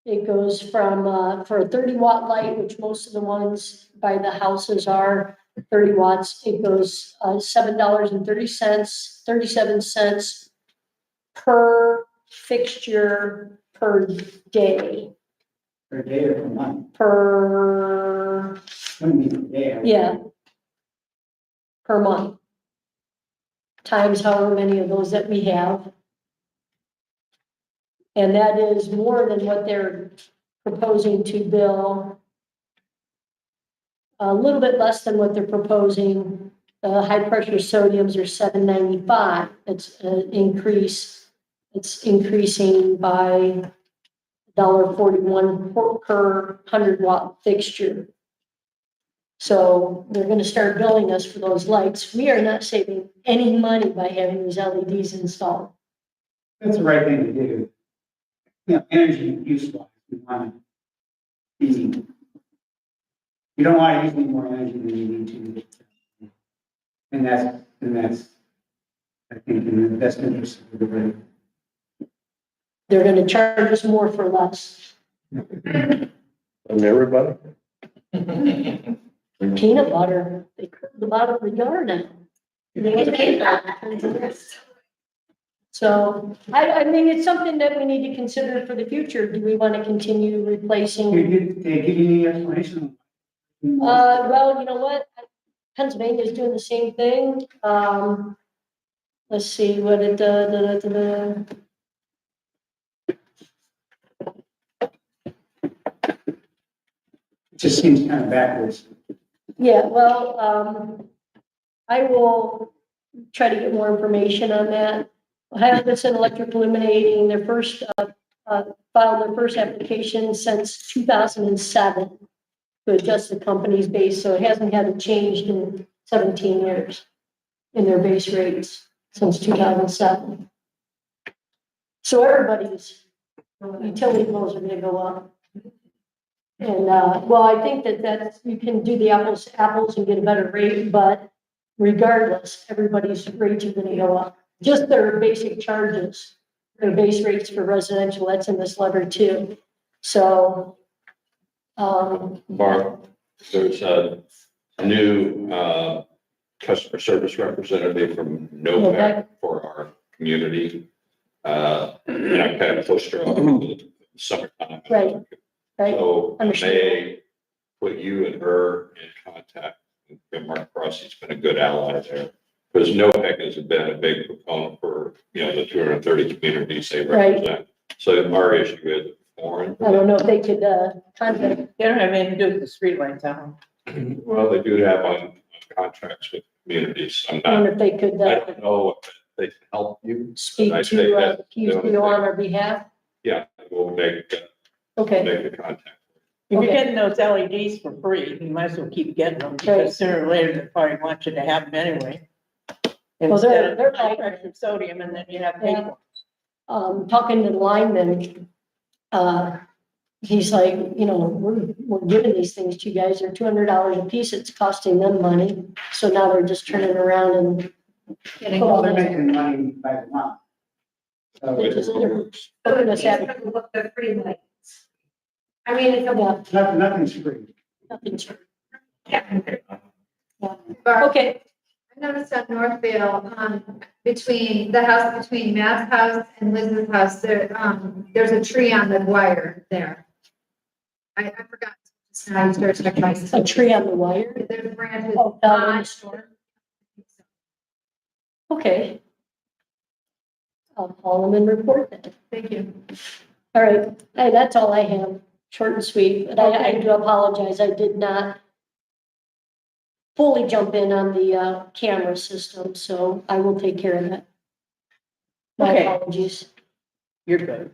it goes from, for a 30-watt light, which most of the ones by the houses are 30 watts, it goes $7.30, 37 cents per fixture per day, Per day or per month? per, What do you mean per day? yeah, per month. Times however many of those that we have. And that is more than what they're proposing to bill. A little bit less than what they're proposing. High pressure sodiums are $7.95. It's an increase. It's increasing by $1.41 per 100-watt fixture. So they're going to start billing us for those lights. We are not saving any money by having these LEDs installed. That's the right thing to do. You know, energy use wise, we want to be, you don't want to use any more energy than you need to. And that's, I think, in the best interest of everybody. They're going to charge us more for less. And everybody? Peanut butter, they cut them out of the yard now. So, I mean, it's something that we need to consider for the future. Do we want to continue replacing? Did they give you any explanation? Well, you know what? Pennsylvania's doing the same thing. Let's see what it, It just seems kind of backwards. yeah, well, I will try to get more information on that. Ohio Edison Electric Illuminating, their first, filed their first application since 2007 to adjust the company's base, so it hasn't had a change in 17 years in their base rates since 2007. So everybody's utility bills are gonna go up. And, well, I think that you can do the apples to apples and get a better rate, but regardless, everybody's rates are gonna go up. Just their basic charges, their base rates for residential, that's in this letter too. So, Barb, there's a new customer service representative from NOVAC for our community. And I kind of pushed her on the summertime. Right. Right. So I Understood. may put you and her in contact. And Mark Crossie's been a good ally there. Because NOVAC has been a big proponent for, you know, the 230 communities they represent. So our issue is foreign. I don't know if they could, contact, They don't have anything to do with the streetlights, huh? Well, they do have on contracts with communities. I'm I wonder not, if they could, I don't know if they can help you. speak I to, think that PUCO on our behalf. Yeah, we'll make Okay, the contact. If you're Okay. getting those LEDs for free, you might as well keep getting them, because sooner or later, they probably want you to have them anyway. Instead of they're high like- pressure sodium and then you have Yeah. paper. Talking to the lineman, he's like, we're giving these things to you guys, they're $200 a piece, it's costing them money. So now they're just turning around and Well, they're making money by the month. So they're just, they're So putting it's us at, the free lights. I mean, it's a. yeah, nothing's free. nothing. But Okay, I noticed on Northville, between the house, between Matt's house and Liz's house, there's a tree on the wire there. I forgot. I started checking my. a tree on the wire. There's branches. Oh, down in on- the store. Okay. I'll call them and report that. Thank you. All right, hey, that's all I have, short and sweet, but I do apologize, I did not fully jump in on the, camera system, so I will take care of that. My Okay. apologies. You're good.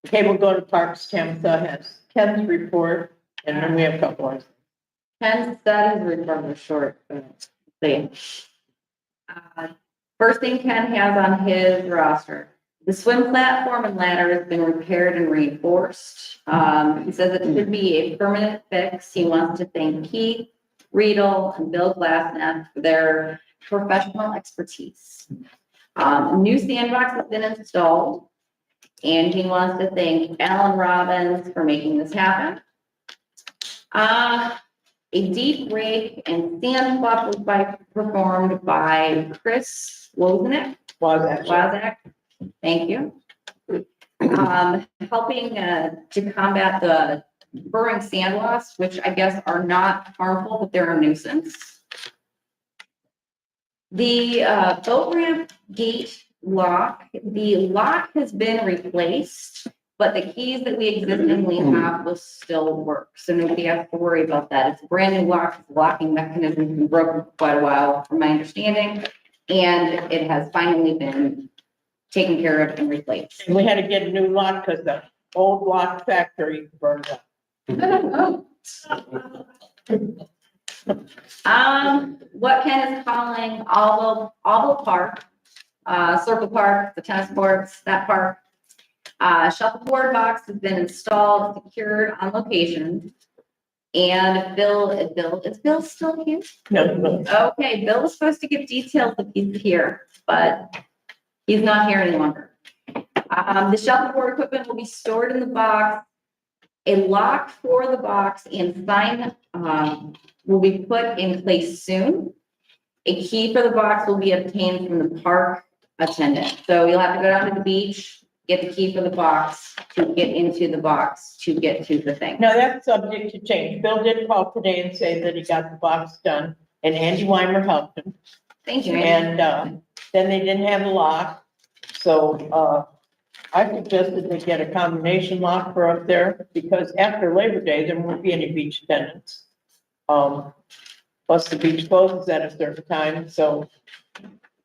Okay, we'll go to Parks. Tabitha has Ken's report, and then we have a couple others. Ken's studies report was short, but see. First thing Ken has on his roster, the swim platform and ladder has been repaired and reinforced. He says it should be a permanent fix. He wants to thank Keith, Riedel, and Bill Glassnack for their professional expertise. A new sandbox has been installed, and he wants to thank Alan Robbins for making this happen. A deep rake and sand swap was performed by Chris Wozniak. Wozniak, thank you. Helping to combat the burrowing sand wasps, which I guess are not harmful, but they're a nuisance. The boat ramp gate lock, the lock has been replaced, but the keys that we existingly have will still work. So nobody has to worry about that. It's a brand new lock. The locking mechanism has been broken for quite a while, from my understanding. And it has finally been taken care of and replaced. And we had to get a new lock because the old lock factory burned up. What Ken is calling Oval Park, Circle Park, the tennis courts, that park. Shuffleboard box has been installed, secured on location. And is Bill still here? No. Okay, Bill was supposed to give details if he's here, but he's not here any longer. The shuffleboard equipment will be stored in the box. A lock for the box and sign will be put in place soon. A key for the box will be obtained from the park attendant. So you'll have to go down to the beach, get the key for the box to get into the box to get to the thing. No, that's subject to change. Bill did call today and say that he got the box done, and Andy Weimer helped him. Thank you, Andy. And then they didn't have a lock, so I suggested they get a combination lock for up there, because after Labor Day, there won't be any beach attendants. Plus the beach closes at a certain time, so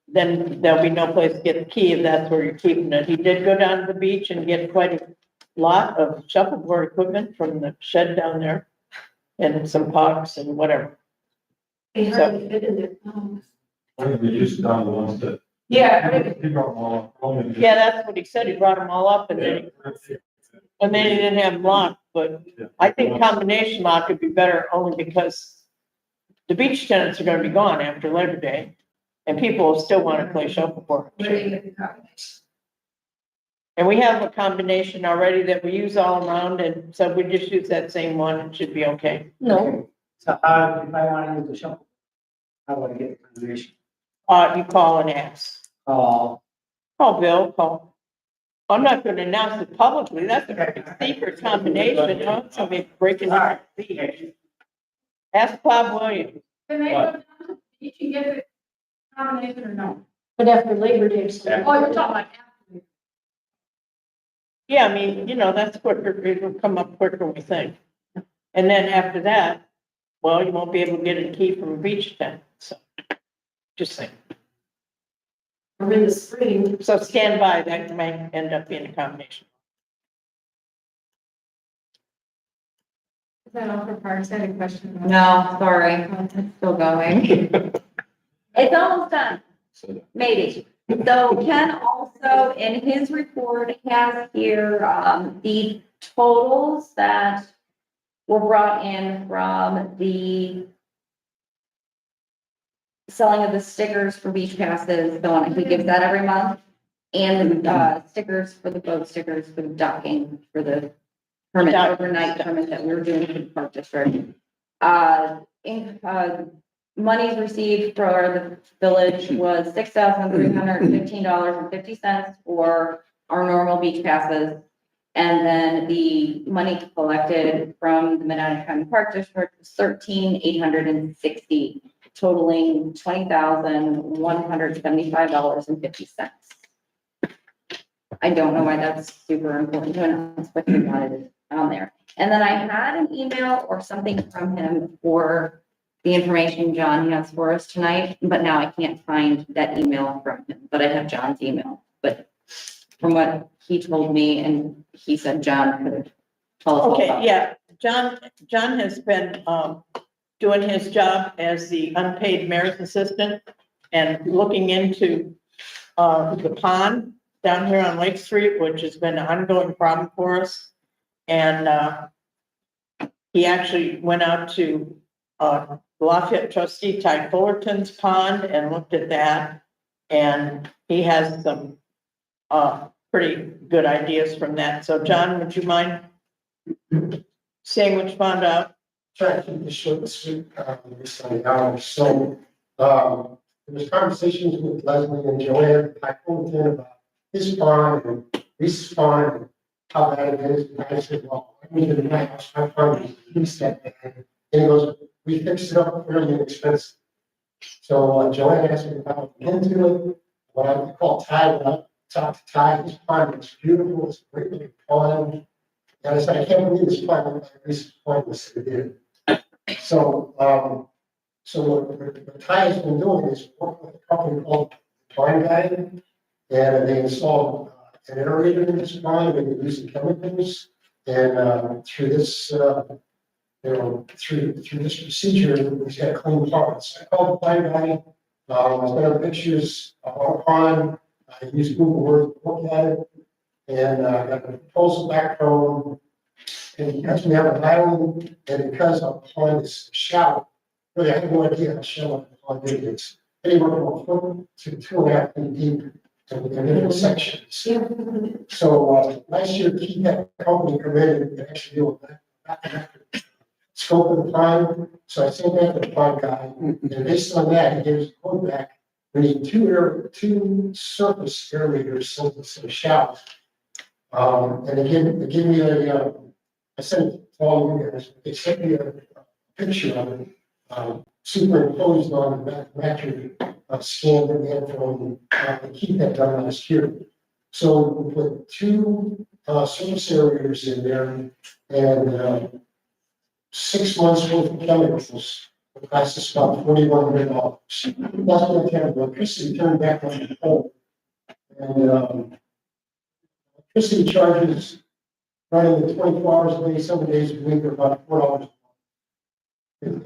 then there'll be no place to get the key if that's where you're keeping it. He did go down to the beach and get quite a lot of shuffleboard equipment from the shed down there, and some pucks and whatever. They hardly fit in there. We used to done the ones that. Yeah. He brought them all up. Yeah, that's what he said. He brought them all up and then he didn't have them locked, but I think combination lock would be better only because the beach tenants are gonna be gone after Labor Day, and people will still wanna play shuffleboard. And we have a combination already that we use all around, and so we just use that same one, it should be okay. No, So if I want to use the shuffle, how would I get the combination? You call and ask. Call Bill, call. I'm not gonna announce it publicly, that's a very secret combination, you know, somebody breaking our feet. Ask Bob Williams. Can they go down to the beach and get the combination or no? but after Labor Day. so- Oh, you're talking about after. Yeah, I mean, that's quicker, it'll come up quicker than we think. And then after that, well, you won't be able to get a key from a beach tent, so. Just saying. Or in the spring. So stand by, that might end up being a combination. Is that all for parks? I had a question. No, sorry, it's still going. It's almost done. Maybe. So Ken also, in his report, has here, the totals that were brought in from the selling of the stickers for beach passes, the one, he gives that every month. And, stickers for the boat stickers for the docking, for the permit, overnight permit that we were doing for the park district. Monies received for the village was $6,315.50 for our normal beach passes. And then the money collected from the Medina County Park District was $13,860, totaling $20,175.50. I don't know why that's super important to announce, but he wanted it on there. And then I had an email or something from him for the information John has for us tonight, but now I can't find that email from him, but I have John's email. But from what he told me, and he said John could tell us all about Okay, yeah, John has been, doing his job as the unpaid mayor's assistant and looking into, the pond down here on Lake Street, which has been an ongoing problem for us. And, he actually went out to, Lafayette trustee Ty Fullerton's pond and looked at that. And he has some, pretty good ideas from that. So John, would you mind saying what you found out? Try to keep this short and sweet, this hour. So, there was conversations with Leslie and Joanne, I told them about his pond and Reese's pond, and how bad it is. And I said, well, I mean, in my house, my pond is, he said, and he goes, we fixed it up fairly inexpensive. So Joanne asked me about into it, what I would call Ty, when I talked to Ty, his pond is beautiful, it's a great looking pond. And I said, I can't believe this pond looked like Reese's pond was it did. So, what Ty has been doing is working with a company called Pond Guide, and they installed an aerator in this pond, and they're using chemicals. And through this, through this procedure, he's got clean ponds. I called the Pond Guide. I sent him pictures of our pond. I used Google Earth to look at it, and got a proposal back from. And because we have an island, and because our pond is shallow, really, I have no idea how shallow the pond is. Anywhere from a foot to 2.5 feet deep in different sections. So last year, Keith had a company come in and actually do a scope of the pond. So I sent that to the pond guy, and based on that, he gave us a quote back. We need two surface aerators, so shallow. And they gave me I sent it to all you guys. They sent me a picture of it, superimposed on the matric scan that we had from Keith had done last year. So we put two surface aerators in there, and 6 months worth of chemicals. It cost us about $4,100. That's what we have electricity turned back on the pole. And electricity charges running the 24 hours a day, 7 days a week, are about $4.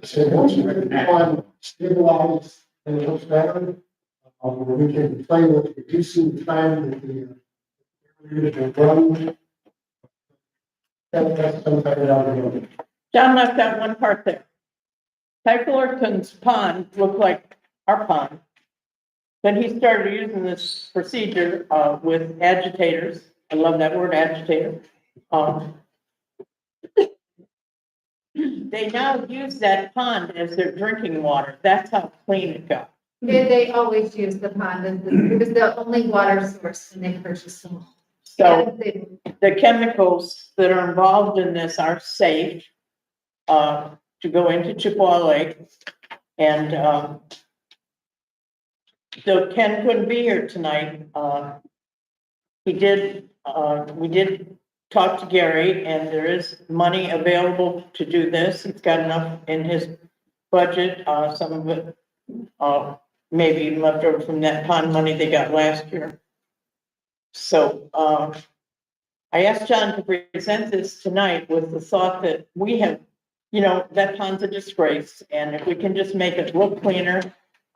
So once we get the pond stabilized and it looks better, we can play with reducing the time that the aerators are running. That's sometime down the road. John left out one part there. Ty Fullerton's pond looked like our pond. Then he started using this procedure with agitators. I love that word, agitator. They now use that pond as their drinking water. That's how clean it got. They always use the pond, it was the only water source and they purchased them. So the chemicals that are involved in this are safe to go into Chippewa Lake. And so Ken couldn't be here tonight. We did talk to Gary, and there is money available to do this. He's got enough in his budget. Some of it maybe even left over from that pond money they got last year. So I asked John to present this tonight with the thought that we have, that pond's a disgrace, and if we can just make it look cleaner,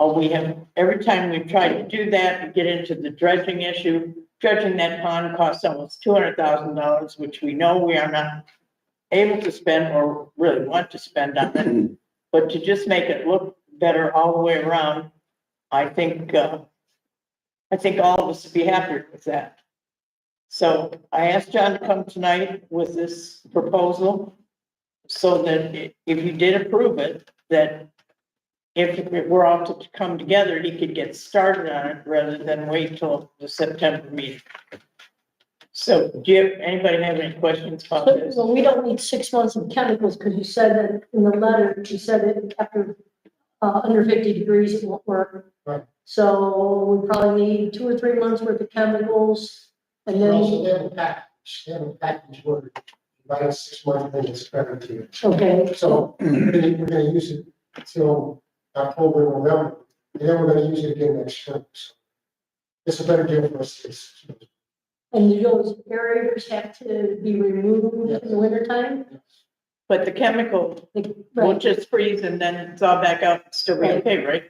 we have, every time we've tried to do that, we get into the dredging issue. Dredging that pond costs almost $200,000, which we know we are not able to spend or really want to spend on it. But to just make it look better all the way around, I think all of us would be happier with that. So I asked John to come tonight with this proposal so that if you did approve it, that if it were all to come together, he could get started on it rather than wait till the September meeting. So anybody have any questions about this? So we don't need 6 months of chemicals, because you said that in the letter, you said that after, under 50 degrees, it won't work. Right. So we probably need 2 or 3 months worth of chemicals, and And also, then, they have a package where about a 6 month thing is better to you. okay, So we're gonna use it till October, November, and then we're gonna use it again next spring. So it's a better deal for us. and those aerators have to be removed in the wintertime? But the chemical will just freeze and then thaw back out and still be okay, right?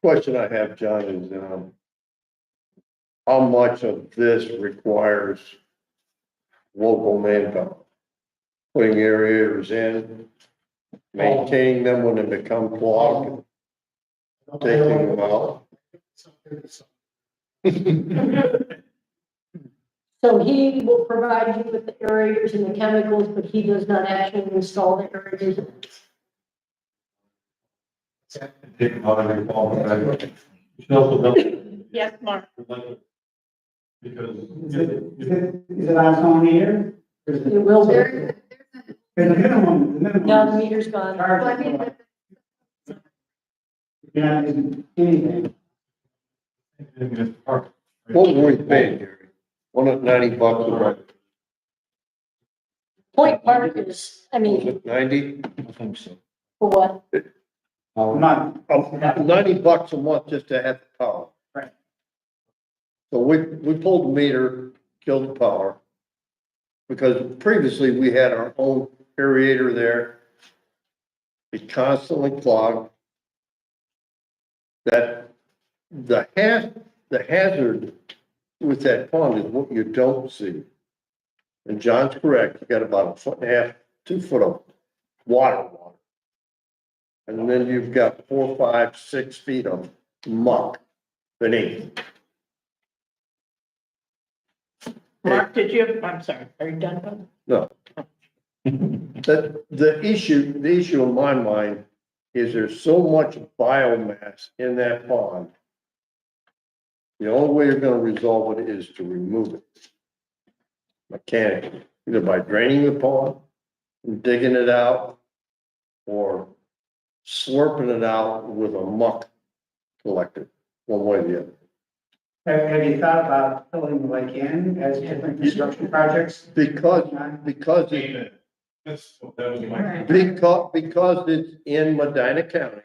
Question I have, John, is, how much of this requires local manpower? Putting aerators in, maintaining them when they become clogged, taking them out. So he will provide you with the aerators and the chemicals, but he does not actually install the aerators. Yes, Mark. Because. Is it on its own meter? It will be. There's a minimum. Now the meter's gone. Charge. You're not using anything. What were we paying, Gary? $190 a month, Point Park is, I was mean, it 90? I think so. for what? Not. $90 a month just to have the power. Right. So we pulled the meter, killed the power. Because previously we had our own aerator there. It constantly clogged. That, the hazard with that pond is what you don't see. And John's correct, you got about 1.5 to 2 foot of water. And then you've got 4, 5, 6 feet of muck beneath. Mark, I'm sorry, are you done? No. The issue in my mind is there's so much biomass in that pond. The only way you're gonna resolve it is to remove it mechanically, either by draining the pond, digging it out, or slurping it out with a muck collector, one way or the other. Have you thought about filling the lake in as different construction projects? Because it's in Medina County,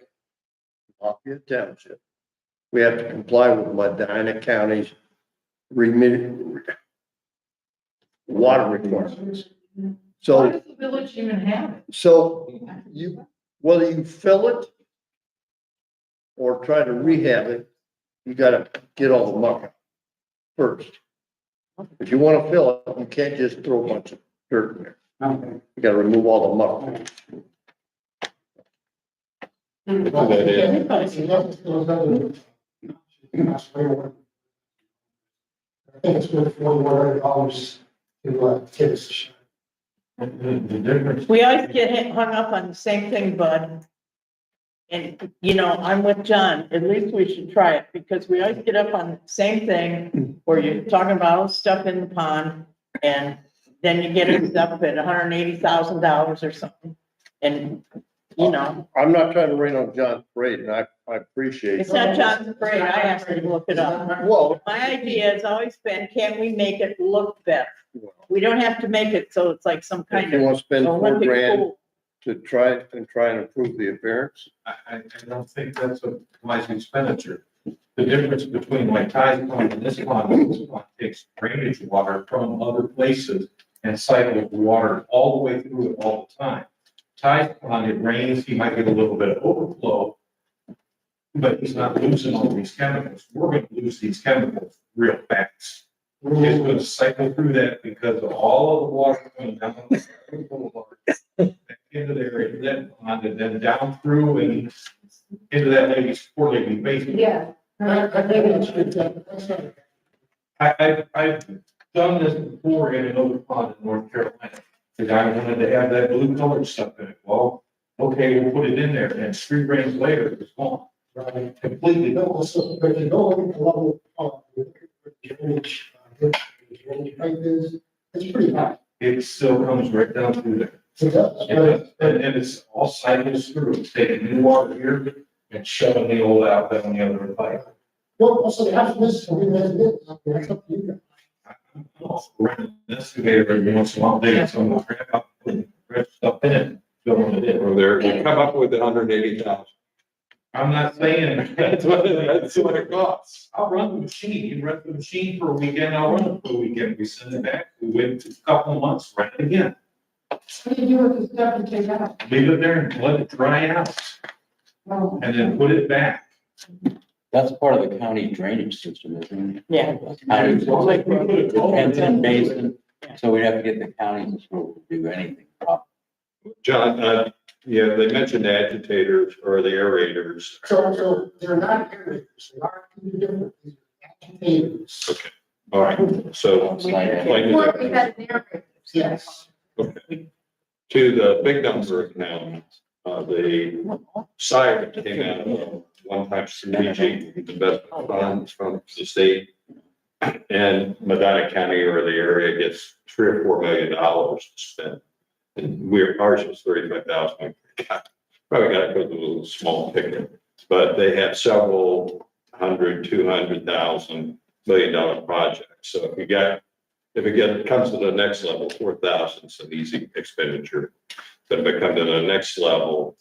Lafayette Township, we have to comply with Medina County's water requirements. So. Why does the village even have it? So whether you fill it or try to rehab it, you gotta get all the muck out first. If you wanna fill it, you can't just throw a bunch of dirt in there. Okay. You gotta remove all the muck. I think it's worth $4,100 to give us a shot. The difference. We always get hung up on the same thing, Bud. And, I'm with John, at least we should try it, because we always get up on the same thing where you're talking about all the stuff in the pond, and then you get it up at $180,000 or something. And, I'm not trying to rain on John's parade, and I appreciate. it's not John's parade, I asked him to look it up. Well, My idea has always been, can we make it look better? We don't have to make it so it's like some if kind you of want to spend Olympic $4,000 pool. to try and improve the appearance, I don't think that's a wise expenditure. The difference between my tide pond and this pond takes drainage water from other places and cycles water all the way through it all the time. tide pond, it rains, he might get a little bit of overflow. But he's not losing all these chemicals. We're gonna lose these chemicals real fast. It's gonna cycle through that because of all of the water coming down the boulevard, back into there, into that pond, and then down through and into that lady's poor lady basement. Yeah. I think it's, I've done this before in another pond in North Carolina. The guy wanted to have that blue colored stuff in it. Well, okay, we'll put it in there, and 3 rains later, it's gone. right. Completely gone. Also, but you go look at the level of drainage, drainage pipe is, it's pretty high. It still comes right down through there. It does, And it's all cycles through. It's taking new water here and shoving the old out down the other pipe. Well, also, after this, we measured it, that's up to you guys. I'm also running an excavator every once in a while, digging some of the crap up, putting fresh stuff in it, filling it in. Or there, you come up with 180,000. I'm not saying that's what it costs. I'll run the machine. You run the machine for a weekend, I'll run it for a weekend. We send it back, we wait a couple of months, run it again. What do you do with the stuff you take out? Leave it there and let it dry out and then put it back. That's part of the county drainage system, isn't it? Yeah. County, Like, Penton Basin, so we'd have to get the county to do anything. John, yeah, they mentioned agitators or the aerators. So they're not aerators, they are two different, these are agitators. Okay, all right, so. Before we had an air. Yes. Okay. To the big number now, the siren came out of a one-time strategic investment funds from the state. And Medina County or the area gets $3 or $4 million to spend. And ours was 35,000. Probably got to go to a little small ticket, but they have several hundred, 200,000 $1 million projects. So if it comes to the next level, 4,000 is an easy expenditure. But if it comes to the next level,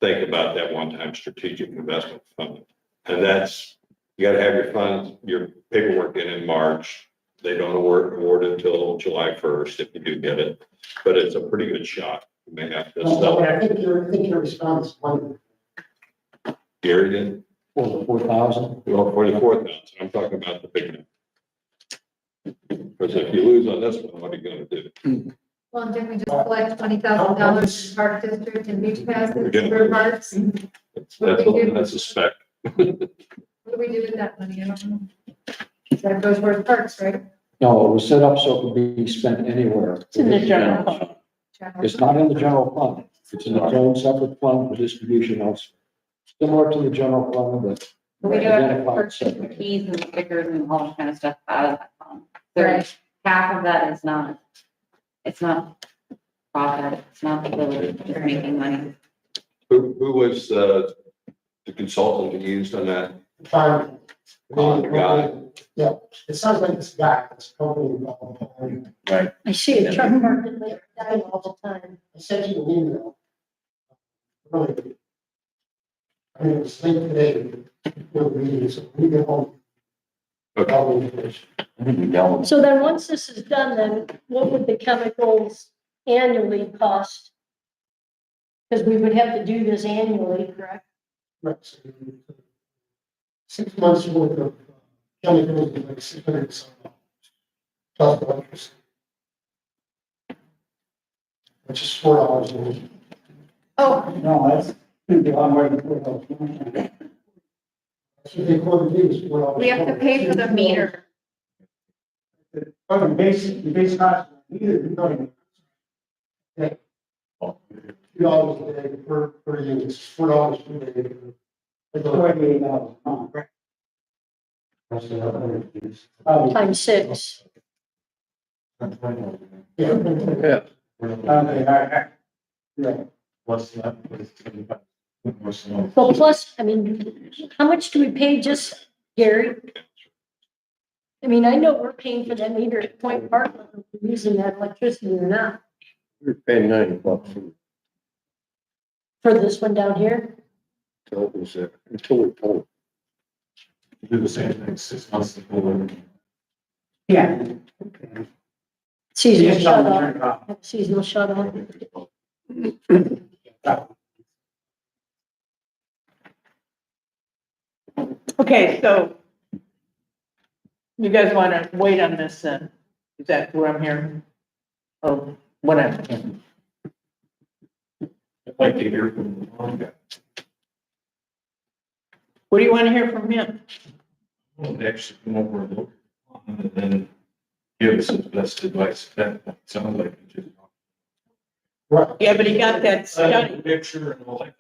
think about that one-time strategic investment fund. And that's, you gotta have your funds, your paperwork in March. They don't award it until July 1st if you do get it, but it's a pretty good shot. You may have to sell I it. think your response is one. Gary did, For the 4,000. well, 44,000. I'm talking about the big one. Because if you lose on this one, what are you gonna do? Well, didn't we just collect $20,000 in park district and beach passes Again. for parks? That's a spec. What do we do with that money? I don't know. That goes towards parks, right? No, it was set up so it could be spent anywhere. It's in the general fund. It's not in the general fund. It's in its own separate fund for distribution elsewhere. Similar to the general fund, but. We do have to identified purchase the separately. keys and stickers and all that kind of stuff out of that fund. There's Right. half of that is not, it's not profit, it's not the village, it's making money. Who was the consultant you used on that? Fine. The guy. Yeah, it sounds like it's guy, it's a company. Right. I see a truck parked in there dying all the time. I sent you an email. Really. I mean, it was late today, for the meeting, so we get home. Okay. All the information. I think we dealt with So then, once this is done, then what would the chemicals annually cost? Because we would have to do this annually, correct? Right, so 6 months worth of chemicals, is like $600 some dollars. Plus electricity. Which is $4 a week. Oh, No, that's gonna be a lot more than $4,000. That's what they quoted me, was $4. we have to pay for the meter. Oh, the base cost, either, you know, $2 a day per unit, it's $4 per day. $48. That's the other piece. Times 6. Yeah. Okay, yeah. What's that? Well, plus, I mean, how much do we pay just, Gary? I mean, I know we're paying for that meter at Point Park, whether we're using that electricity or not, You're paying $90 for this one down here. until it was there, until we told. Do the same thing, 6 months to pull in. Yeah. Seasonal Just shut tell them to turn off, it off. seasonal shut off. Okay, so you guys want to wait on this then? Is that where I'm hearing? Oh, whatever. I'd like to hear from the lawn guy. What do you want to hear from him? Well, they actually come over and look and then give us his best advice. That sounds like it just. Right. Yeah, but he got that study. Picture and all that.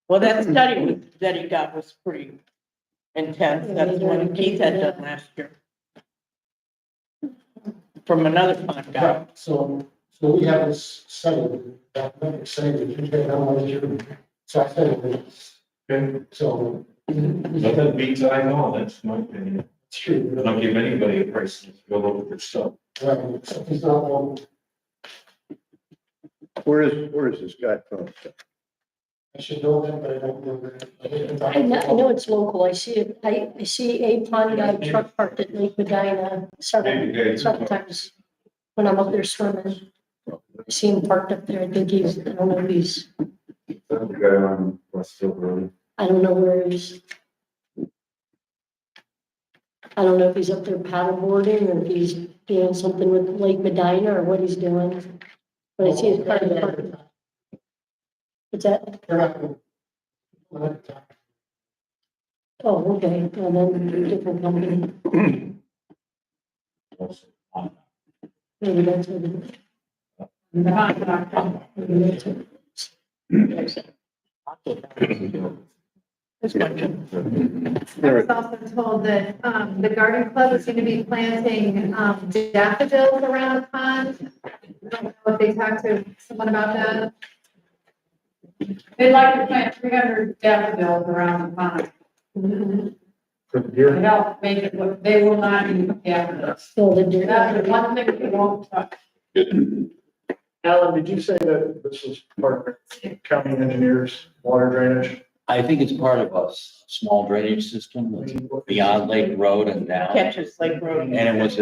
Well, that study that he got was pretty intense. That's one Keith had done last year. From another pond guy. Right, so we have this study that members say that you can analyze your, so I said it. Okay. So. Nothing beats I know, that's my opinion. It's true. I don't give anybody a price to go look at their stuff. Right, so it's not one. Where is this guy from? I should know that, but I don't know that. I know it's local. I see it. I see a pond guy truck parked at Lake Medina several times when I'm up there swimming. I see him parked up there. I think he's, I don't know if he's, That's the guy on Westfield Road. I don't know where he's. I don't know if he's up there paddleboarding or if he's doing something with Lake Medina or what he's doing. But I see his car parked. What's that? They're not gonna- Oh, okay. Well, then different company. Maybe that's what it is. Maybe that's what it is. This one, I was also told that, the garden club is gonna be planting, daffodils around the pond. I don't know if they talked to someone about that. They'd like to plant 300 daffodils around the pond. For the deer. To help make it look, they will not be daffodils. So the dirt. That's the one thing they won't touch. Alan, did you say that this is part of county engineers, water drainage? I think it's part of a small drainage system that's beyond Lake Road and down. catches Lake Road. And it was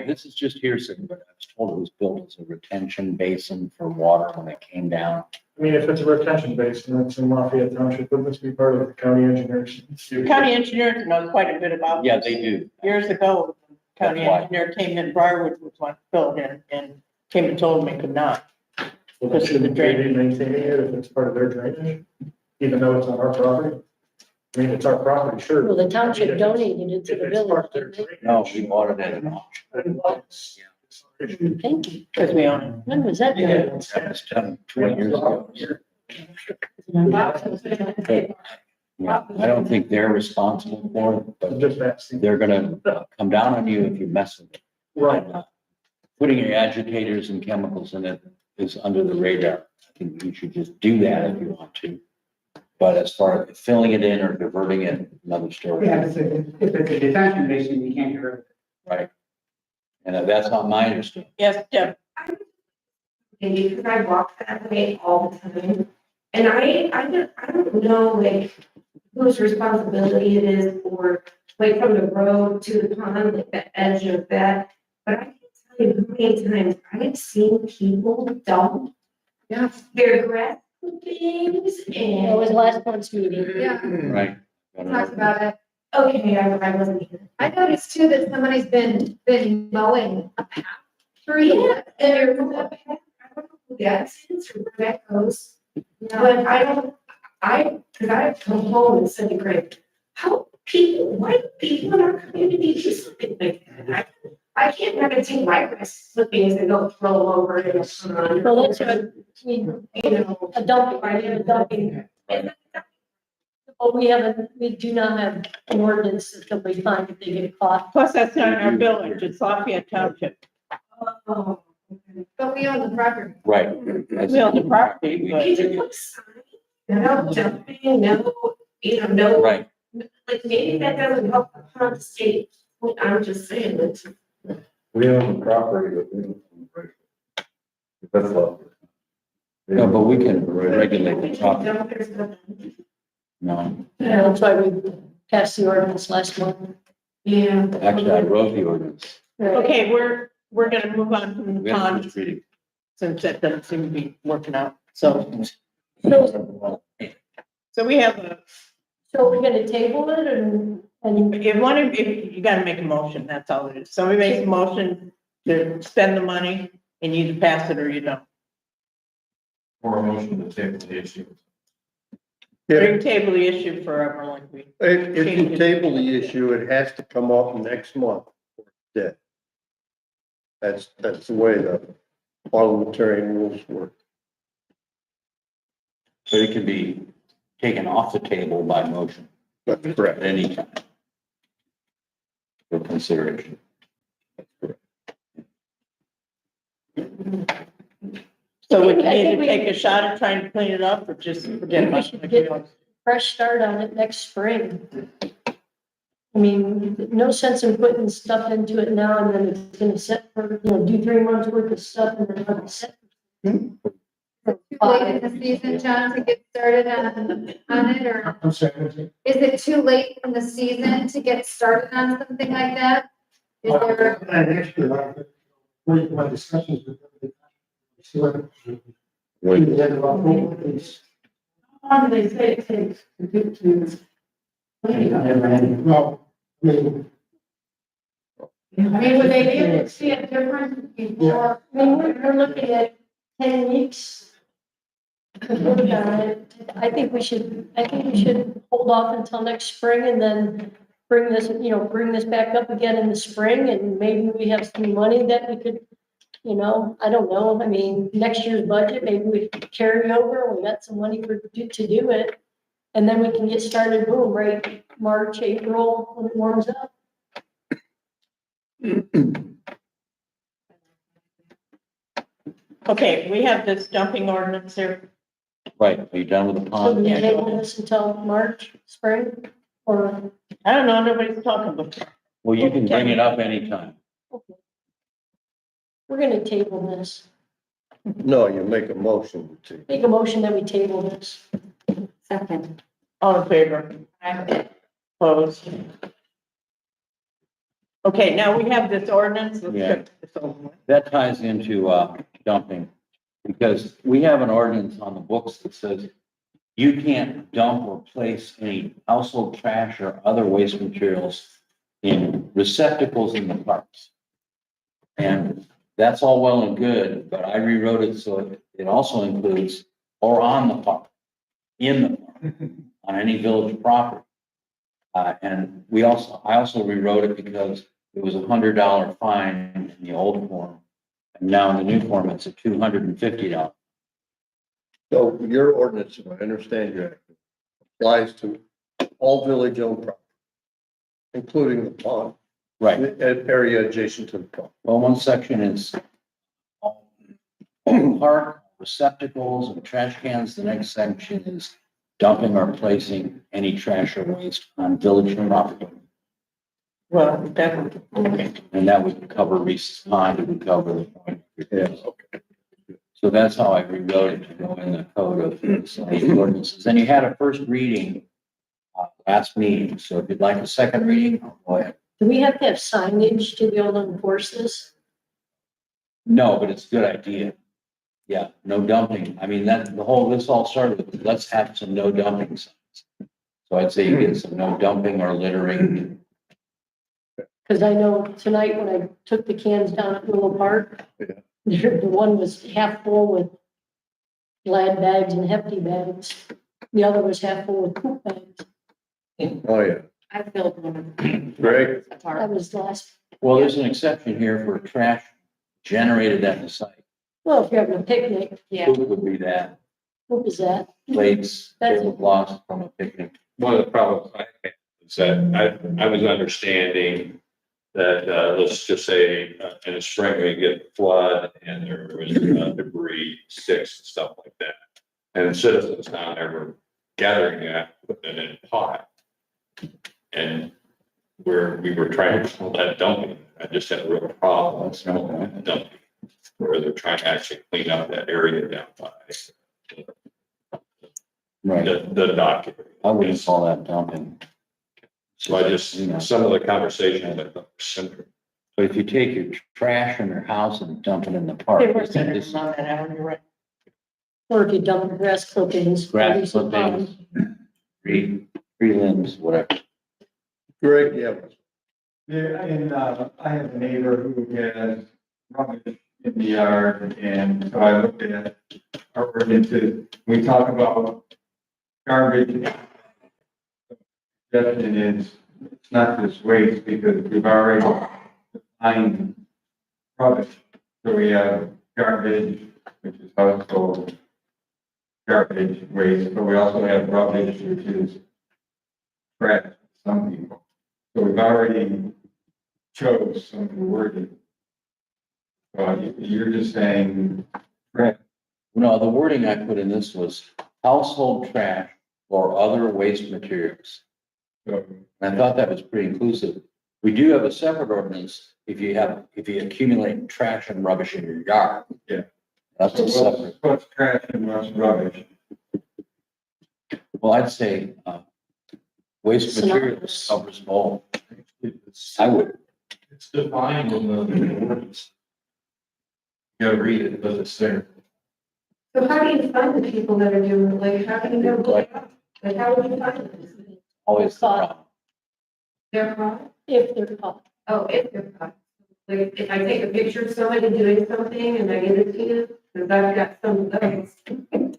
this is just hearsay, but I was told it was built as a retention basin for water when it came down. I mean, if it's a retention basin, it's in Lafayette Township, wouldn't this be part of the county engineers? County engineers know quite a bit about. Yeah, this. they do. Years ago, county That's why. engineer came in, Briarwood was one filled in and came and told me could not. Well, shouldn't they be maintaining it if it's part of their drainage, even though it's on our property? I mean, it's our property, sure. Well, the township donated it to If the it's part of their village. drainage. No, we bought it at an auction. Thank you. Because we own it. When was that done? That was done 20 years ago. Yeah, I don't think they're responsible for it, I'm but just asking. they're gonna come down on you if you mess with it. Right. Putting your agitators and chemicals in it is under the radar. I think you should just do that if you want to. But as far as filling it in or diverting it, another story. Yeah, if it's a detention basin, you can't get rid of it. Right. And that's not my understanding. Yes, Deb. Because I walk that way all the time. And I don't know like whose responsibility it is for, like from the road to the pond, like the edge of that. But I can tell you how many times I've seen people dump their grass clippings and. It was last month's meeting. Yeah, Right. talked about it. Okay, I wasn't here. I noticed too that somebody's been mowing a path through Yeah, it. and I don't know who that is or where that goes. But because I've come home and said, great, why do people in our community do something like that? I can't have to take my grass clippings and go throw them over in the pond. Well, that's what we, You know, a dumping, I have a dumping. Well, we do not have an ordinance that somebody fined if they get caught. Plus, that's not in our village, it's Lafayette Township. oh, But we own the property. Right. We own the property, but. you can put a sign, no jumping, no, no. Right. Like maybe that doesn't help the pond state. I'm just saying that. We own the property, but we don't own the right. That's love. No, but we can regulate the property. No, Yeah, that's why we passed the ordinance last month. Yeah. actually, I wrote the ordinance. Okay, we're gonna move on from the We have pond. first reading. since that doesn't seem to be working out. So we have a, So we're gonna table it and, if you gotta make a motion, that's all it is. Somebody makes a motion to spend the money and you either pass it or you don't. Or a motion to table the issue. Bring table the issue forever like we. If you table the issue, it has to come up next month. Yeah. That's the way the parliamentarian rules work. So it can be taken off the table by motion That's correct. at any time for consideration. So we can I think either we- take a shot at trying to clean it up or just forget we about should it. get a fresh start on it next spring. I mean, no sense in putting stuff into it now and then it's gonna set for, do 3 months worth of stuff and then it's set. Too late in the season, John, to get started on it, or I'm sorry. is it too late in the season to get started on something like that? Is there, And actually, my discussions with everybody. See what. How long do they say it takes to get to? Well, I mean, I mean, would they be able to see a difference before? I mean, we're looking at 10 weeks. to work on it. I think we should hold off until next spring and then bring this back up again in the spring and maybe we have some money that we could, I don't know. I mean, next year's budget, maybe we could carry over. We got some money to do it. And then we can get started, boom, right, March, April, when it warms up. Okay, we have this dumping ordinance here. Right, are you done with the So pond? we table this until March, spring, or, I don't know, nobody's talking about it. Well, you can bring it up anytime. we're gonna table this. No, you make a motion to. Make a motion that we table this. Second. All in favor? Opposed? Okay, now we have this ordinance. Let's Yeah. get this over with. That ties into dumping, because we have an ordinance on the books that says you can't dump or place any household trash or other waste materials in receptacles in the parks. And that's all well and good, but I rewrote it so it also includes or on the park, in the park, on any village property. And I also rewrote it because it was $100 fine in the old form. And now in the new form, it's a $250. So your ordinance, if I understand you, applies to all village owned property, including the pond, Right. the area adjacent to the pond. Well, one section is all park receptacles and trash cans. The next section is dumping or placing any trash or waste on village property. Well, that, okay. And that would cover Reese's Pond, it would cover. Yeah, okay. So that's how I rewrote it to go in the code of state ordinances. And you had a first reading last meeting. So if you'd like a second reading, go ahead. Do we have to have signage to be able to enforce this? No, but it's a good idea. Yeah, no dumping. I mean, this all started with, let's have some no dumping signs. So I'd say you get some no dumping or littering. Because I know tonight when I took the cans down at Willow Park, the one was half full with glad bags and hefty bags. The other was half full with poop bags. Oh, yeah. I filled one. Greg? That was the last, Well, there's an exception here for trash generated at the site. well, if you're having a picnic, Yeah. Food would be that, what is that? plates, That's- tablecloths from a picnic. One of the problems I had is that I was understanding that, let's just say, in the spring, we get flood and there was debris, sticks and stuff like that. And citizens down there were gathering that, putting it in a pot. And we were trying to call that dumping. I just had a real problem with dumping, where they're trying to actually clean up that area down by Right. the dock. I wouldn't call that dumping. So I just, some of the conversation that was similar So if you take your trash from your house and dump it in the park. They were isn't centered this on that, Alan, you're right. Or if you dump grass clippings. Grass leaves it on. clippings, tree limbs, whatever. Greg, yeah. Yeah, and, I have a neighbor who has rubbish in the yard, and so I looked at our ordinances. We talk about garbage. Suggestion is, it's not just waste, because we've already defined rubbish. So we have garbage, which is household garbage waste, but we also have rubbish, which is trash to some people. So we've already chose some wording. You're just saying, right, No, the wording I put in this was household trash or other waste materials. so, And I thought that was pretty inclusive. We do have a separate ordinance if you accumulate trash and rubbish in your yard. Yeah. That's a so separate. what's trash and what's rubbish? Well, I'd say, waste materials covers all. I would. It's defined in the ordinance. You gotta read it, but it's there. So how do you find the people that are doing, it? Like, how can you go look it up? Like, how would you find them? Always the problem. They're caught? If they're caught. Oh, if they're caught. Like, if I take a picture of somebody doing something and I give it to you, because I've got some of those.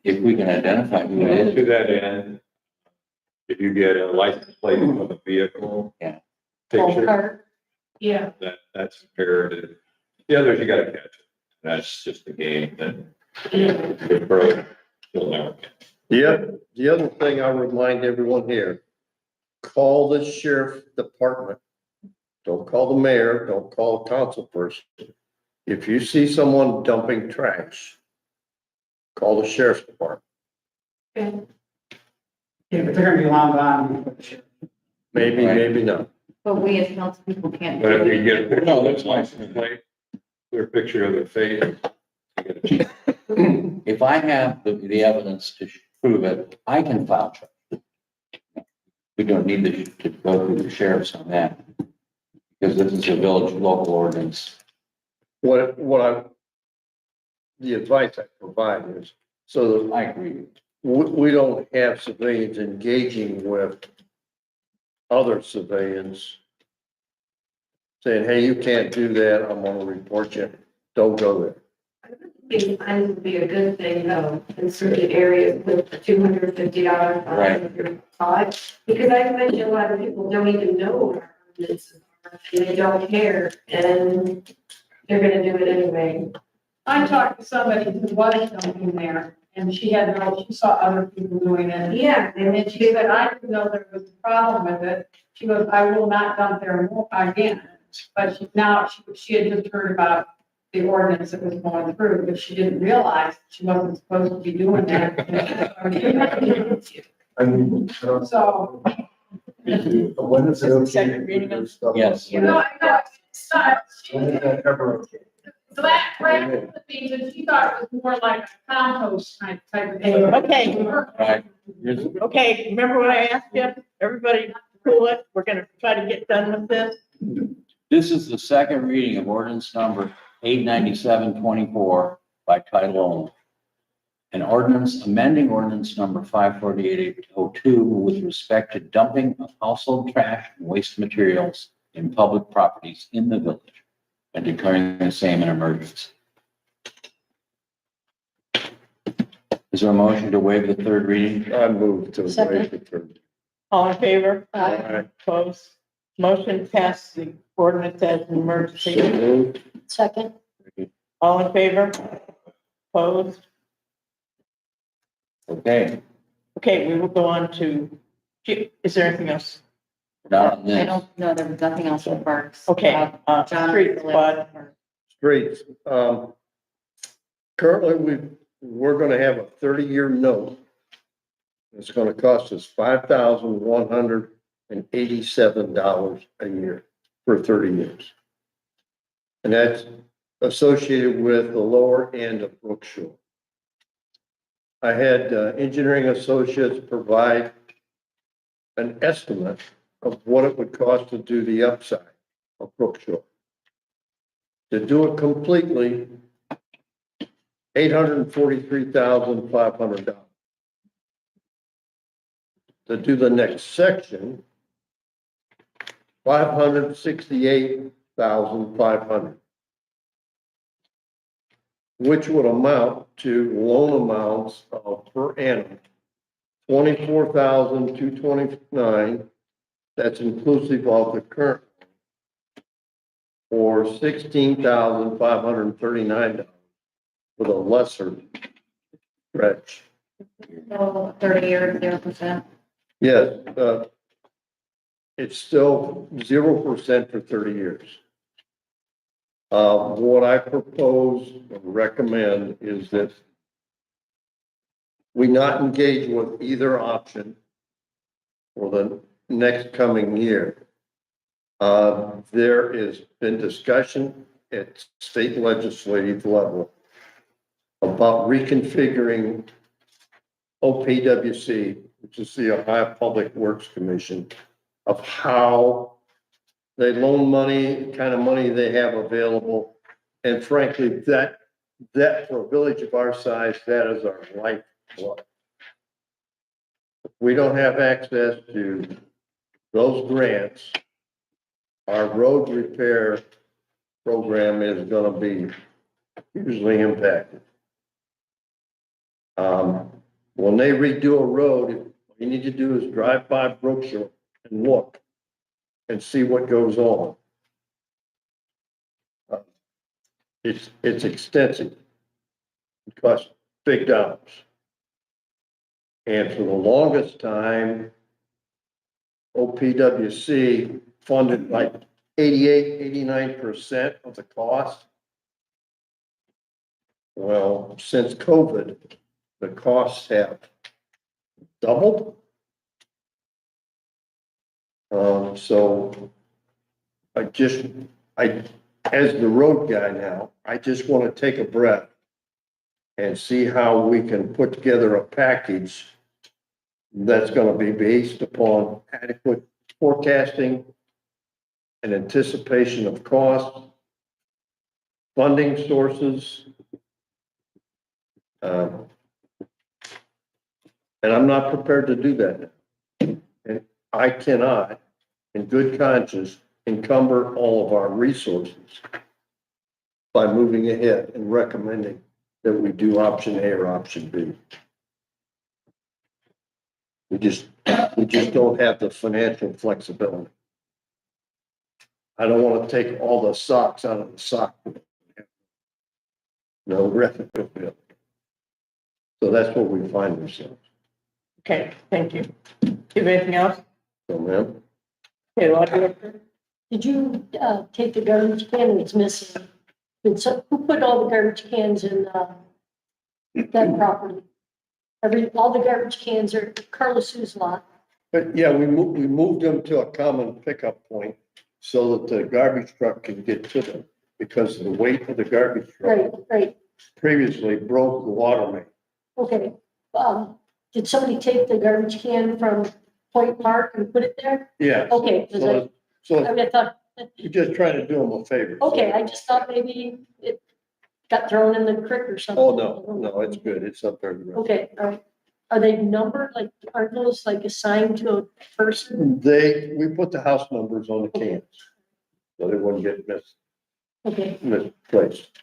If we can identify who it To is. that end, if you get a license plate of a vehicle. Yeah. Picture, Car. Yeah. that's imperative. The others, you gotta catch it. That's just the game that you're broke, you'll never catch. The other thing I remind everyone here, call the sheriff department. Don't call the mayor, don't call a council person. If you see someone dumping trash, call the sheriff's department. Okay. Yeah, but they're gonna be long gone. Maybe, maybe not. But we as council people can't. But if you get a picture No, of that's their license plate, clear picture of their face. you get a check. If I have the evidence to prove it, I can file charge. We don't need to go through the sheriffs on that. Because this is a village local ordinance. The advice I provide is, so that I agree. we don't have civilians engaging with other civilians saying, hey, you can't do that, I'm gonna report you. Don't go there. I think fines would be a good thing though, in certain areas with the $250 fine Right. if you're caught. Because I imagine a lot of people don't even know what our ordinances are, and they don't care, and they're gonna do it anyway. I talked to somebody who was dumping there, and she saw other people doing it. Yeah, And then she said, I didn't know there was a problem with it. She goes, I will not dump there again. But she had just heard about the ordinance that was going through, but she didn't realize she wasn't supposed to be doing that. So. When is it okay? Second reading of- Yes. You know, I know, it's not, When is that ever okay? black things, and she thought it was more like a compost type of thing. Okay. Right. Okay, remember what I asked you? Everybody cool it. We're gonna try to get done with this. This is the second reading of ordinance number 897-24 by title only. An ordinance amending ordinance number 548-02 with respect to dumping of household trash and waste materials in public properties in the village and declaring the same an emergency. Is there a motion to waive the third reading? I move to waive the third. All in favor? Aye. Opposed? Motion passed the ordinance as an So emergency. moved. Second. All in favor? Opposed? Okay, Okay, we will go on to, is there anything else? not on I this. don't know, there was nothing else in parks. Okay, John. street squad. Streets, currently we're gonna have a 30-year note. It's gonna cost us $5,187 a year for 30 years. And that's associated with the lower end of Brookshore. I had engineering associates provide an estimate of what it would cost to do the upside of Brookshore. To do it completely, $843,500. To do the next section, $568,500. Which would amount to loan amounts of per annum, $24,229. That's inclusive of the current, or $16,539 with a lesser stretch. So 30 years, 0%. Yes, it's still 0% for 30 years. What I propose or recommend is that we not engage with either option for the next coming year. There has been discussion at state legislative level about reconfiguring OPWC, which is the Ohio Public Works Commission, of how they loan money, kind of money they have available. And frankly, that for a village of our size, that is our lifeblood. If we don't have access to those grants, our road repair program is gonna be hugely impacted. When they redo a road, all you need to do is drive by Brookshire and look and see what goes on. It's extensive. It costs big dollars. And for the longest time, OPWC funded like 89% of the cost. Well, since COVID, the costs have doubled. So as the road guy now, I just want to take a breath and see how we can put together a package that's going to be based upon adequate forecasting and anticipation of costs, funding sources. And I'm not prepared to do that. And I cannot, in good conscience, encumber all of our resources by moving ahead and recommending that we do option A or option B. We just don't have the financial flexibility. I don't want to take all the socks out of the sock. No revenue. So that's where we find ourselves. Okay, thank you. Do you have anything else? So, ma'am, Okay, law director? Did you, take the garbage can that's missing? Who put all the garbage cans in, that property? All the garbage cans are Carlos's lot. but yeah, we moved them to a common pickup point so that the garbage truck can get to them because of the weight of the garbage truck. Right. Previously broke the water main. Okay. Did somebody take the garbage can from Point Park and put it there? Yeah. Okay, 'cause I thought, We're just trying to do them a favor. okay, I just thought maybe it got thrown in the creek or something. Oh, no, it's good. It's up there. Okay, all right. Are they numbered? Like, aren't those like assigned to a person? We put the house numbers on the cans. So they wouldn't get Okay. misplaced.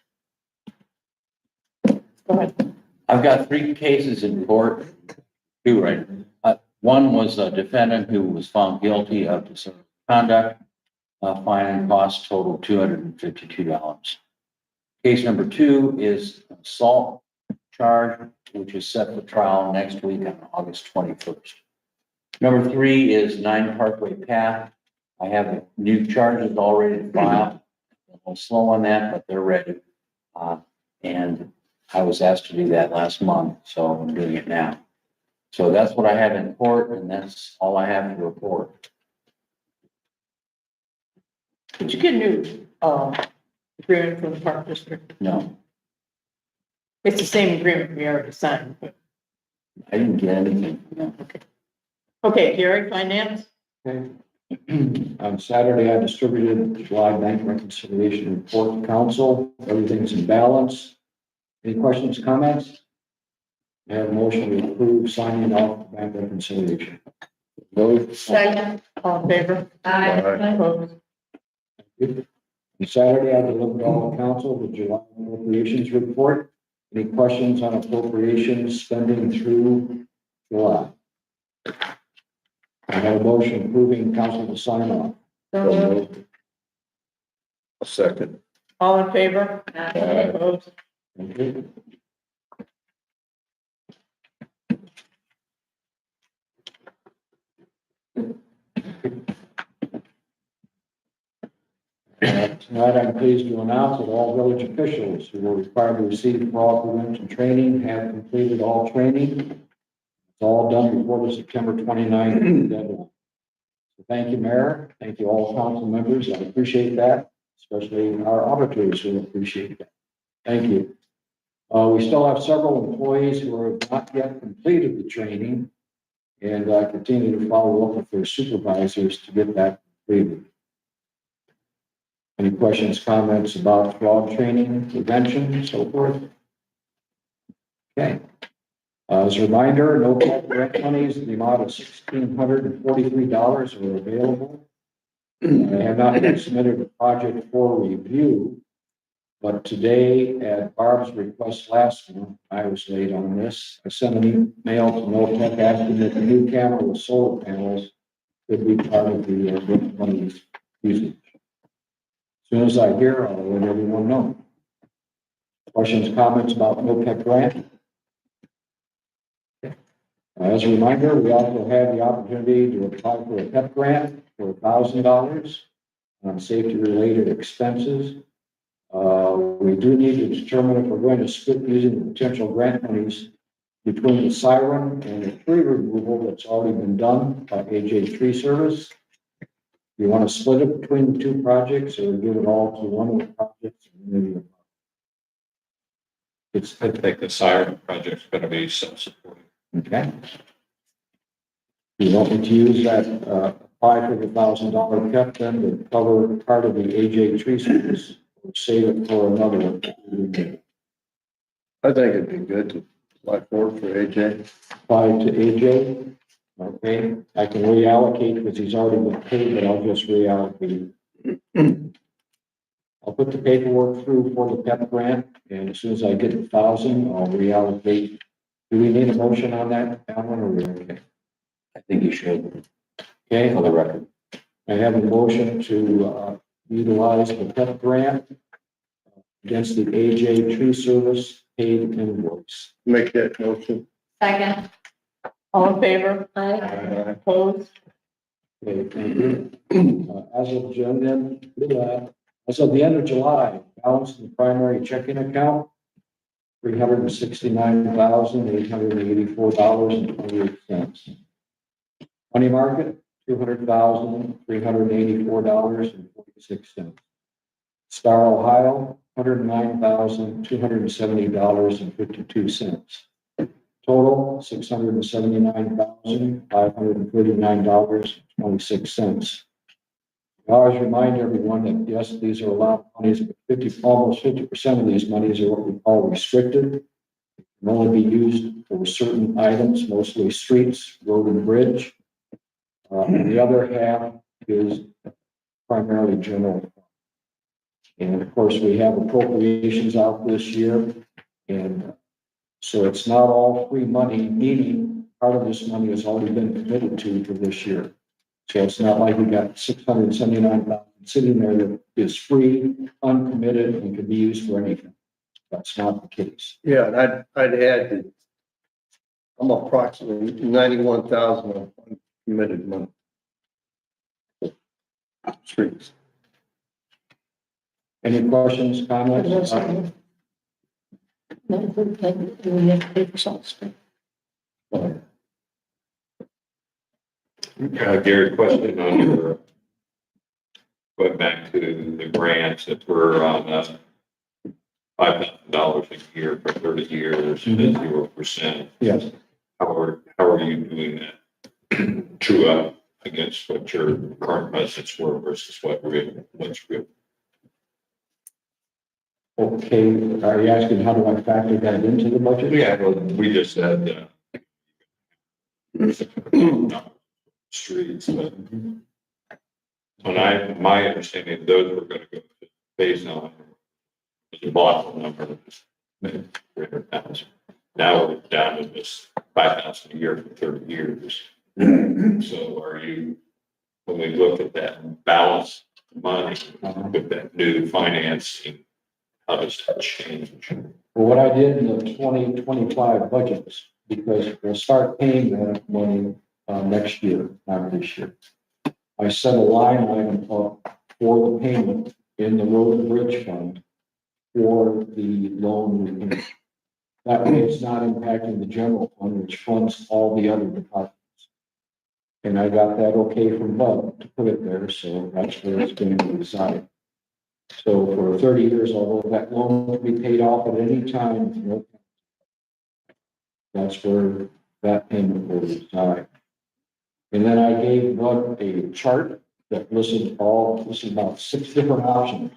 Go ahead. I've got 3 cases in court, 2 right. One was a defendant who was found guilty of disorderly conduct. Fine and cost total $252. Case number 2 is assault charge, which is set for trial next week on August 21st. Number 3 is 9 Parkway Path. I have new charges already to file. A little slow on that, but they're ready. And I was asked to do that last month, so I'm doing it now. So that's what I have in court, and that's all I have to report. Did you get a new, agreement from the park district? No, It's the same agreement we already signed, but, I didn't get anything. No. okay, Gary, finance? Okay. On Saturday, I distributed the July bank reconciliation report to council. Everything's in balance. Any questions, comments? I have a motion to approve signing off the bank reconciliation. Vote. Second, all in favor? Opposed? On Saturday, I delivered all the council the July appropriations report. Any questions on appropriations spending through July? I have a motion approving council to sign off. A second. All in favor? Opposed? Thank you. Tonight, I'm pleased to announce that all village officials who were required to receive fraud prevention training have completed all training. It's all done before the September 29th deadline. So thank you, Mayor. Thank you, all council members. I appreciate that, especially our auditors who appreciate that. Thank you. We still have several employees who have not yet completed the training, and continue to follow up with their supervisors to get that completed. Any questions, comments about fraud training, prevention, so forth? Okay. As a reminder, no grant monies in the amount of $1,643 are available. I have not yet submitted a project for review, but today, at Barb's request last month, I was late on this. I sent an email to NOTEC asking that the new camera with solar panels could be part of the grant monies usage. As soon as I hear, I'll let everyone know. Questions, comments about NOPEC grant? As a reminder, we also have the opportunity to apply for a PEP grant for $1,000 on safety-related expenses. We do need to determine if we're going to split using the potential grant monies between the siren and the tree removal that's already been done by AJ Tree Service. You want to split it between the two projects or give it all to one of the projects? I think the siren project's gonna be self-supporting. Okay. You want me to use that, apply for the $1,000 PEP then to cover part of the AJ Tree Service, or save it for another one? I think it'd be good to apply for AJ. Apply to AJ. Okay, I can reallocate because he's already been paid, but I'll just reallocate. I'll put the paperwork through for the PEP grant, and as soon as I get the 1,000, I'll reallocate. Do we need a motion on that, Alan, or we okay? I think you should, Okay, for the record. I have a motion to utilize the PEP grant against the AJ Tree Service paid invoice. Make that motion. Second. All in favor? Opposed? Okay, thank you. As of the end of July, balance in the primary checking account, $369,884.28. Money market, $200,384.46. Star Ohio, $109,270.52. Total, $679,539.26. I always remind everyone that, yes, these are a lot of monies, but almost 50% of these monies are what we call restricted. Can only be used for certain items, mostly streets, road and bridge. And the other half is primarily general. And of course, we have appropriations out this year, and so it's not all free money, meaning part of this money has already been committed to for this year. So it's not like we got $679,000 sitting there that is free, uncommitted, and can be used for anything. That's not the case. Yeah, and I'd add that I'm approximately 91,000 of uncommitted money. Streets. Any questions, comments? Gary, question on your, going back to the grants that were on, $5,000 a year for 30 years, 0%. Yes. How are you doing that? True up against what your current budgets were versus what's real. Okay, are you asking how do I factor that into the budget? Yeah, well, we just said, streets, but my understanding, those were gonna go to phase 9. The bottom number was 300,000. Now we're down to this 5,000 a year for 30 years. So are you, when we look at that balance money with that new financing, how does that change? Well, what I did in the 2025 budgets, because we'll start paying that money next year, not this year. I set a line item up for the payment in the road and bridge fund for the loan repayment. That way it's not impacting the general fund, which funds all the other departments. And I got that okay from Bud to put it there, so that's where it's going to reside. So for 30 years, although that loan can be paid off at any time, you know, that's where that payment will reside. And then I gave Bud a chart that listed about 6 different options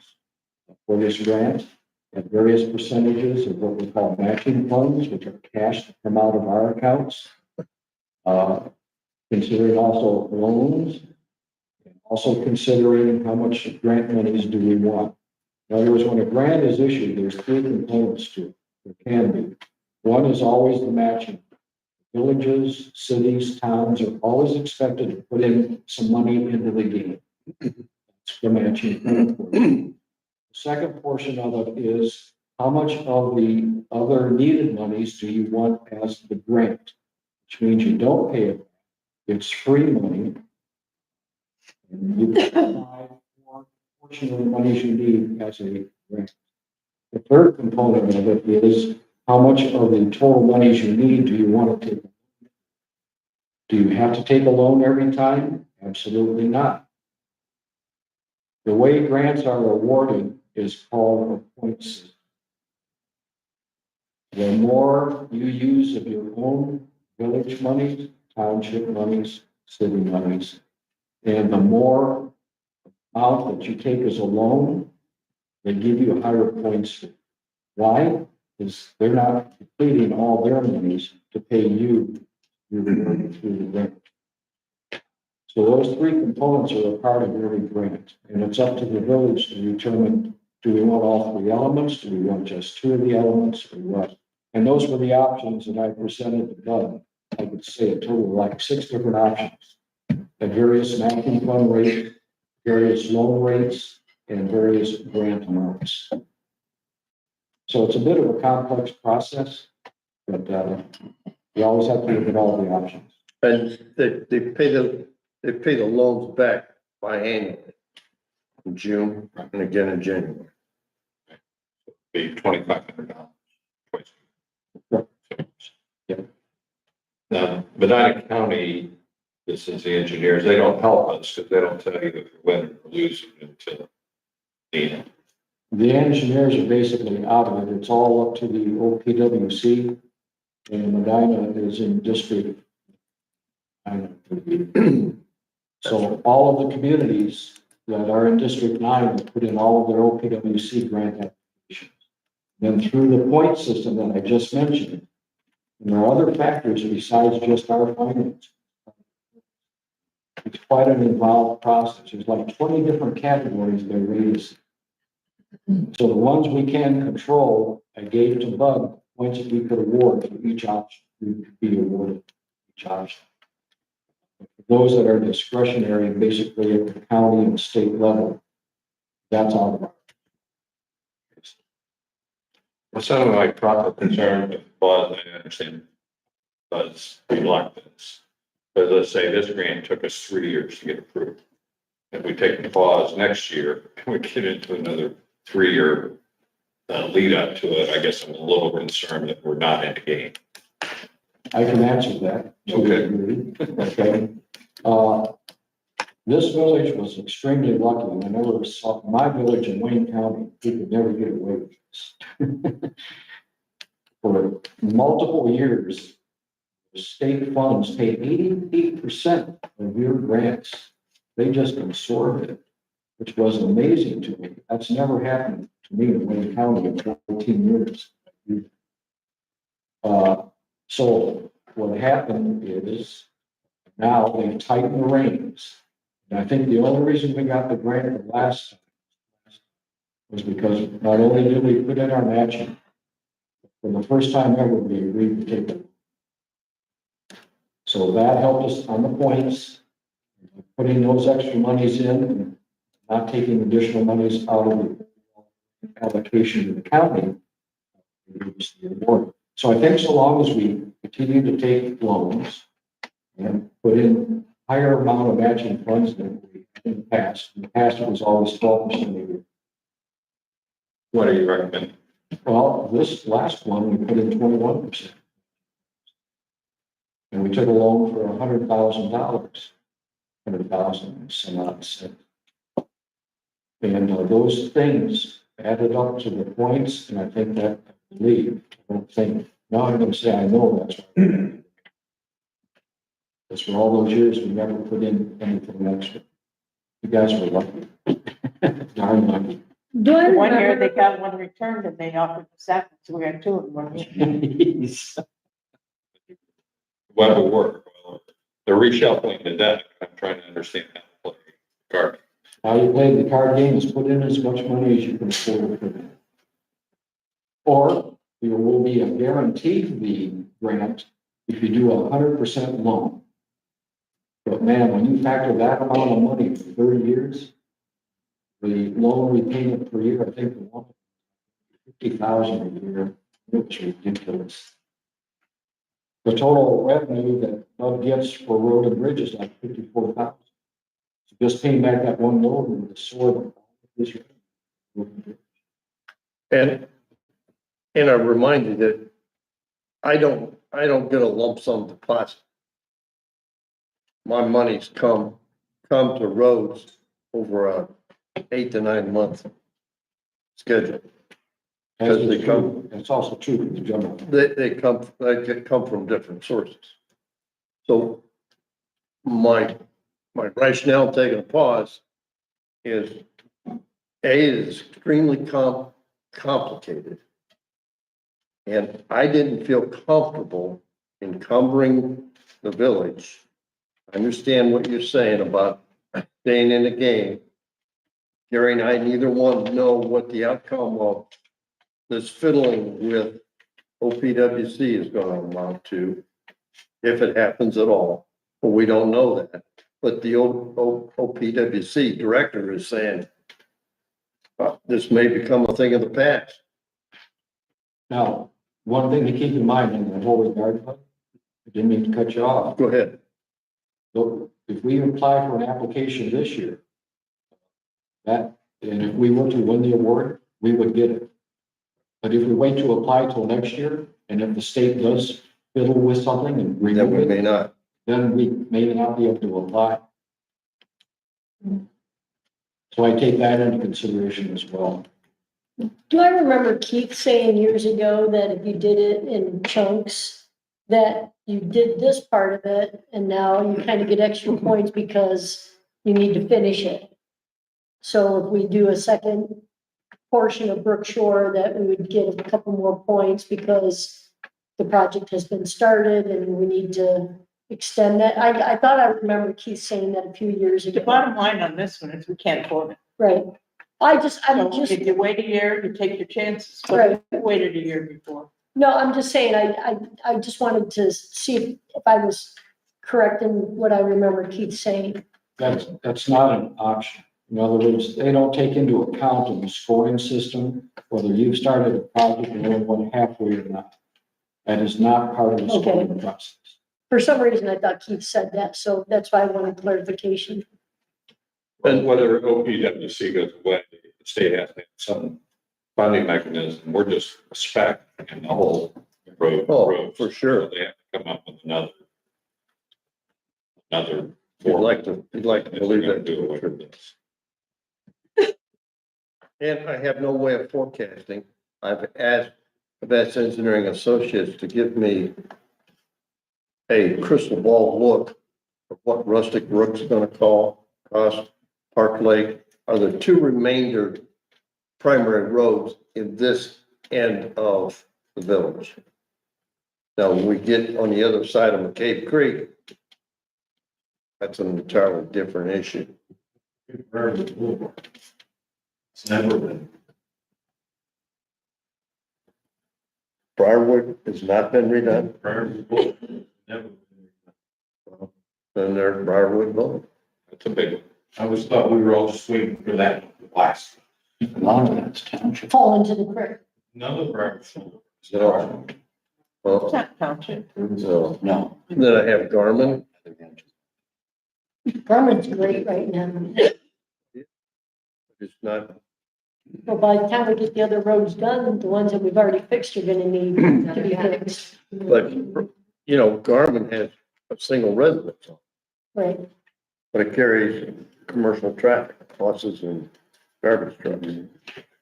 for this grant at various percentages of what we call matching funds, which are cash that come out of our accounts. Considering also loans, and also considering how much grant monies do we want. In other words, when a grant is issued, there's 3 components to it. There can be. One is always the matching. Villages, cities, towns are always expected to put in some money into the game. That's the matching grant portion. The second portion of it is how much of the other needed monies do you want as the grant, which means you don't pay it. It's free money. And you can apply for a portion of the monies you need as a grant. The third component of it is how much of the total monies you need do you want to take? Do you have to take a loan every time? Absolutely not. The way grants are awarded is called a point system. The more you use of your own village monies, township monies, city monies, and the more amount that you take as a loan, they give you higher points. Why? Because they're not depleting all their monies to pay you through the grant. So those 3 components are a part of every grant, and it's up to the village to determine, do we want all 3 elements? Do we want just 2 of the elements or what? And those were the options that I presented to Bud. I would say a total of like 6 different options at various matching fund rates, various loan rates, and various grant amounts. So it's a bit of a complex process, but you always have to look at all the options. And they pay the loans back biannually in June and again in January. Be $2,500 twice. Yep. Now, Medina County, this is the engineers, they don't help us because they don't tell you if you're winning or losing until the end. The engineers are basically out of it. It's all up to the OPWC, and Medina is in district. So all of the communities that are in District 9 put in all of their OPWC grant applications. Then through the point system that I just mentioned, and there are other factors besides just our finance. It's quite an involved process. There's like 20 different categories they're raised. So the ones we can control, I gave to Bud, points that we could award for each option, we could be awarded each option. Those that are discretionary, basically at the county and state level, that's all about. Well, some of my proper concern with Bud, I understand Bud's reluctance. But let's say this grant took us 3 years to get approved. If we take the pause next year and we get into another 3-year lead up to it, I guess I'm a little concerned that we're not in the game. I can answer that. Okay. This village was extremely lucky, and I never saw my village in Wayne County, we could never get away with this. For multiple years, state funds pay 88% of your grants. They just absorb it, which was amazing to me. That's never happened to me in Wayne County in 14 years. So what happened is now they've tightened the reins. And I think the only reason we got the grant the last time was because not only did we put in our matching, for the first time ever, we agreed to take it. So that helped us on the points, putting those extra monies in, and not taking additional monies out of the allocation to the county. So I think so long as we continue to take loans and put in higher amount of matching funds than we in the past it was always 12% a year. What do you recommend? Well, this last one, we put in 21%. And we took a loan for $100,000, 100,000 some odd cents. And those things added up to the points, and I think that, I believe, I don't think, now I'm going to say I know that's right. Because for all those years, we never put in anything extra. You guys were lucky. Darn lucky. Do I One year remember? they got one returned and they offered the second, so we got two in one year. What will work? Well, they're reshuffling the deck. I'm trying to understand how to play the card. How you play the card game is put in as much money as you can afford to put in. Or there will be a guaranteed the grant if you do 100% loan. But man, when you factor that amount of money for 30 years, the loan repayment per year, I think the one, 50,000 a year, which is ridiculous. The total revenue that Doug gets for road and bridge is like 54,000. So just paying back that one loan with the sword. And I remind you that I don't get a lump sum deposit. My money's come to roads over a 8 to 9 month schedule. Because they come, it's also true for the general. they come from different sources. So my rationale taking a pause is A, it is extremely complicated. And I didn't feel comfortable encumbering the village. I understand what you're saying about staying in the game. Gary and I, neither one know what the outcome of this fiddling with OPWC is going to amount to, if it happens at all. But we don't know that. But the OPWC director is saying this may become a thing of the past. Now, one thing to keep in mind in the whole regard, I didn't mean to cut you off. Go ahead. So if we apply for an application this year, and if we were to win the award, we would get it. But if we wait to apply till next year, and if the state does fiddle with something and Then we remove may it, not. then we may not be able to apply. So I take that into consideration as well. Do I remember Keith saying years ago that if you did it in chunks, that you did this part of it and now you kind of get extra points because you need to finish it? So if we do a second portion of Brook Shore, that we would get a couple more points because the project has been started and we need to extend that. I thought I remember Keith saying that a few years The ago. bottom line on this one is we can't afford it. Right. I'm just, So if you wait a year, you take your chances, Right. but we waited a year before. no, I'm just saying, I just wanted to see if I was correct in what I remember Keith saying. That's not an option. In other words, they don't take into account in the scoring system whether you've started a project and only went halfway or not. That is not part of the scoring process. For some reason, I thought Keith said that, so that's why I wanted clarification. And whether OPWC goes away, the state has to have some funding mechanism. We're just a speck in the whole road. Oh, for sure. So they have to come up with another. You'd like to believe that. Do away with this. And I have no way of forecasting. I've asked Engineering Associates to give me a crystal ball look of what Rustic Brook's gonna cost Park Lake, are the two remainder primary roads in this end of the village. Now, when we get on the other side of McCabe Creek, that's an entirely different issue. It's never been. Briarwood has not been redone, Never been. then there's Briarwood Boulevard. That's a big one. I always thought we were all just waiting for that to last. A lot of that's township. Fall into the creek. None of the. So, It's well, not township. so, No. then I have Garmin, Garmin's great right now. it's not, But by the time we get the other roads done, the ones that we've already fixed are gonna need to be fixed. but, you know, Garmin has a single residence on it, Right. but it carries commercial traffic, buses and garbage trucks.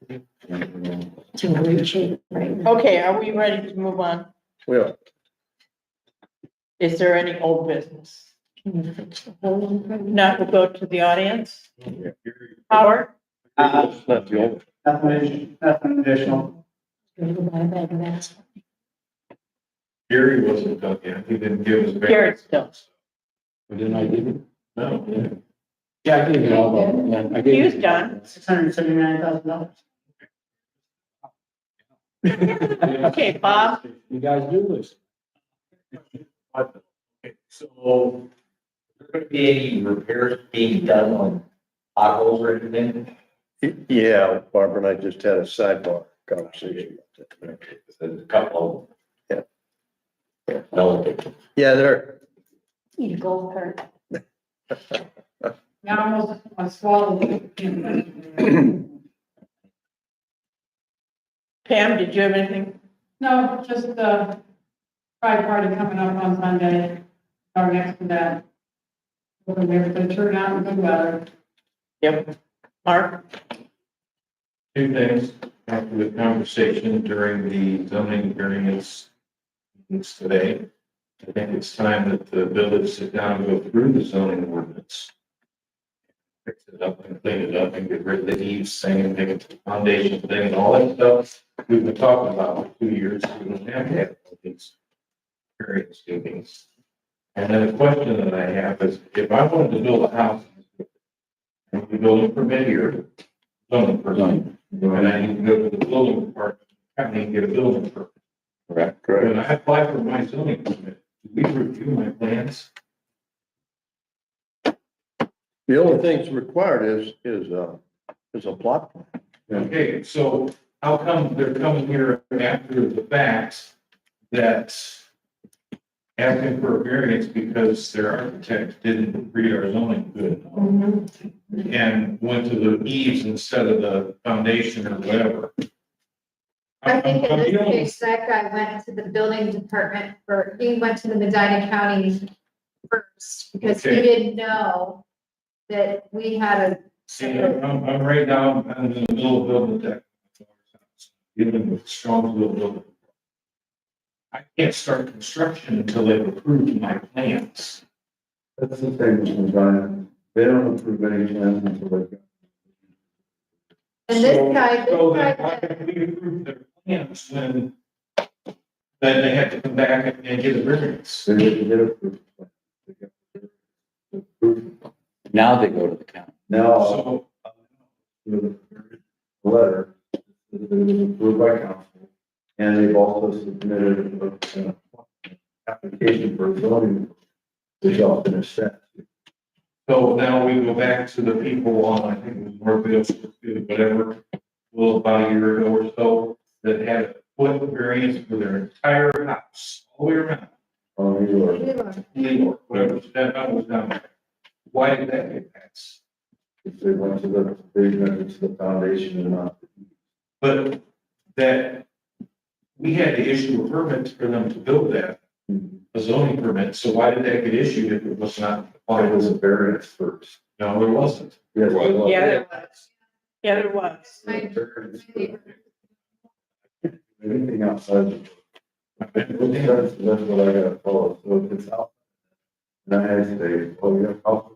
It's in great shape right now. Okay, are we ready to move on? Well, Is there any old business? Can you fix the whole one? Not, we'll go to the audience. Howard? it's not the only. Nothing additional. Gonna go buy a bag of asphalt. Gary wasn't done yet. He didn't give us. Garrett's still. Didn't I give you? No. Yeah, I gave you all of them. Yeah, I gave He's you- done. $679,000. Okay, Bob? You guys do this. So, there going to be any repairs being done on potholes or anything? Yeah, Barbara and I just had a sidebar conversation. There's a couple Yeah. of. Yeah. No. Yeah, they're, Need a golf cart. Now I swallowed. Pam, did you have anything? No, just the pride party coming up on Sunday, or next to that. Hoping everything turn out in good weather. Yep. Mark? Two things after the conversation during the zoning variance meetings today. I think it's time that the village sit down and go through the zoning ordinance. Fix it up and clean it up and get rid of the eaves thing and make it the foundation thing and all that stuff we've been talking about for 2 years. We don't have to have all these variance meetings. And then the question that I have is, if I wanted to build a house, and we build a permit here, zoning permit, and I need to go to the building department, I need to get a building permit. correct, When I apply for my zoning permit, do we review my plans? The only thing that's required is a plot plan. Okay, so how come they're coming here after the fact that asking for a variance because their architect didn't read our zoning good enough and went to the eaves instead of the foundation or whatever? I think in I'm this dealing- case, that guy went to the building department he went to the Medina County first, because he Okay. didn't know that we had a. See, I'm right now, I'm in the middle of building a deck. Dealing with strong building. I can't start construction until they've approved my plans. That's the same with Brian. They don't approve any plans until they go. And this guy, So this then guy, why can't we approve their plans when then they have to come back and get a variance? They didn't get approved. They got approved. Now they go to the county. Now, So, the letter is approved by council, and they've also submitted an application for zoning, which often is set. so now we go back to the people on, I think it was Morville, whatever, well, about a year ago or so, that had a foot variance for their entire house, all the way around. Legal, whatever, that was down there. Why did that get passed? If they went to the foundation and not. But that, we had to issue a permit for them to build that, a zoning permit, so why did that get issued if it was not? It was a variance first. No, there wasn't. Yes, it was. Yeah, there was. Yeah, there was. Anything outside. That's what I got told, so if it's out. Then I say, oh, yeah, I'll.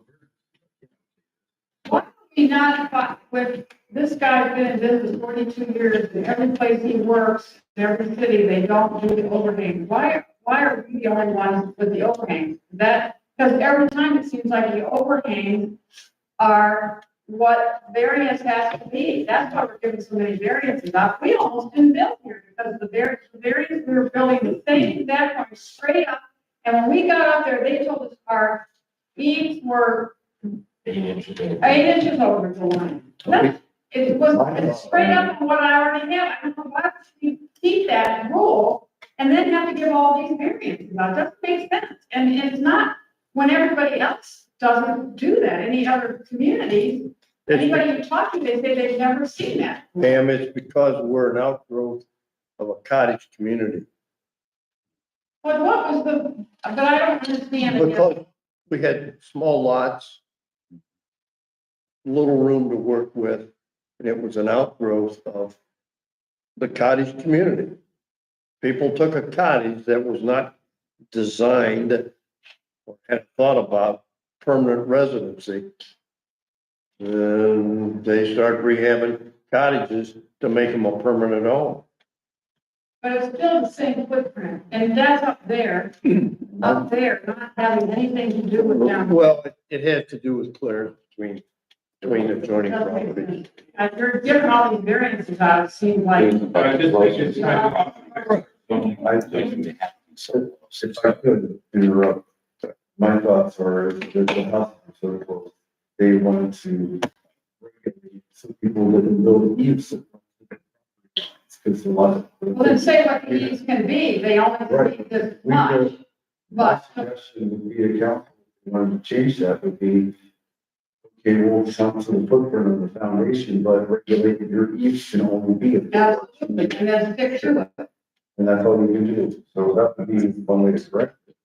Why don't we not, with, this guy's been in business 42 years, and every place he works, in every city, they don't do the overhang. Why are we the only ones with the overhang? Because every time it seems like the overhangs are what variance has to be. That's why we're giving so many variances out. We almost didn't build here because the variance, we were building the same exact one straight up. And when we got up there, they told us our eaves were 8 inches over the line. It was straight up from what I already had. I don't know why we keep that rule and then have to give all these variances out. It doesn't make sense. And it's not when everybody else doesn't do that. Any other communities, anybody you talk to, they say they've never seen that. Ma'am, it's because we're an outgrowth of a cottage community. But what was but I don't understand it. Because we had small lots, little room to work with, and it was an outgrowth of the cottage community. People took a cottage that was not designed or had thought about permanent residency. And they started rehabbing cottages to make them a permanent home. But it's still the same footprint, and that's up there, not having anything to do with down. Well, it had to do with clearance between adjoining properties. You're giving all these variances out, it seems like. But I just think it's kind of. I think if I could interrupt, my thoughts are that the house is so close. They wanted to regulate so people live in building eaves. Because a lot of. Well, then say what the eaves can be, they only need this much, My but. suggestion would be a council, if you wanted to change that, would be, okay, we'll count to the footprint of the foundation, but regulated your eaves can only be. Absolutely, and then stick to it. And that's all we can do, so that would be one way to correct it.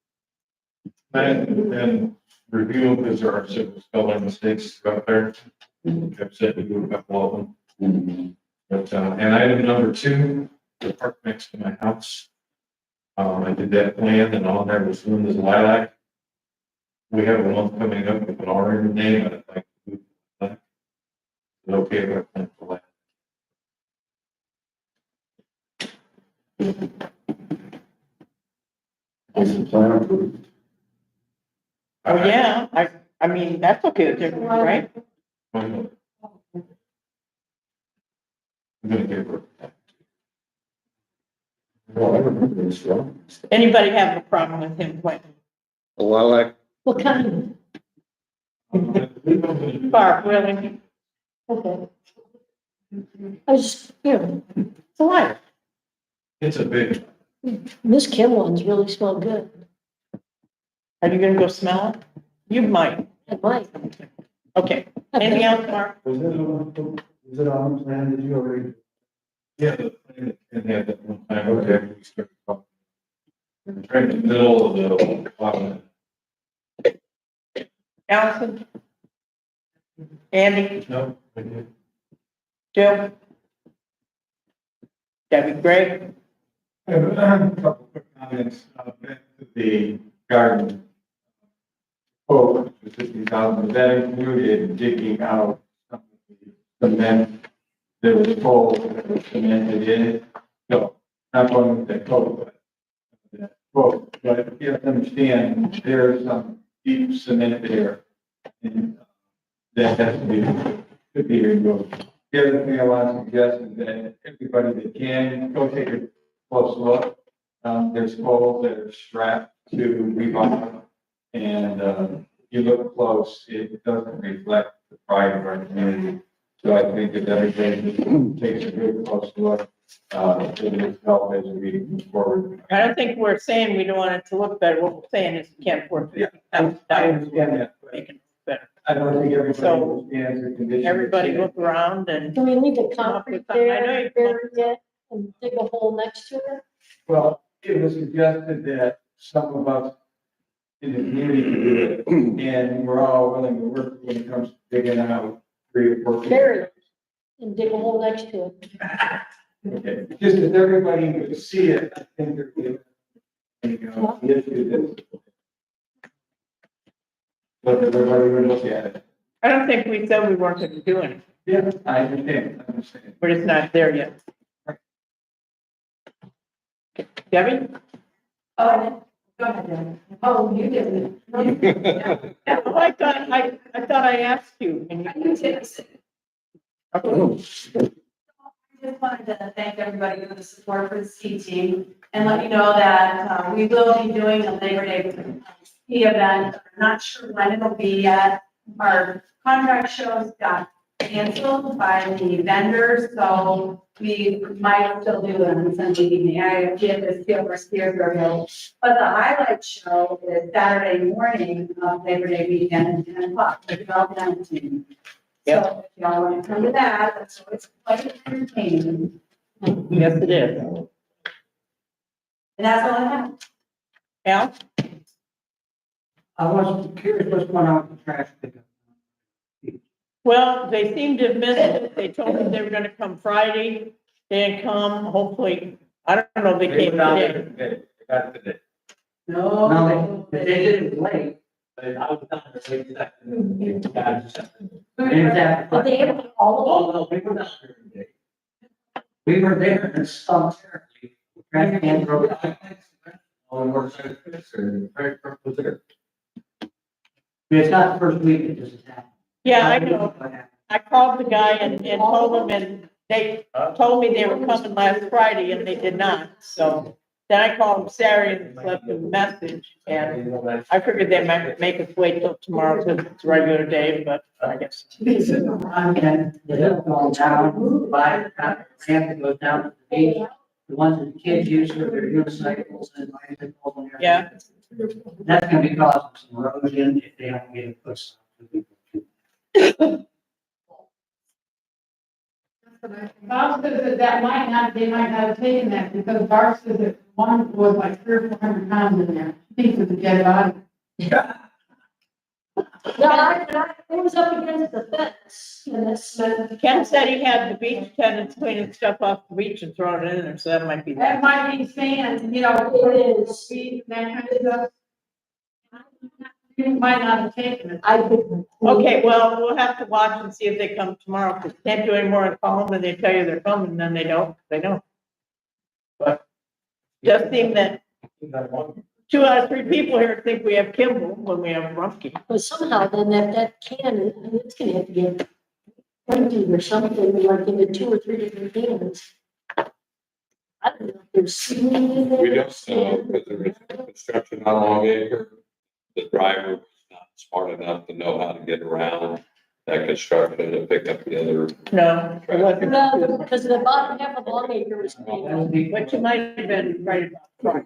And review, because there are several spelling mistakes out there. I've said we do a couple of them. But, and item number 2, the park next to my house. I did that plan and on there was Linda's lilac. We have a month coming up with an orange name, I'd like to move that. Is it okay if I plant the lilac? Is the plan approved? Oh, yeah, I mean, that's okay with everyone, right? I'm gonna give her. Well, I remember this wrong. Anybody have a problem with him planting? A lilac, What kind? Barb, really? Okay. I was, It's a liar. It's a big, Miss Kim ones really smell good. Are you gonna go smell it? You might. I might. Okay, anything else, Mark? Was it on the plan, did you already? yeah, the plan and have that one time, okay, we start talking. Right in the middle of the, Allison? Andy? no, Joe? That'd be great. I have a couple quick comments, back to the garden. Oh, the 50,000, that included digging out some of the cement. There was coal that was cemented in it. No, not going with that coal, but that coal. But you have to understand, there's some deep cement there. And that has to be, could be removed. The other thing I want to suggest is that everybody that can, go take a close look. There's poles that are strapped to rebar, and you look close, it doesn't reflect the pride of our community. So I think that everybody takes a good close look, it will help as we move forward. I don't think we're saying we don't want it to look better. What we're saying is we can't afford Yeah. $50,000. I understand that, but Make it better. I don't think everybody So, understands the condition. Everybody look around and. Do we leave the Come up with concrete something. I know there, you- bury it, and dig a hole next to it? Well, it was suggested that some of us in the community do it, and we're all willing to work when it comes to digging out 3 or 4 feet. Bury it and dig a hole next to it. Okay, just as everybody would see it, I think there'd be you go. Yes, you do. But everybody would look at it. I don't think we said we weren't going to do it, Yeah, I understand. but it's not there yet. Debbie? Oh, go ahead, Jen. Oh, you didn't. Oh, I thought I asked you. And You did. you- I just wanted to thank everybody for the support for the ski team and let you know that we will be doing a Labor Day ski event. I'm not sure when it'll be yet. Our contract shows got canceled by the vendors, so we might still do it on Sunday evening. I get this feel for skiers are available. But the highlight show is Saturday morning of Labor Day weekend at 10 o'clock. It's all done to. So if y'all want to come to that, that's always quite entertaining. Yes, it is. And that's all I have. Al? I was curious what's going on with the trash pickup. Well, they seem to have missed it. They told me they were gonna come Friday. They didn't come, hopefully. I don't know if they came today. Got it today. No, they did it late, but I was down there late that. Are they able to all Oh, no, we were down there today. We were there and it's some terribly. Trash can broke out. Oh, and we're trying to fix it, and very purple there. It's not the first week it just happened. Yeah, I know. I called the guy and told him, and they told me they were coming last Friday and they did not, so. Then I called them Saturday and left them a message, and I figured they might make us wait till tomorrow because it's a regular day, but I guess. And the hill going down, by the ramp that goes down to the beach, the ones that the kids use for their unicycles and bicycles and everything. Yeah. That's gonna be causing some erosion if they don't get it pushed. Bob says that might not, they might not have taken that because Bart says that one was like 300 or 400 pounds in there. He thinks it's a dead body. No, it was up against the fence and it's, Ken said he had the beach attendants cleaning stuff off the beach and throwing it in there, so that might be That that. might be sand, you know, it is. speed, that kind of stuff. You might not have taken it. I didn't. Okay, well, we'll have to watch and see if they come tomorrow, because can't do any more and call them and they tell you they're coming, and then they don't. But just seem that 2 out of 3 people here think we have Kimball when we have Rumpke. But somehow then that can, it's gonna have to get emptied or something, like into 2 or 3 different cans. I don't know if there's sealing in there. We don't know, because there was construction on Long Acre. The driver was not smart enough to know how to get around that construction and pick up the other. No, it wasn't. No, because the bottom half of Long Acre was clean. But you might have been right about right.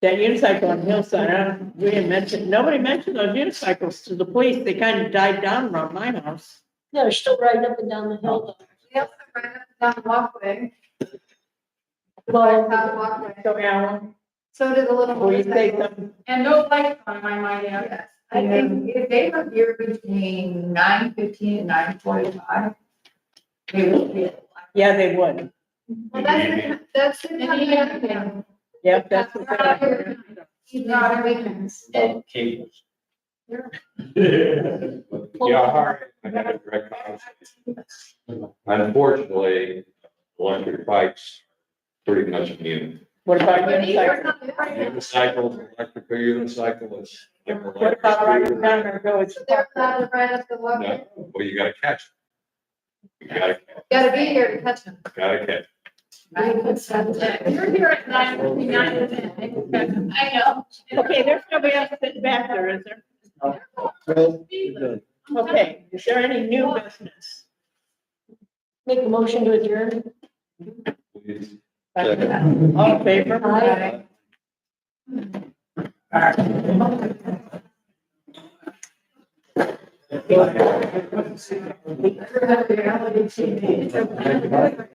That unicycle on Hillside, we didn't mention, nobody mentioned those unicycles to the police. They kind of died down around my house. Yeah, they're still riding up and down the hill. Yep, right up down the walkway. Well, Down the walkway. So, Alan, So did the little. will you say motorcycle. something? And no lights on, I might add. Yes. I think if they were here between 9:15 and 9:45, they would be. Yeah, they would. Well, that's the kind of. Yep, that's what they're. Not everything's. Cables. Yeah, hard. I had a direct conversation. Unfortunately, electric bikes pretty much immune. What about unicycles? Unicycles, electric unicycles. What about riding down our village They're park? not right up the walkway. No, well, you gotta catch them. You gotta, Gotta be here to catch them. gotta catch. You're here at 9:59. I know. Okay, there's nobody else sitting back there, is there? Well, you're done. Okay, is there any new business? make a motion to adjourn. Please. All in favor? Aye. Everybody,